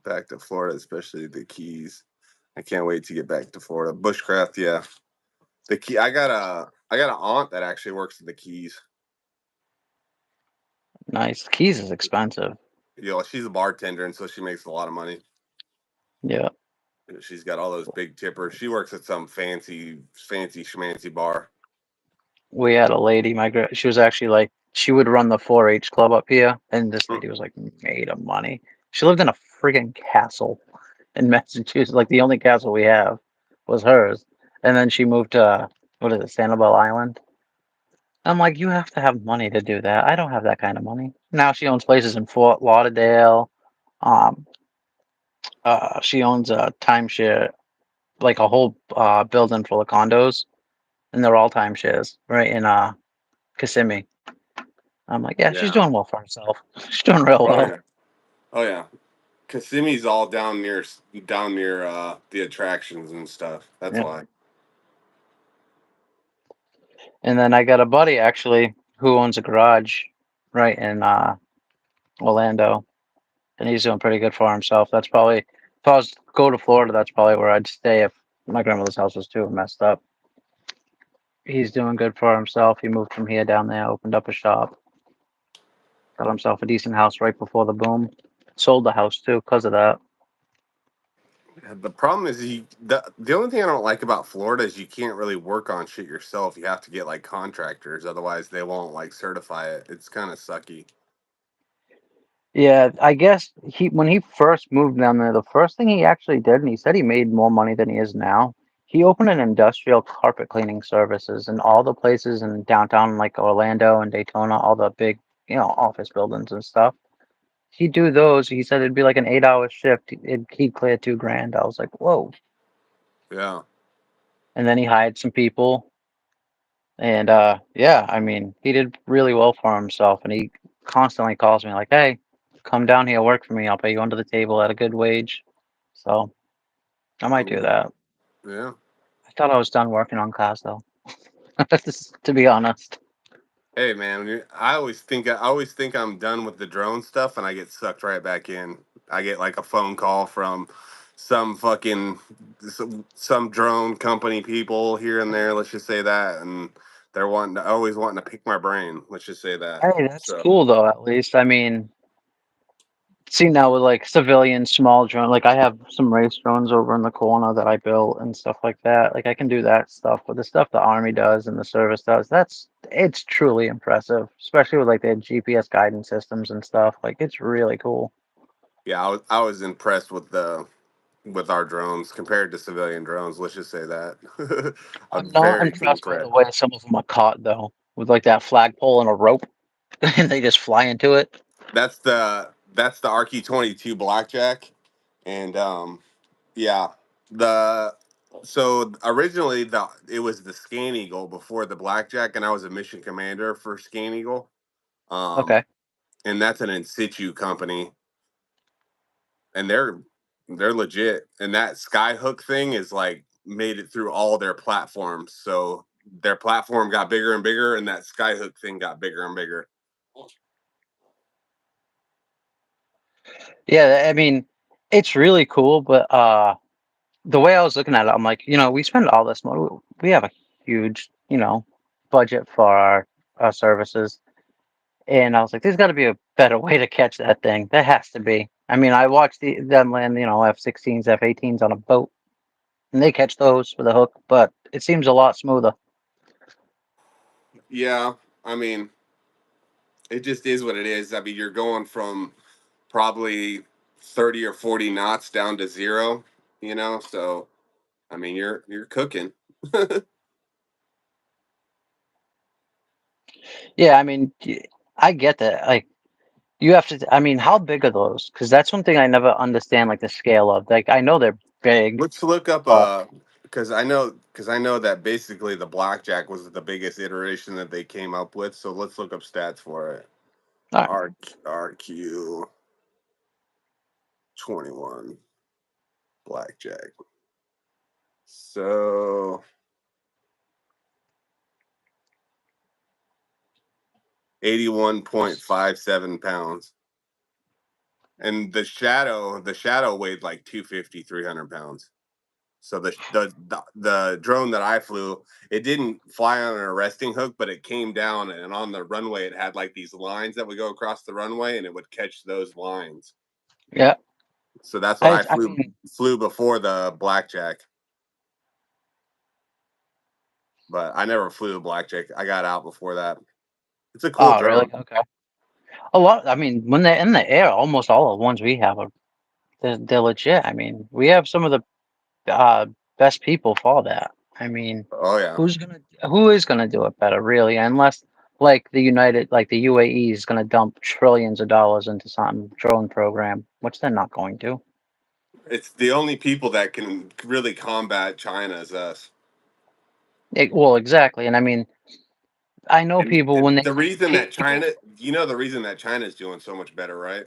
Back to Florida, especially the Keys. I can't wait to get back to Florida. Bushcraft, yeah. The key. I got an aunt that actually works at the Keys. Nice. Keys is expensive. She's a bartender, and so she makes a lot of money. Yeah. She's got all those big tippers. She works at some fancy schmancy bar. We had a lady, she was actually like, she would run the 4-H club up here, and this Mm. lady was like made of money. She lived in a friggin' castle in Massachusetts. Like the only castle we have was hers. And then she moved to, what is it, Sanibel Island? I'm like, you have to have money to do that. I don't have that kind of money. Now she owns places in Fort Lauderdale. Um, she owns a timeshare, like a whole building full of condos, and they're all timeshares, right in Kissimmee. I'm like, yeah, she's Yeah. doing well for herself. She's doing real Oh well. yeah. Oh yeah. Kissimmee's all down near the attractions and stuff. That's Yeah. why. And then I got a buddy actually who owns a garage right in Orlando, and he's doing pretty good for himself. That's probably if I was to go to Florida, that's probably where I'd stay if my grandmother's house was too messed up. He's doing good for himself. He moved from here down there, opened up a shop, got himself a decent house right before the boom. Sold the house too because of that. The problem is the only thing I don't like about Florida is you can't really work on shit yourself. You have to get like contractors, otherwise they won't like certify it. It's kind of sucky. Yeah, I guess he when he first moved down there, the first thing he actually did, and he said he made more money than he is now. He opened an industrial carpet cleaning services in all the places in downtown like Orlando and Daytona, all the big, office buildings and stuff. He'd do those. He said it'd be like an 8-hour shift. He'd clear 2 grand. I was like, whoa. Yeah. And then he hired some people, and yeah, I mean, he did really well for himself. And he constantly calls me like, "Hey, come down here, work for me. I'll pay you under the table at a good wage." So I I might do mean, that. yeah. I thought I was done working on cars though, to be honest. Hey man, I always think I'm done with the drone stuff, and I get sucked right back in. I get like a phone call from some fucking some drone company people here and there. Let's just say that, and they're always wanting to pick my brain. Let's just say that. Hey, that's So cool though. At least I mean, see now with like civilian small drone, like I have some race drones over in the corner that I built and stuff like that. Like I can do that stuff, but the stuff the army does and the service does, it's truly impressive, especially with like their GPS guidance systems and stuff. Like it's really cool. yeah, I was impressed with our drones compared to civilian drones. Let's just say that. I'm I'm not very impressed by the impressed. way some of them are caught though, with like that flagpole and a rope, and they just fly into it. That's the RQ-22 Blackjack, and yeah, the so originally it was the Scan Eagle before the Blackjack, and I was a mission commander for Scan Eagle, Okay. and that's an in situ company, and they're legit, and that Skyhook thing is like made it through all their platforms, so their platform got bigger and bigger, and that Skyhook thing got bigger and bigger. Yeah, I mean, it's really cool, but the way I was looking at it, I'm like, we spend all this money. We have a huge, budget for our services, and I was like, there's got to be a better way to catch that thing. There has to be. I mean, I watched them land, F-16s, F-18s on a boat, and they catch those with a hook, but it seems a lot smoother. Yeah, I mean, it just is what it is. I mean, you're going from probably 30 or 40 knots down to zero, so I mean, you're cooking. Yeah, I mean, I get that. Like, you have to. I mean, how big are those? Because that's one thing I never understand, like the scale of. Like, I know they're big, Let's look up but because I know that basically the blackjack was the biggest iteration that they came up with. So let's look up stats for it. all right. RQ 21 blackjack. So 81.57 pounds. And the shadow weighed like 250, 300 pounds. So the drone that I flew, it didn't fly on an arresting hook, but it came down, and on the runway it had like these lines that would go across the runway, and it would catch those lines. Yeah. So that's what I I I flew mean, flew before the blackjack, but I never flew the blackjack. I got out before that. It's a cool oh, really? drone. Okay. A lot. I mean, when they're in the air, almost all the ones we have are they're legit. I mean, we have some of the best people for that. I mean, Oh yeah. who is gonna do it better, really? Unless like the UAE is gonna dump trillions of dollars into some drone program, which they're not going to. It's the only people that can really combat China is us. Well, exactly. And I mean, I know And people when the they reason that people. the reason that China is doing so much better, right?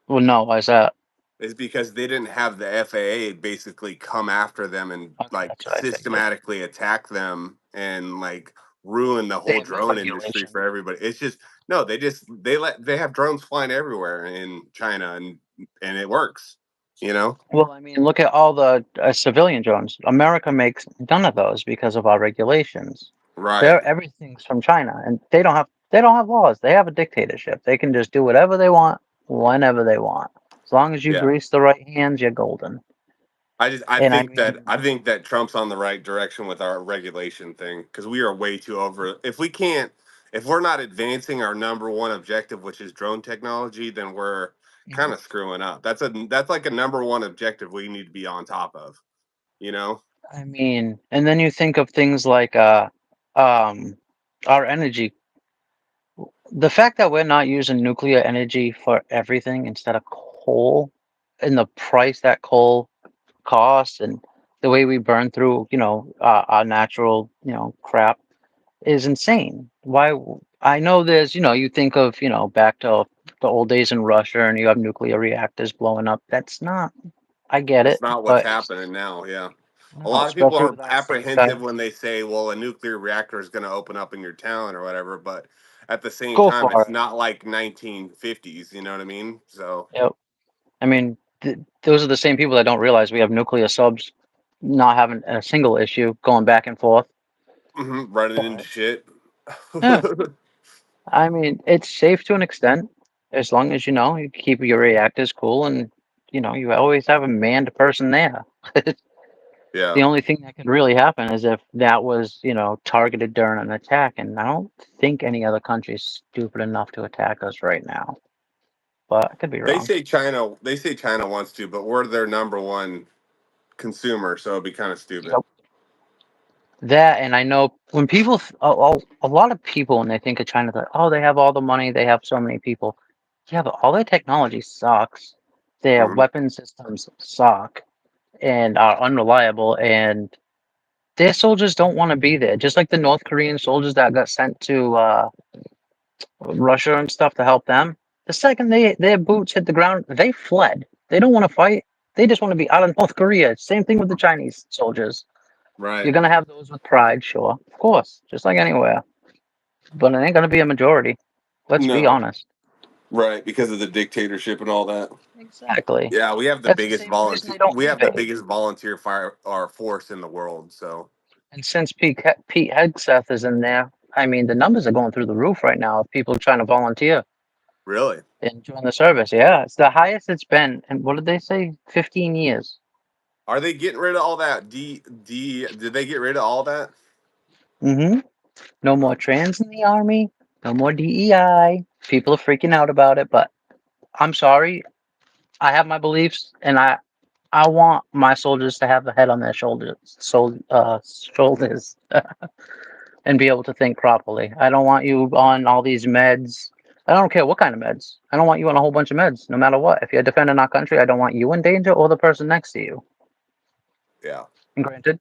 Well, no, why is that? is because they didn't have the FAA basically come after them and Okay, like that's what I figured. systematically attack them and like ruin the They whole have no drone industry regulation. for everybody. It's just no, they have drones flying everywhere in China and it works, you know? Well, I mean, look at all the civilian drones. America makes none of those because of our regulations. Right. Everything's from China, and they don't have laws. They have a dictatorship. They can just do whatever they want, whenever they want. As long as you Yeah. grease the right hands, you're golden. I And I think that Trump's on the right direction with our regulation thing because we are way too over. If we're not advancing our number one objective, which is drone technology, then we're kind of screwing up. That's like a number one objective we need to be on top of. You know? I mean, and then you think of things like um, our energy. The fact that we're not using nuclear energy for everything instead of coal, and the price that coal costs, and the way we burn through, our natural, crap is insane. I know there's, you think of, back to the old days in Russia, and you have nuclear reactors blowing up. That's not, I get That's it, not what's but happening now. Yeah. A no, lot of people especially are with our safe apprehensive side. when they say, well, a nuclear reactor is going to open up in your town or whatever, but at the same Go time, for it's it. not like 1950s, you know what I mean? So, Yep. I mean, those are the same people that don't realize we have nuclear subs not having a single issue going back and forth. running into But shit. yeah, I mean, it's safe to an extent, as long as you keep your reactors cool, and you always have a manned person there. Yeah. The only thing that could really happen is if that was, targeted during an attack, and I don't think any other country is stupid enough to attack us right now. But I could be wrong. They say China wants to, but we're their number one consumer, so it'd be kind of stupid. Yep. That, and I know when people, a lot of people, when they think of China, they're, oh, they have all the money, they have so many people. Yeah, but all their technology sucks. Their hmm weapon systems suck and are unreliable, and their soldiers don't want to be there. Just like the North Korean soldiers that got sent to Russia and stuff to help them. The second their boots hit the ground, they fled. They don't want to fight. They just want to be out of North Korea. Same thing with the Chinese soldiers. Right. You're gonna have those with pride, sure, of course, just like anywhere. But it ain't gonna be a majority. Let's be No. honest. Right, because of the dictatorship and all that. Exactly. Yeah, we have the That's the biggest same reason volunteer. they don't We have the invade. biggest volunteer fire or force in the world. So And since Pete Hegseth is in there, I mean, the numbers are going through the roof right now of people trying to volunteer really, and join the service. Yeah, it's the highest it's been. And what did they say? 15 years. are they getting rid of all that? Did they get rid of all that? Mm-hmm. No more Oh, trans in the army. No more DEI. People are freaking out about it, but I'm sorry. I have my beliefs, and I want my soldiers to have a head on their shoulders, and be able to think properly. I don't want you on all these meds. I don't care what kind of meds. I don't want you on a whole bunch of meds, no matter what. If you're defending our country, I don't want you in danger or the person next to you. yeah. And granted,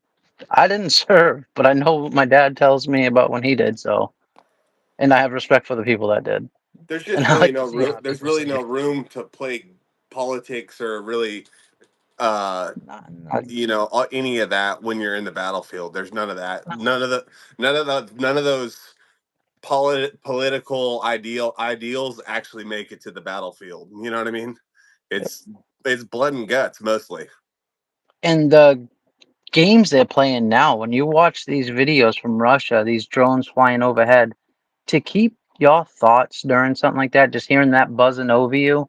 I didn't serve, but I know what my dad tells me about when he did. So, and I have respect for the people that did, There's and just I really like to no see room. our There's people really no safe. room to play politics or really, uh, Not, any of that when you're in the battlefield. There's none of that. no. None of those political ideals actually make it to the battlefield. You know what I mean? It's it's blood and guts mostly. And the games they're playing now, when you watch these videos from Russia, these drones flying overhead, to keep your thoughts during something like that, just hearing that buzzing over you,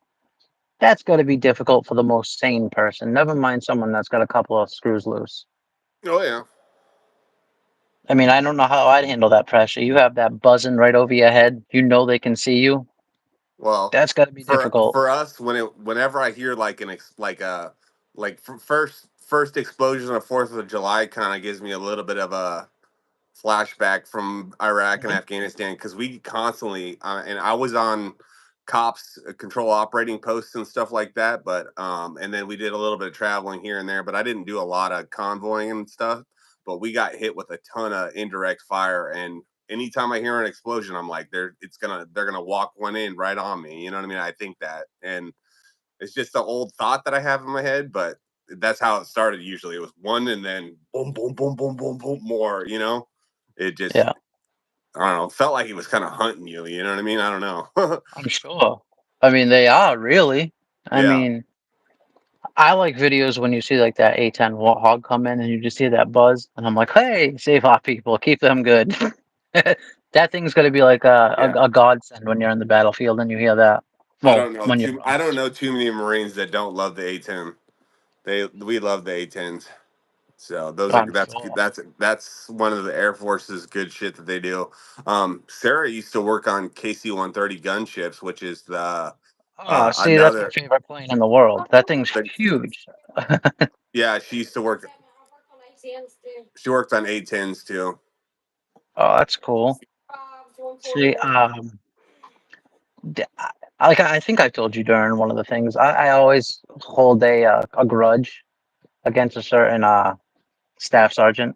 that's got to be difficult for the most sane person. Never mind someone that's got a couple of screws loose. Oh yeah. I mean, I don't know how I'd handle that pressure. You have that buzzing right over your head. You know they can see you. Well, That's got to be difficult. for us, whenever I hear like first explosion on Fourth of July, kind of gives me a little bit of a flashback from Iraq and Mhm. Afghanistan because we constantly and I was on cops control operating posts and stuff like that, but and then we did a little bit of traveling here and there, but I didn't do a lot of convoying and stuff. But we got hit with a ton of indirect fire, and anytime I hear an explosion, I'm like, they're gonna walk one in right on me. You know what I mean? I think that, and It's just the old thought that I have in my head, but that's how it started. Usually, it was one, and then boom, boom, boom, boom, boom, boom, more. It just, Yeah, I don't know, felt like he was kind of hunting you. You know what I mean? I don't know. I'm sure. I mean, they are really. I Yeah, mean, I like videos when you see like that A10 warthog come in and you just hear that buzz, and I'm like, hey, save our people, keep them good. That thing's gonna be like yeah. a godsend when you're in the battlefield and you hear that. Well, when you're I on. don't know too many Marines that don't love the A10. We love the A10s. So I'm sure. that's one of the Air Force's good shit that they do. Sarah used to work on KC-130 gunships, which is the Oh, see, that's my another. favorite plane in the world. That thing's The, huge. yeah, she used to work. She worked on A10s too. Oh, that's cool. See, like I think I told you during one of the things, I always hold a grudge against a certain staff sergeant,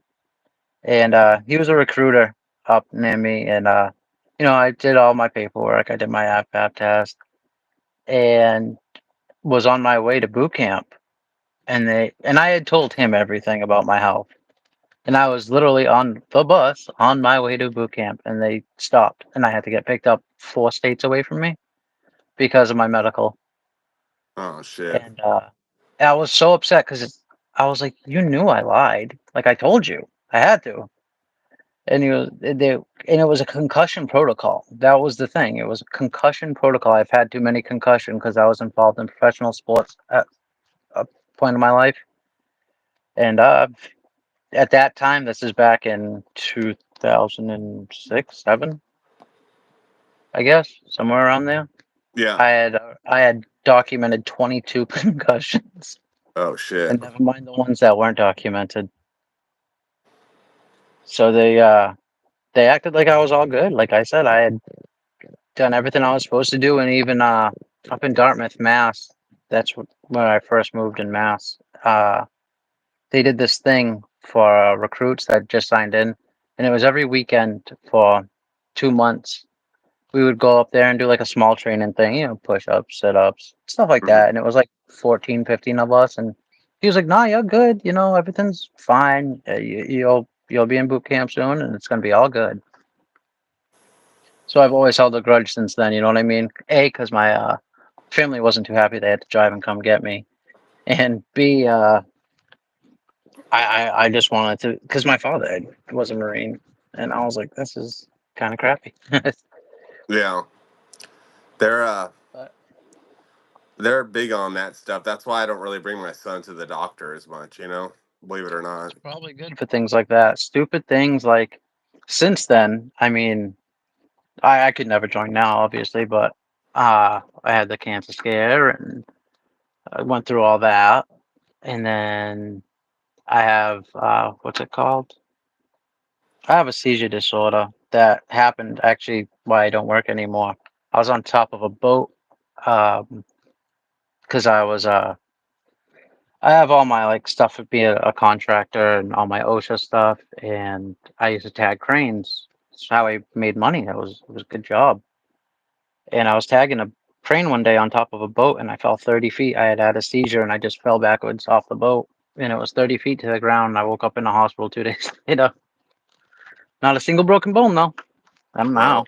and he was a recruiter up near me, and I did all my paperwork, I did my AFAP test, and was on my way to boot camp, and I had told him everything about my health, and I was literally on the bus on my way to boot camp, and they stopped, and I had to get picked up 4 states away from me because of my medical. Oh shit. And I was so upset because I was like, "You knew I lied. Like I told you, I had to." And and it was a concussion protocol. That was the thing. It was a concussion protocol. I've had too many concussion because I was involved in professional sports at a point in my life. And at that time, this is back in 2006, seven, I guess, somewhere around there. Yeah. I had documented 22 concussions, Oh shit. and never mind the ones that weren't documented. So they acted like I was all good. Like I said, I had done everything I was supposed to do, and even up in Dartmouth, Mass. That's where I first moved in Mass. They did this thing for recruits that just signed in, and it was every weekend for 2 months. We would go up there and do like a small training thing, push-ups, sit-ups, stuff like Mhm. that. And it was like 14, 15 of us, and he was like, "Nah, you're good. Everything's fine. You'll be in boot camp soon, and it's gonna be all good." So I've always held a grudge since then. You know what I mean? A, because my family wasn't too happy they had to drive and come get me, and B, I just wanted to, because my father was a Marine, and I was like, this is kind of crappy. Yeah. They're But they're big on that stuff. That's why I don't really bring my son to the doctor as much. Believe it or not. it's probably good for things like that. Stupid things like since then, I mean, I could never join now, obviously, but I had the cancer scare and I went through all that. And then I have, what's it called? I have a seizure disorder that happened actually why I don't work anymore. I was on top of a boat because I have all my like stuff to be a contractor and all my OSHA stuff, and I used to tag cranes. That's how I made money. It was a good job. And I was tagging a crane one day on top of a boat, and I fell 30 feet. I had a seizure, and I just fell backwards off the boat, and it was 30 feet to the ground. And I woke up in the hospital 2 days later. Not a single broken bone though. I don't know Wow.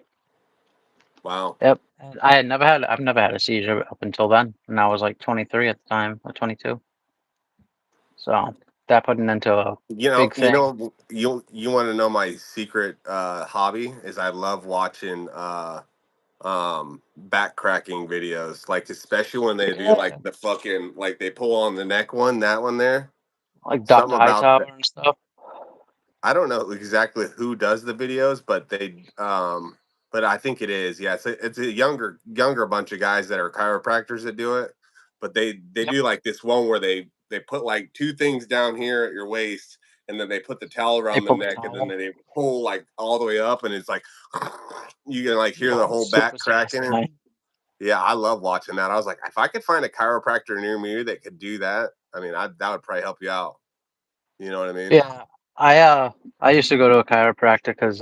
how. Wow. Yep. And I've never had a seizure up until then, and I was like 23 at the time, or 22. So that put an end to a big thing. You want to know my secret hobby is I love watching back cracking videos, like especially when they do like Yeah, the fucking like they pull on the neck one, that one there. like Dr. Something about Hightower and stuff. I don't know exactly who does the videos, but I think it is. Yeah, it's a younger bunch of guys that are chiropractors that do it. But they Yep. do like this one where they put like two things down here at your waist, and then they put the towel They around the pull the neck, and then towel. they pull like all the way up, and it's like you can like hear the Oh, whole super back cracking. And satisfying. yeah, I love watching that. I was like, if I could find a chiropractor near me that could do that, I mean, that would probably help you out. You know what I mean? Yeah, I uh I used to go to a chiropractor because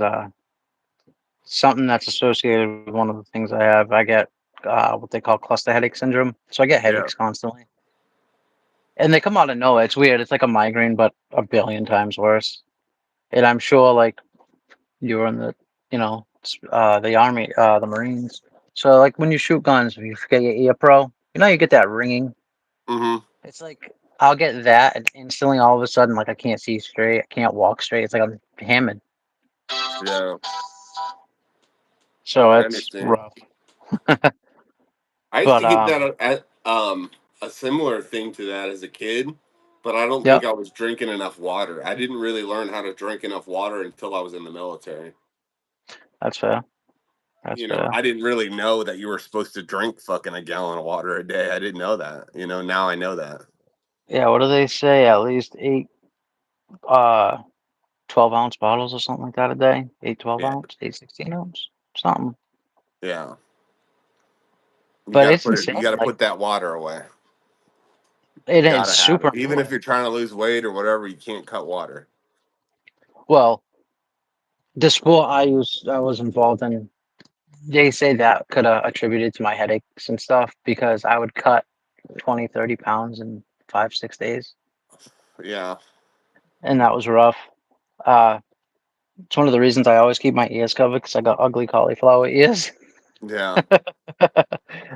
something that's associated with one of the things I have. I get what they call cluster headache syndrome. So I get Yeah. headaches constantly, and they come out of nowhere. It's weird. It's like a migraine, but a billion times worse. And I'm sure, like, you were in the, the army, the Marines. So like when you shoot guns, if you forget your ear pro, you get that ringing. Mm-hmm. It's like I'll get that, and instantly, all of a sudden, like I can't see straight, I can't walk straight. It's like I'm hammered. Yeah. So I it's understand. rough. I used But to get that at a similar thing to that as a kid, but I don't think yep, I was drinking enough water. I didn't really learn how to drink enough water until I was in the military. that's fair. That's You know, fair. I didn't really know that you were supposed to drink fucking a gallon of water a day. I didn't know that. You know, now I know that. Yeah, what do they say? At least eight, uh, 12-ounce bottles or something like that a day. 8, 12 Yeah. ounce, 8, 16 ounce, something. Yeah. You But gotta it's put it. You insane. gotta Like put that water away. it is Gotta have it. super Even if important. you're trying to lose weight or whatever, you can't cut water. Well, the sport I was involved in, they say that could have attributed to my headaches and stuff because I would cut 20, 30 pounds in 5, 6 days, Yeah. and that was rough. Uh, it's one of the reasons I always keep my ears covered because I got ugly cauliflower ears, Yeah.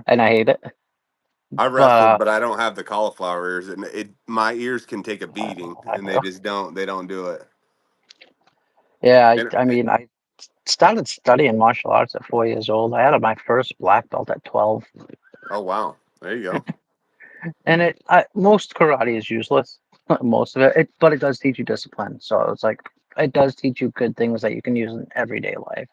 and I hate it. I But wrestled, but I don't have the cauliflower ears, and my ears can take a beating, I and do. they don't do it. Yeah, And I mean, I started studying martial arts at 4 years old. I had my first black belt at 12, oh wow, there you go. and most karate is useless, most of but it does teach you discipline. So it's like it does teach you good things that you can use in everyday life.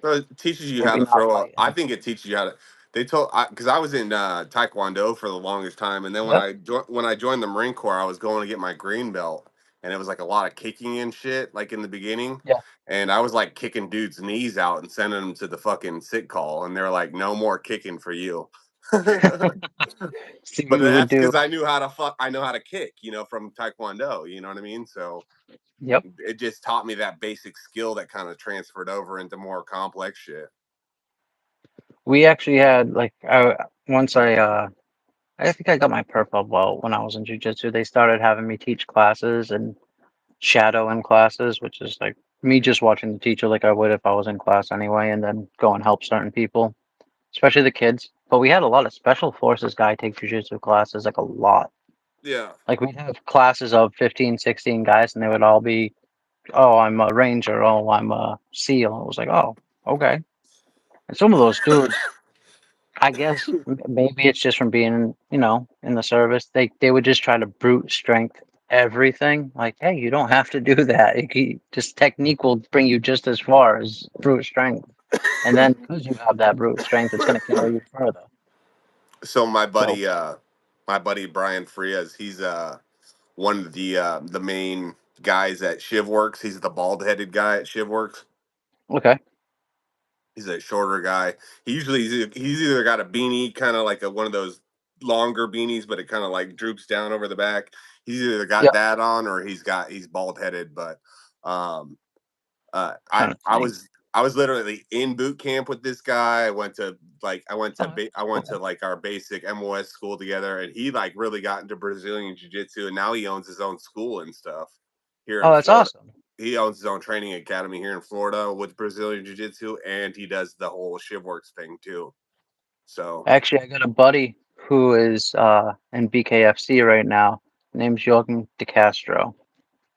So it teaches you how Maybe to not throw. I fighting. think it teaches you how to. They told because I was in Taekwondo for the longest time, and then Yep. when I joined the Marine Corps, I was going to get my green belt, and it was like a lot of kicking and shit, like in the beginning. Yeah. And I was like kicking dudes' knees out and sending them to the fucking sick call, and they're like, "No more kicking for you." See, But we would that's do. because I knew how to I know how to kick, from Taekwondo. You know what I mean? So Yep. it just taught me that basic skill that kind of transferred over into more complex shit. We actually had like once I think I got my purple belt when I was in jujitsu. They started having me teach classes and shadow in classes, which is like me just watching the teacher like I would if I was in class anyway, and then go and help certain people, especially the kids. But we had a lot of special forces guy take jujitsu classes, like a lot. Yeah. Like we'd have classes of 15, 16 guys, and they would all be, oh, I'm a ranger, oh, I'm a SEAL. It was like, oh, okay. And some of those dudes, I guess maybe it's just from being, in the service. They would just try to brute strength everything. Like, hey, you don't have to do that. Just technique will bring you just as far as brute strength. And then because you have that brute strength, it's going to carry you further. So So, my buddy Brian Frias, he's one of the main guys at ShivWorks. He's the bald headed guy at ShivWorks. okay. He's a shorter guy. He's either got a beanie, kind of like one of those longer beanies, but it kind of like droops down over the back. He's either got Yep. that on or he's bald headed. But um, Trying to think. I was literally in boot camp with this guy. Oh, I went okay. to like our basic MOS school together, and he like really got into Brazilian Jiu Jitsu, and now he owns his own school and stuff here Oh, in that's Florida. awesome. He owns his own training academy here in Florida with Brazilian Jiu Jitsu, and he does the whole ShivWorks thing too. So Actually, I got a buddy who is in BKFC right now. Name's Jorgen De Castro. I'll have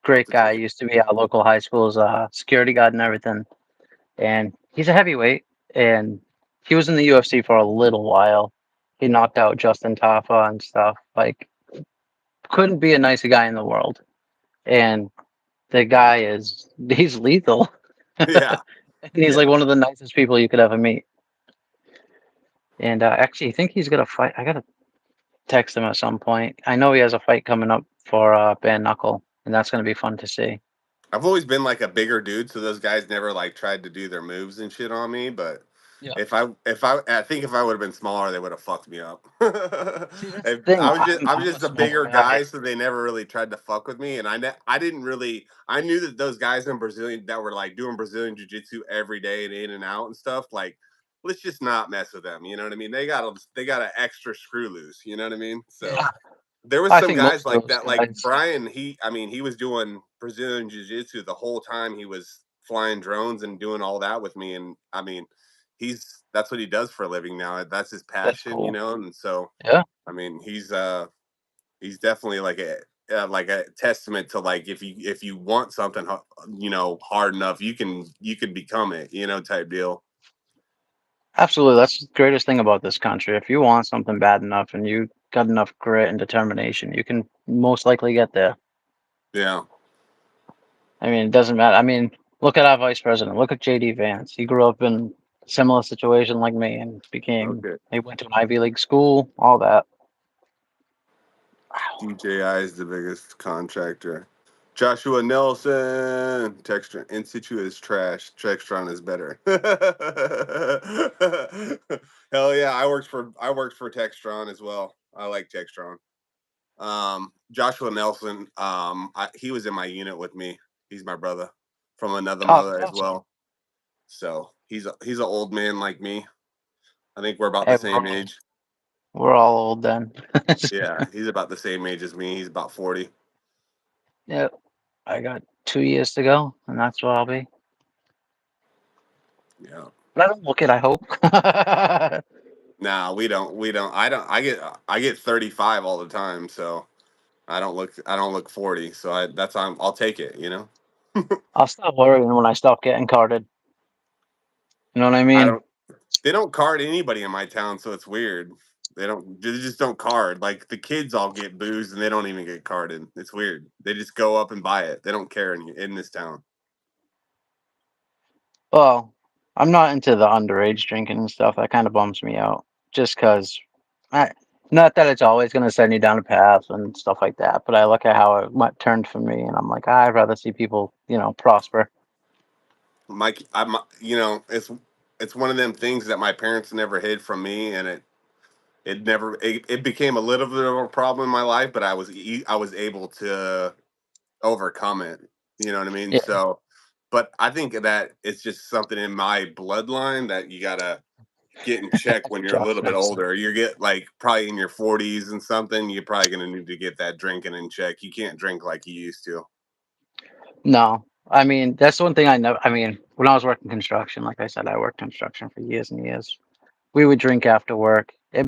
Great to guy. check it. Used to be our local high school's security guard and everything. And he's a heavyweight, and he was in the UFC for a little while. He knocked out Justin Tafa and stuff. Like, couldn't be a nicer guy in the world. And the guy he's lethal. Yeah, He's like yeah. one of the nicest people you could ever meet. And actually, I think he's gonna fight. I gotta text him at some point. I know he has a fight coming up for bare knuckle, and that's gonna be fun to see. I've always been like a bigger dude, so those guys never like tried to do their moves and shit on me. But Yeah. I think if I would have been smaller, they would have fucked me up. See, that's the thing. I was I'm a just a small bigger guy. guy, so they never really tried to fuck with me. And I didn't really I knew that those guys in Brazilian that were like doing Brazilian jiu jitsu every day and in and out and stuff. Like let's just not mess with them. You know what I mean? They got an extra screw loose. You know what I mean? So Yeah. there was I some think guys most of like those that, like guys. Brian. He was doing Brazilian jiu-jitsu the whole time he was flying drones and doing all that with me. And I mean, that's what he does for a living now. That's his That's passion, cool. And so Yeah. I mean, he's definitely like a testament to like if you want something hard enough, you can become it, type deal. Absolutely. That's the greatest thing about this country. If you want something bad enough and you got enough grit and determination, you can most likely get there. Yeah. I mean, it doesn't matter. I mean, look at our vice president. Look at JD Vance. He grew up in a similar situation like me and Okay. he went to an Ivy League school, all that. DJI is the biggest contractor. Joshua Nelson, Textron In situ is trash. Textron is better. Hell yeah, I worked for Textron as well. I like Textron. Joshua Nelson, he was in my unit with me. He's my brother from another Oh, that's mother as awesome. well. So he's an old man like me. I think we're about Hey, the same age. we're all old then. Yeah, he's about the same age as me. He's about 40. Yeah, I got 2 years to go, and that's where I'll be. Yeah. But I don't look it, I hope. Nah, we don't. We don't. I get 35 all the time, so I don't look 40. So I'll take it. I'll stop worrying when I stop getting carded. You know what I I mean? don't They don't card anybody in my town, so it's weird. They just don't card. Like the kids all get boozed and they don't even get carded. It's weird. They just go up and buy it. They don't care in this town. Well, I'm not into the underage drinking and stuff. That kind of bums me out. Just because, not that it's always going to send you down a path and stuff like that, but I look at how it went, turned for me, and I'm like, I'd rather see people, prosper. Mike, it's one of them things that my parents never hid from me, and it became a little bit of a problem in my life, but I was able to overcome it. You know what I mean? Yeah, So, but I think that it's just something in my bloodline that you gotta get in check when you're a Josh little bit Nelson. older. You get like probably in your 40s and something. You're probably gonna need to get that drinking in check. You can't drink like you used to. No, I mean that's one thing I know. I mean, when I was working construction, like I said, I worked construction for years and years. We would drink after work, I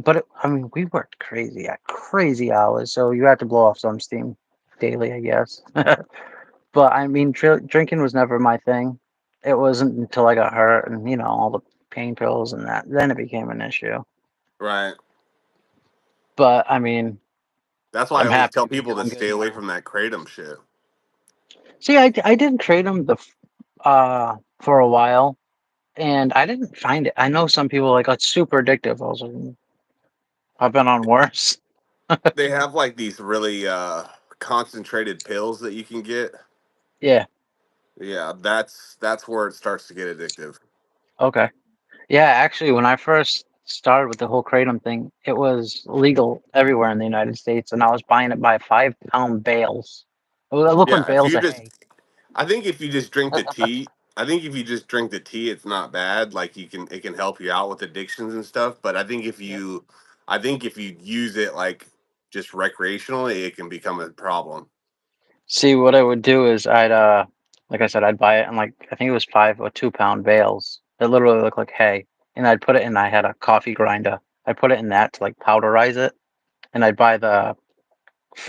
mean, we worked crazy hours, so you had to blow off some steam daily, I guess. But I mean, drinking was never my thing. It wasn't until I got hurt and all the pain pills and that, then it became an issue. Right. But I mean, That's why I I'm always happy tell to be people to doing stay good away now. from that kratom shit. See, I did kratom for a while, and I didn't find it. I know some people like, oh, it's super addictive. I was like, I've been on worse. They have like these really concentrated pills that you can get. Yeah. Yeah, that's where it starts to get addictive. Okay. Yeah, actually, when I first started with the whole kratom thing, it was legal everywhere in the United States, and I was buying it by 5-pound bales. Well, look like Yeah, if bales you of just hay. I think if you just drink the tea, I think if you just drink the tea, it's not bad. Like it can help you out with addictions and stuff. But Yeah. I think if you use it like just recreationally, it can become a problem. See, what I would do is like I said, I'd buy it in like I think it was 5 or 2-pound bales. It literally looked like hay, and I'd put it in. I had a coffee grinder. I put it in that to like powderize it, and I'd buy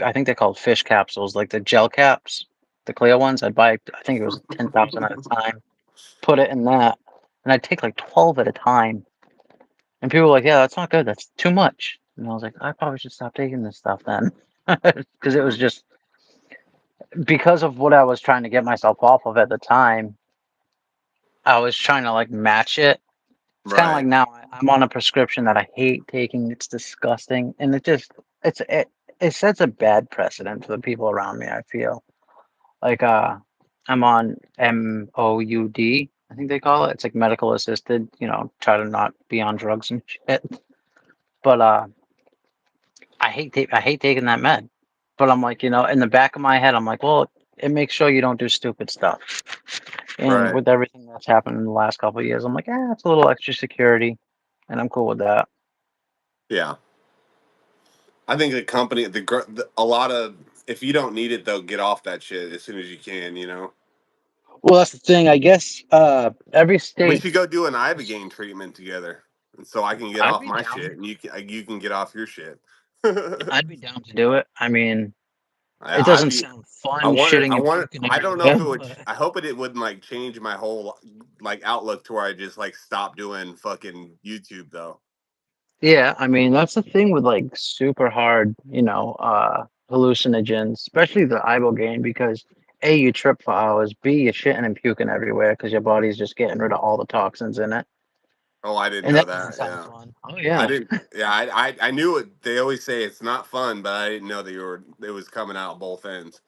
I think they're called fish capsules, like the gel caps, the clear ones. I'd buy, I think it was 10,000 at a time. Put it in that, and I'd take like 12 at a time. And people were like, "Yeah, that's not good. That's too much." And I was like, "I probably should stop taking this stuff then," because it was Mhm. just because of what I was trying to get myself off of at the time. I was trying to like match it. It's kind of like Right. now I'm on a prescription that I hate taking. It's disgusting, and it sets a bad precedent for the people around me. I feel like I'm on MOUD. I think they call it. It's like medical assisted. Try to not be on drugs and shit. But I hate taking that med. But I'm like, in the back of my head, I'm like, well, it makes sure you don't do stupid stuff. And Right. with everything that's happened in the last couple of years, I'm like, it's a little extra security, and I'm cool with that. Yeah. I think the company, a lot of, if you don't need it, they'll get off that shit as soon as you can, you know? Well, that's the thing. I guess every We state. should go do an Ibogaine treatment together. And so I can get I'd off be my shit down. and you can get off your shit. I'd be down to do it. I mean, it I'd doesn't be, sound fun shitting and puking I don't know if everywhere, it would, but I hope it wouldn't like change my whole like outlook to where I just like stop doing fucking YouTube though. yeah, I mean that's the thing with like super hard, hallucinogens, especially the ibogaine, because A, you trip for hours, B, you're shitting and puking everywhere because your body's just getting rid of all the toxins in it. Oh, I didn't And know that doesn't that. sound Yeah. fun. Oh I yeah. didn't. Yeah, I knew it. They always say it's not fun, but I didn't know that it was coming out both ends.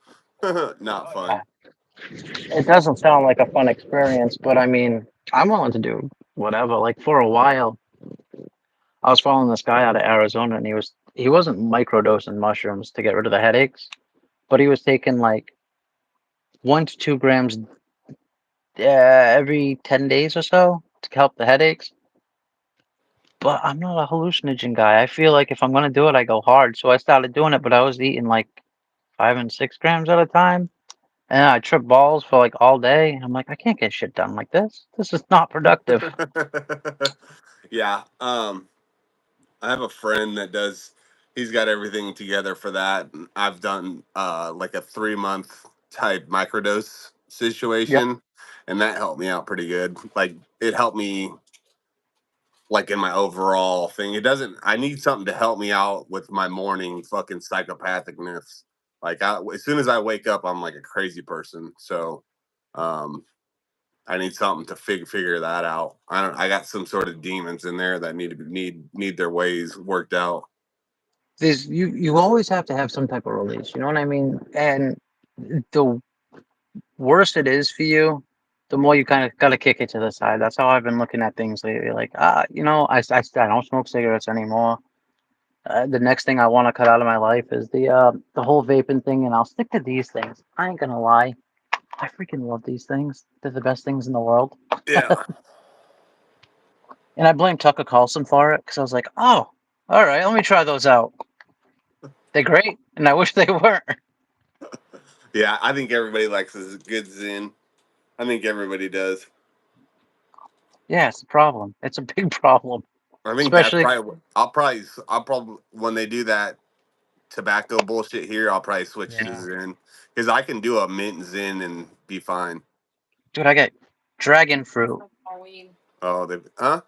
Not Oh fun. yeah. It doesn't sound like a fun experience, but I mean, I'm willing to do whatever. Like for a while, I was following this guy out of Arizona, and he wasn't microdosing mushrooms to get rid of the headaches, but he was taking like 1 to 2 grams every 10 days or so to help the headaches. But I'm not a hallucinogen guy. I feel like if I'm gonna do it, I go hard. So I started doing it, but I was eating like 5 and 6 grams at a time, and I tripped balls for like all day. I'm like, I can't get shit done like this. This is not productive. Yeah. I have a friend that does. He's got everything together for that. And I've done like a 3 month type microdose Yep. situation, and that helped me out pretty good. Like it helped me like in my overall thing. It doesn't. I need something to help me out with my morning fucking psychopathicness. Like as soon as I wake up, I'm like a crazy person. So um, I need something to figure that out. I don't. I got some sort of demons in there that need their ways worked out. You always have to have some type of release. You know what I mean? And the worse it is for you, the more you kind of got to kick it to the side. That's how I've been looking at things lately. Like, I don't smoke cigarettes anymore. The next thing I want to cut out of my life is the whole vaping thing, and I'll stick to these things. I ain't gonna lie, I freaking love these things. They're the best things in the world. Yeah. And I blame Tucker Carlson for it because I was like, oh, all right, let me try those out. They're great, and I wish they weren't. Yeah, I think everybody likes a good Zen. I think everybody does. Yeah, it's a problem. It's a big problem, I think that's especially. probably. I'll probably when they do that tobacco bullshit here, I'll probably switch to Yeah, Zen because I can do a mint Zen and be fine. dude, I get dragon fruit. Smoke more weed. Oh, they huh?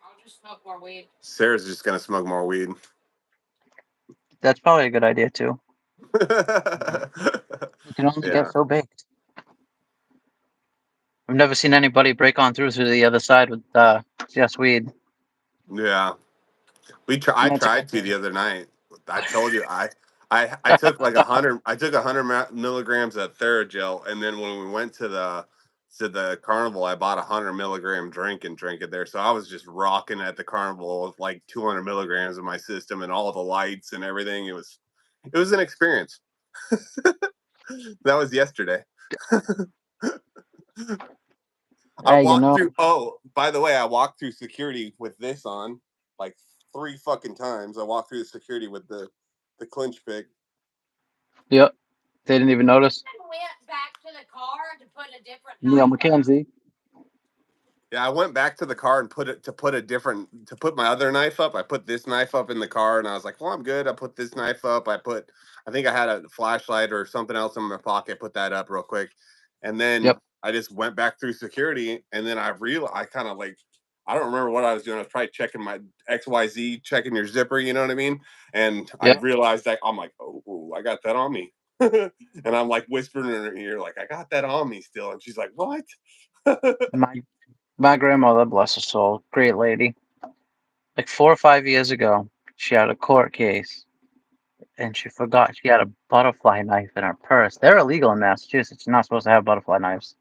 I'll just smoke more weed. Sarah's just gonna smoke more weed. That's probably a good idea too. But you can only get Yeah, so baked. I've never seen anybody break on through the other side with just weed. yeah. I And that's a good tried to the thing. other night. I told you I took like 100. I took 100 milligrams of Theragel, and then when we went to the carnival, I bought 100 milligram drink and drank it there. So I was just rocking at the carnival with like 200 milligrams in my system and all the lights and everything. It was an experience. That was yesterday. I Hey, walked through. Oh, by the way, I walked through security with this on like 3 fucking times. I walked through the security with the clinch pick. yep, they didn't even notice. I went back to the car to put a different Neil knife up. McKenzie. Yeah, I went back to the car and put my other knife up. I put this knife up in the car, and I was like, "Well, I'm good." I put this knife up. I think I had a flashlight or something else in my pocket. Put that up real quick, and then Yep, I just went back through security, and then I kind of like, I don't remember what I was doing. I was probably checking my XYZ, checking your zipper. You know what I mean? And I yep. realized that I'm like, "Oh, I got that on me," and I'm like whispering in her ear, like, "I got that on me still," and she's like, "What?" My grandmother, bless her soul, great lady. Like 4 or 5 years ago, she had a court case, and she forgot she had a butterfly knife in her purse. They're illegal in Massachusetts. You're not supposed to have butterfly knives.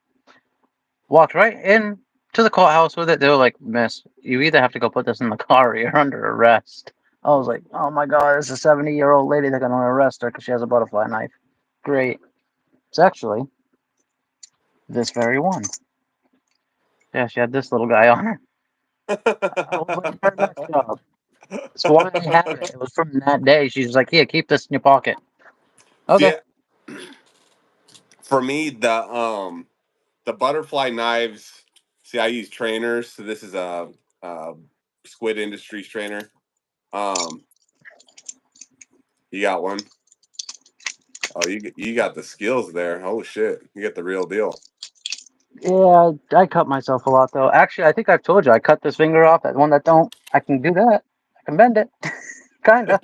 Walked right in to the courthouse with it. They were like, "Miss, you either have to go put this in the car or you're under arrest." I was like, "Oh my God, this is a 70-year-old lady. They're gonna arrest her because she has a butterfly knife." Great. It's actually this very one. Yeah, she had this little guy on her. I was like, very nice job. That's why I have it. It was from that day. She's like, here, keep this in your pocket. Okay. See, for me, the butterfly knives. See, I use trainers. So this is a Squid Industries trainer. Um, you got one. Oh, you got the skills there. Oh shit, you get the real deal. Yeah, I cut myself a lot though. Actually, I think I've told you I cut this finger off. That one that don't. I can do that. I can bend it. Kinda.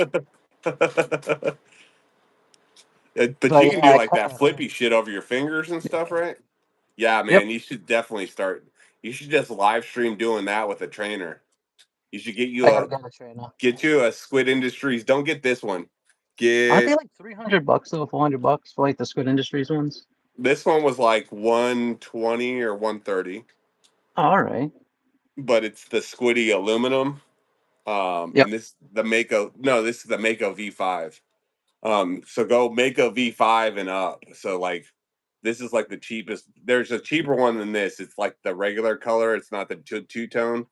But But you yeah, can do I like cut that that off. flippy shit over your fingers and stuff, right? Yeah, Yep. man, you should definitely start. You should just live stream doing that with a trainer. You should I gotta get a trainer. get you a Squid Industries. Don't get this one. Aren't they Get like $300 though, $400 for like the Squid Industries ones? this one was like 120 or 130, Oh, all right. but it's the Squiddy aluminum. Yep. And this is the Mako V5. So go Mako V5 and up. So like this is like the cheapest. There's a cheaper one than this. It's like the regular color. It's not the two tone.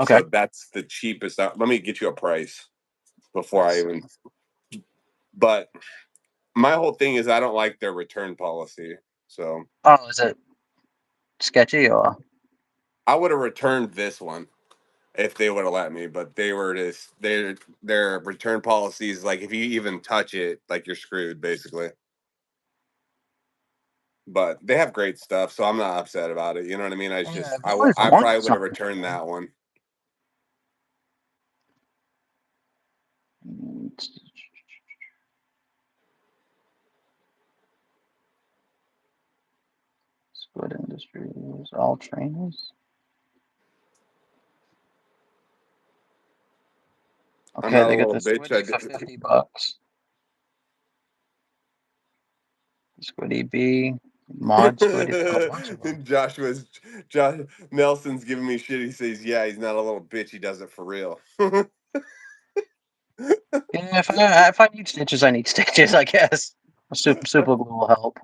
Okay. So that's the cheapest. Let me get you a price before I Let's even. see. But my whole thing is I don't like their return policy. So Oh, is it sketchy or? I would have returned this one if they would have let me, but they were just their return policy is like if you even touch it, like you're screwed basically. But they have great stuff, so I'm not upset about it. You know what I mean? Yeah, I've always I wanted probably would have something returned like that one. that. Squid Industries, all trainers. I'm Okay, not a they got little the bitch. Squiddy for $50. Squiddy B, Mod Squiddy. They got a bunch of them. Josh Nelson's giving me shit. He says, "Yeah, he's not a little bitch. He does it for real." Yeah, if I need stitches, I need stitches. I guess. Super glue will help.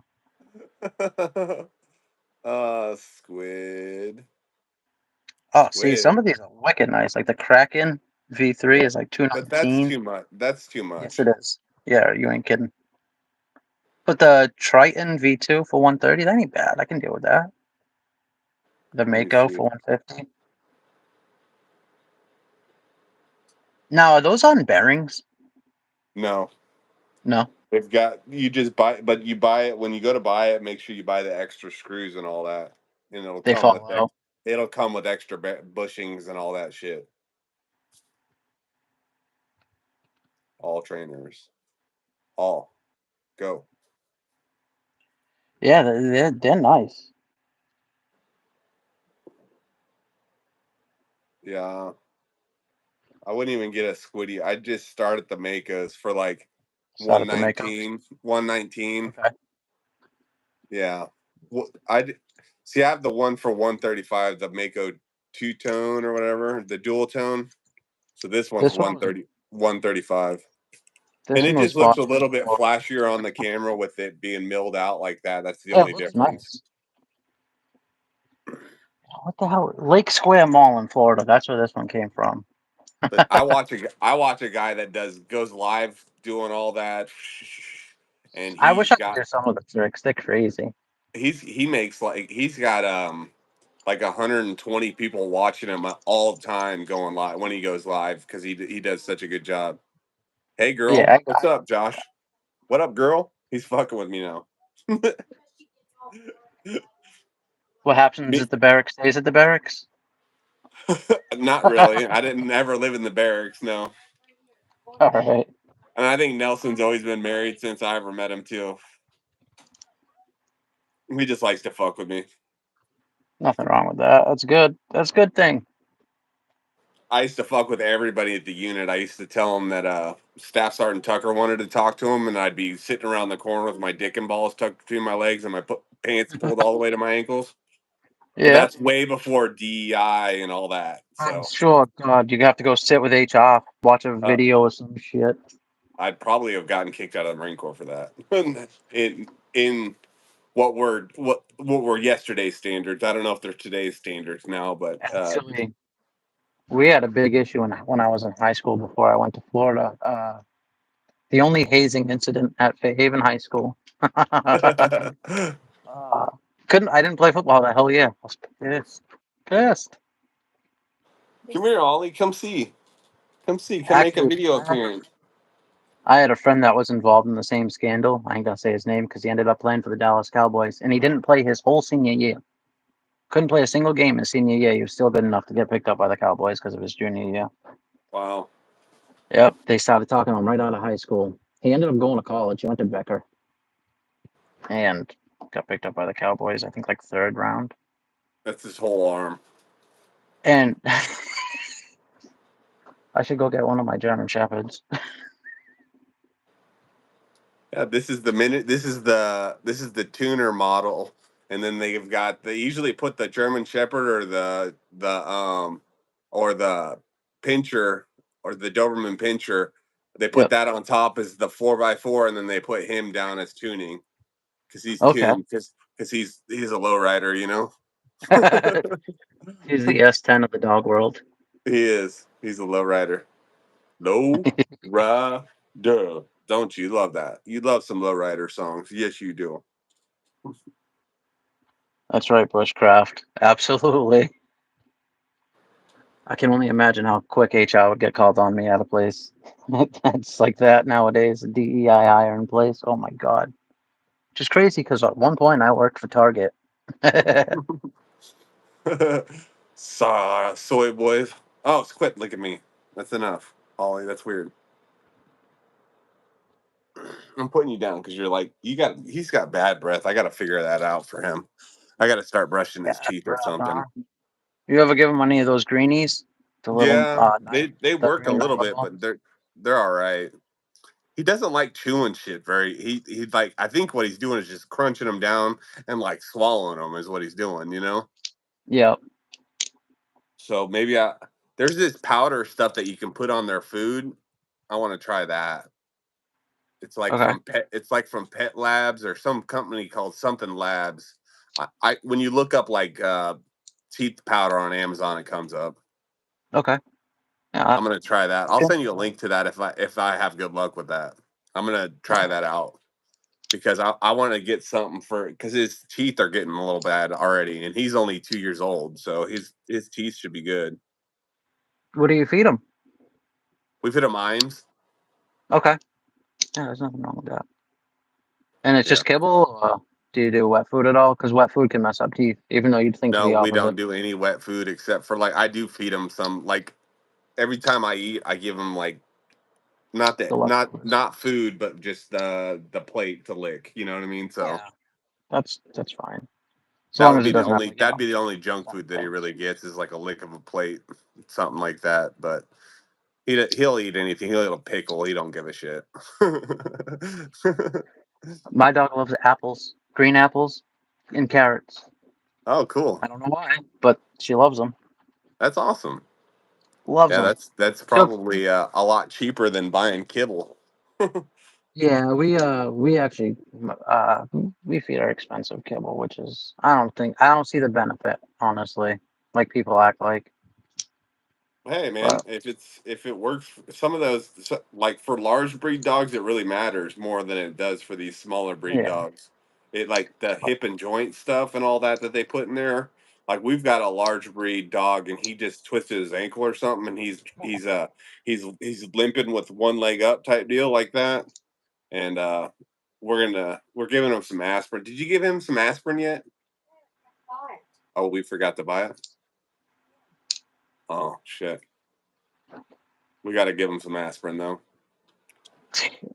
Squid, Oh, see, some squid. of these are wicked nice. Like the Kraken V3 is like But that's 219. too much. That's too Yes, much. it is. Yeah, you ain't kidding. But the Triton V2 for 130, that ain't bad. I can deal with that. The Let me Mako see. for 150. Now, are those on bearings? No, No, they've got you just buy, but you buy it when you go to buy it. Make sure you buy the extra screws and all that, and they fall out. it'll come with extra bushings and all that shit. All trainers, all go. Yeah, they're nice. Yeah, I wouldn't even get a squiddy. I'd just start at the Makos for like Start at the Makos. 119. Okay. Yeah. I see. I have the one for 135, the Mako two tone or whatever, the dual tone. So this one's This one was 130, 135. And this it one was just looks bought a little bit for. flashier on the camera with it being milled out like that. That's the Yeah, it only looks difference. nice. What the hell? Lake Square Mall in Florida. That's where this one came from. But I watch a guy that goes live doing all that, and I wish I could do some of the tricks. They're crazy. he makes like he's got like 120 people watching him all the time going live when he goes live because he does such a good job. Hey girl, Yeah, what's up, Josh? What up, girl? He's fucking with me now. what happens Me, at the barracks stays at the barracks. not really. I didn't ever live in the barracks, no. All right. And I think Nelson's always been married since I ever met him too. He just likes to fuck with me. Nothing wrong with that. That's good. That's a good thing. I used to fuck with everybody at the unit. I used to tell him that Staff Sergeant Tucker wanted to talk to him, and I'd be sitting around the corner with my dick and balls tucked between my legs and my pants pulled all the way to my ankles. But Yeah. that's way before DEI and all that. I'm So sure. God, you have to go sit with HR, watch a uh, video or some shit. I'd probably have gotten kicked out of the Marine Corps for that. in what were yesterday's standards. I don't know if they're today's standards now, but Actually, we had a big issue when I was in high school before I went to Florida. The only hazing incident at Fairhaven High School. uh, couldn't I didn't play football that whole year. I was pissed. Pissed. come here, Ollie. Come see. Come see. Come make a Actually, video appearance. I had a friend that was involved in the same scandal. I ain't gonna say his name because he ended up playing for the Dallas Cowboys, and he didn't play his whole senior year. Couldn't play a single game his senior year. He was still good enough to get picked up by the Cowboys because of his junior year. Wow. Yep, they started talking to him right out of high school. He ended up going to college. He went to Becker and got picked up by the Cowboys. I think like third round. That's his whole arm. And I should go get one of my German Shepherds. Yeah, this is the tuner model, and then they usually put the German Shepherd or the Pinscher or the Doberman Pinscher. They put Yep. that on top as the 4x4, and then they put him down as tuning because he's Okay. tuned because he's a low rider, you know. He's the S10 of the dog world. He is. He's a low rider. Low rider. Don't you love that? You love some low rider songs. Yes, you do. That's right, Bushcraft. Absolutely. I can only imagine how quick HR would get called on me out of place. It's like that nowadays. DEI are in place. Oh my God. Which is crazy because at one point I worked for Target. Soy boys. Oh, quit. Look at me. That's enough, Ollie. That's weird. I'm putting you down because you're like he's got bad breath. I got to figure that out for him. I got to start brushing his Yeah, teeth or breath, something. huh? You ever give him any of those greenies? The little Yeah, they the work a green little nylon bit, but ones? they're all right. He doesn't like chewing shit very. He like I think what he's doing is just crunching them down and like swallowing them is what he's doing. You know. Yep. So maybe there's this powder stuff that you can put on their food. I want to try that. Okay. It's like from Pet Labs or some company called something Labs. I when you look up like teeth powder on Amazon, it comes up. Okay. Yeah. I'm gonna try that. I'll Okay. send you a link to that if I have good luck with that. I'm gonna try that out because I want to get something for because his teeth are getting a little bad already, and he's only 2 years old, so his teeth should be good. What do you feed him? We've hit a mimes. Okay. Yeah, there's nothing wrong with that. And it's Yeah. just kibble? Or do you do wet food at all? Because wet food can mess up teeth, even though you'd think No, the we opposite. don't do any wet food except for like I do feed him some like every time I eat, I give him like not The that leftovers. not food, but just the plate to lick. You know what I mean? So Yeah. That's fine. As long as he doesn't have like, that'd be the only junk food that he something. really gets is like a lick of a plate, something like that. But he'll eat anything. He'll eat a pickle. He don't give a shit. My dog loves apples, green apples, and carrots. Oh, cool. I don't know why, but she loves them. That's awesome. Loves Yeah, them. that's She'll, probably a lot cheaper than buying kibble. yeah, we actually we feed our expensive kibble, which is I don't see the benefit, honestly, like people act like. Hey man, But if it works, some of those like for large breed dogs, it really matters more than it does for these smaller breed yeah, dogs. It like the hip and joint stuff and all that they put in there. Like we've got a large breed dog, and he just twisted his ankle or something, and he's limping with one leg up type deal like that. And we're giving him some aspirin. Did you give him some aspirin yet? Oh, we forgot to buy it. Oh shit, we got to give him some aspirin though.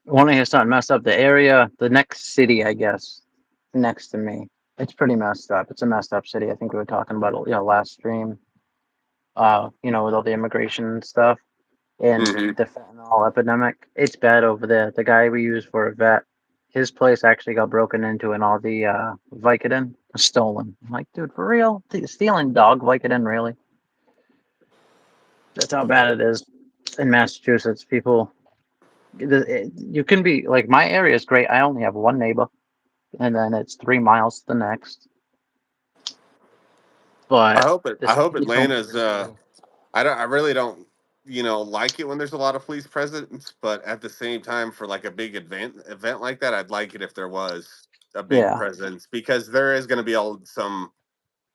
want to hear something messed up? The area, the next city, I guess, next to me, it's pretty messed up. It's a messed up city. I think we were talking about it, last stream. With all the immigration and stuff and Hmm. the fentanyl epidemic. It's bad over there. The guy we use for a vet, his place actually got broken into and all the Vicodin was stolen. I'm like, dude, for real? Stealing dog Vicodin, really? That's how bad it is in Massachusetts. People, you can be like, my area is great. I only have one neighbor. and then it's 3 miles to the next. But the I hope city told me Atlanta's. this year. I really don't like it when there's a lot of police presence, but at the same time, for like a big event like that, I'd like it if there was a big Yeah. presence, because there is going to be some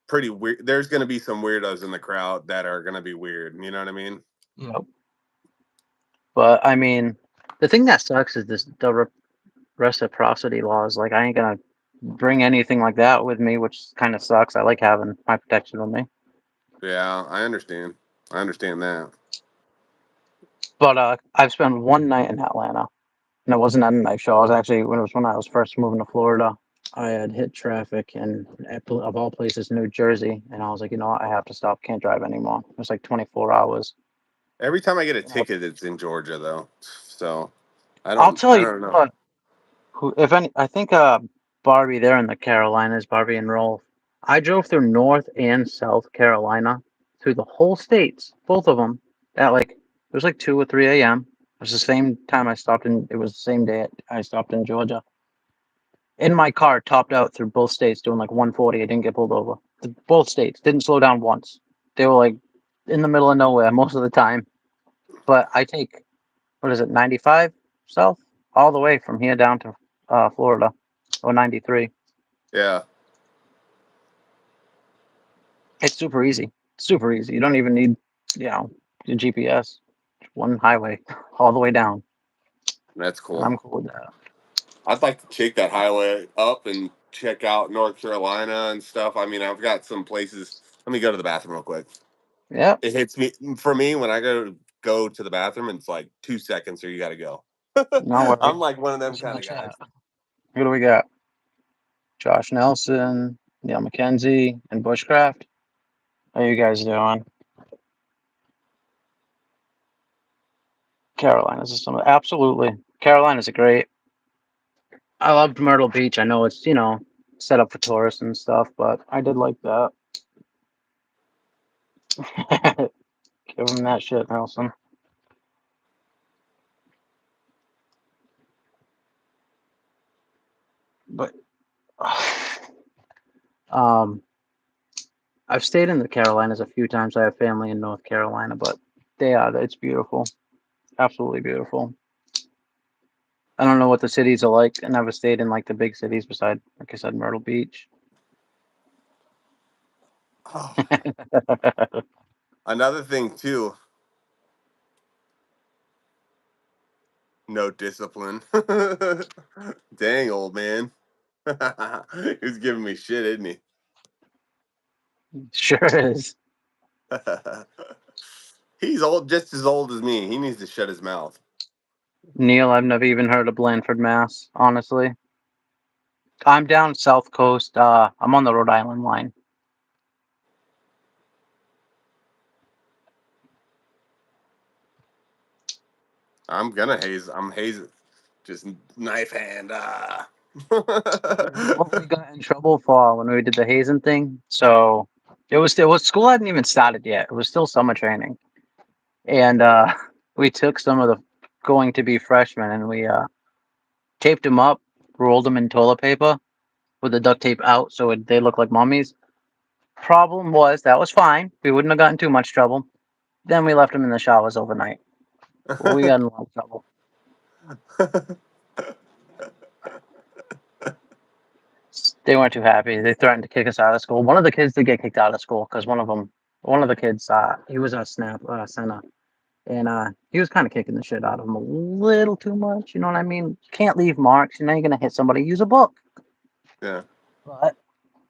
pretty weird. There's going to be some weirdos in the crowd that are going to be weird. You know what I mean? Yep. But I mean, the thing that sucks is the reciprocity laws. Like, I ain't gonna bring anything like that with me, which kind of sucks. I like having my protection with me. Yeah, I understand. I understand that. But I've spent one night in Atlanta, and it wasn't at a night show. I was actually when I was first moving to Florida. I had hit traffic in, of all places, New Jersey, and I was like, you know what, I have to stop. Can't drive anymore. It was like 24 hours. Every time I get a You know, ticket, it's in Georgia though, so I'll tell I you don't know. what. Who, if any, I think Barbie there in the Carolinas, Barbie and Rolf. I drove through North and South Carolina, through the whole states, both of them, at like it was like 2 or 3 a.m. It was the same time I stopped in. It was the same day I stopped in Georgia. In my car, topped out through both states, doing like 140. I didn't get pulled over. Both states didn't slow down once. They were like in the middle of nowhere most of the time. But I take, what is it, 95 south, all the way from here down to Florida, or 93. Yeah, It's super easy. Super easy. You don't even need, you know, your GPS. One highway all the way down, that's and cool. I'm cool with that. I'd like to take that highway up and check out North Carolina and stuff. I mean, I've got some places. Let me go to the bathroom real quick. Yep. It hits me for me when I go to the bathroom. It's like 2 seconds, or you got to go. No I'm worries. like one of them Who's in kind the of chat? guys. Who do we got? Josh Nelson, Neil McKenzie, and Bushcraft. How you guys doing? Carolinas is some absolutely. Carolinas are great. I loved Myrtle Beach. I know it's set up for tourists and stuff, but I did like that. Give them that shit, Nelson. But um, I've stayed in the Carolinas a few times. I have family in North Carolina, but it's beautiful. Absolutely beautiful. I don't know what the cities are like. I never stayed in like the big cities beside, like I said, Myrtle Beach. Oh, another thing too, no discipline. Dang, old man. He's giving me shit, isn't he? Sure is. He's old, just as old as me. He needs to shut his mouth. Neil, I've never even heard of Blandford, Mass. Honestly, I'm down South Coast. I'm on the Rhode Island line. I'm gonna haze. I'm hazing. Just knife hand. You know what we got in trouble for when we did the hazing thing? So it was school hadn't even started yet. It was still summer training, and we took some of the going to be freshmen and we taped them up, rolled them in toilet paper with the duct tape out so they look like mummies. Problem was that was fine. We wouldn't have gotten too much trouble. Then we left them in the showers overnight. We got in a lot of trouble. They weren't too happy. They threatened to kick us out of school. One of the kids did get kicked out of school because one of the kids, he was a snap center, and he was kind of kicking the shit out of him a little too much. You know what I mean? Can't leave marks. You know you're gonna hit somebody. Use a book. Yeah. But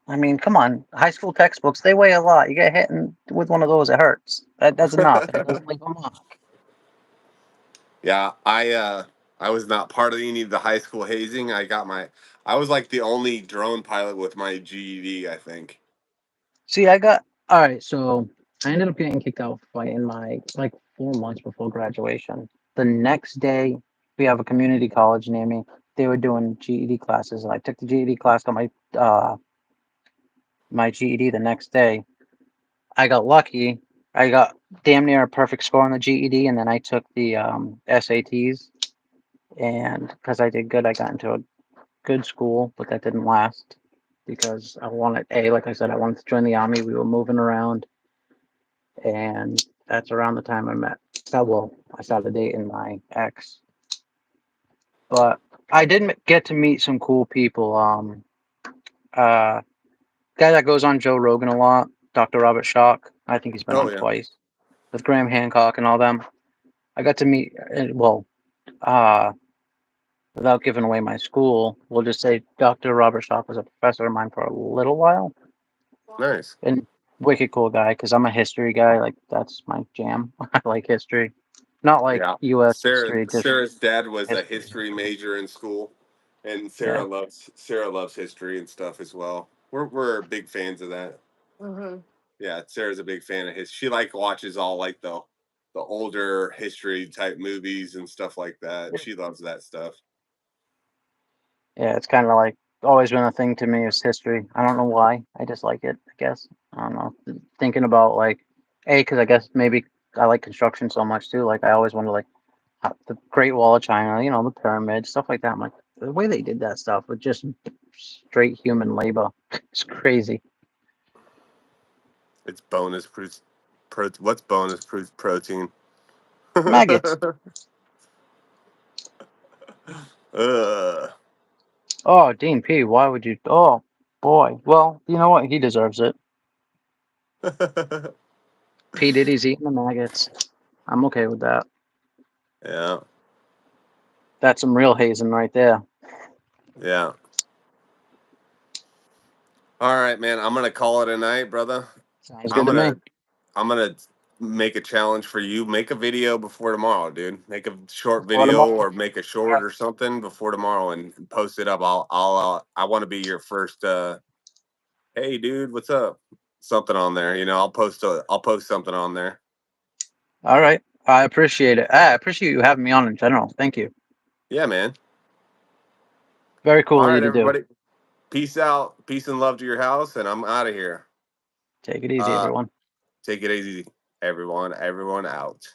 I mean, come on. High school textbooks, they weigh a lot. You get hit with one of those, it hurts. That's enough. It doesn't leave a mark. Yeah, I was not part of any of the high school hazing. I was like the only drone pilot with my GED, I think. See, all right, so I ended up getting kicked out in my like 4 months before graduation. The next day, we have a community college near me. They were doing GED classes, and I took the GED class, got my GED the next day. I got lucky. I got damn near a perfect score on the GED, and then I took the SATs, and because I did good, I got into good school, but that didn't last because I wanted like I said, I wanted to join the army. We were moving around, and that's around the time I met. Well, I started dating my ex, but I did get to meet some cool people. Guy that goes on Joe Rogan a lot, Dr. Robert Schock. I think he's been Oh on yeah. twice with Graham Hancock and all them. I got to meet. Uh, without giving away my school, we'll just say Dr. Robert Schock was a professor of mine for a little while, Nice. and wicked cool guy because I'm a history guy. Like that's my jam. I like history, not like Yeah. U.S. history, just Sarah's dad was a history. history major in school, and Yeah, Sarah loves history and stuff as well. We're big fans of that. Mm-hmm. Yeah, Sarah's a big fan of his. She like watches all like the older history type movies and stuff like that. She loves that stuff. yeah. It's kind of like always been a thing to me is history. I don't know why. I just like it. I guess I don't know. Thinking about like, because I guess maybe I like construction so much too. Like I always wonder like the Great Wall of China, the pyramids, stuff like that. I'm like, the way they did that stuff with just straight human labor, it's crazy. It's bonus what's bonus protein? Maggots. Ugh. Oh, Dean P. Why would you? Oh, boy. Well, you know what? He deserves it. P. Diddy's eating the maggots. I'm okay with that. Yeah, That's some real hazing right there. yeah. All right, man. I'm gonna call it a night, brother. Sounds I'm good to me. gonna I'm gonna make a challenge for you. Make a video before tomorrow, dude. Make a short Before video tomorrow. or make a short or something before tomorrow and post it up. I want to be your first. Hey, dude, what's up? Something on there. I'll post something on there. All right. I appreciate it. I appreciate you having me on in general. Thank you. Yeah, man. Very cool All of you right, to do. everybody. Peace out. Peace and love to your house, and I'm out of here. Take it easy, Uh, everyone. take it easy, everyone. Everyone out.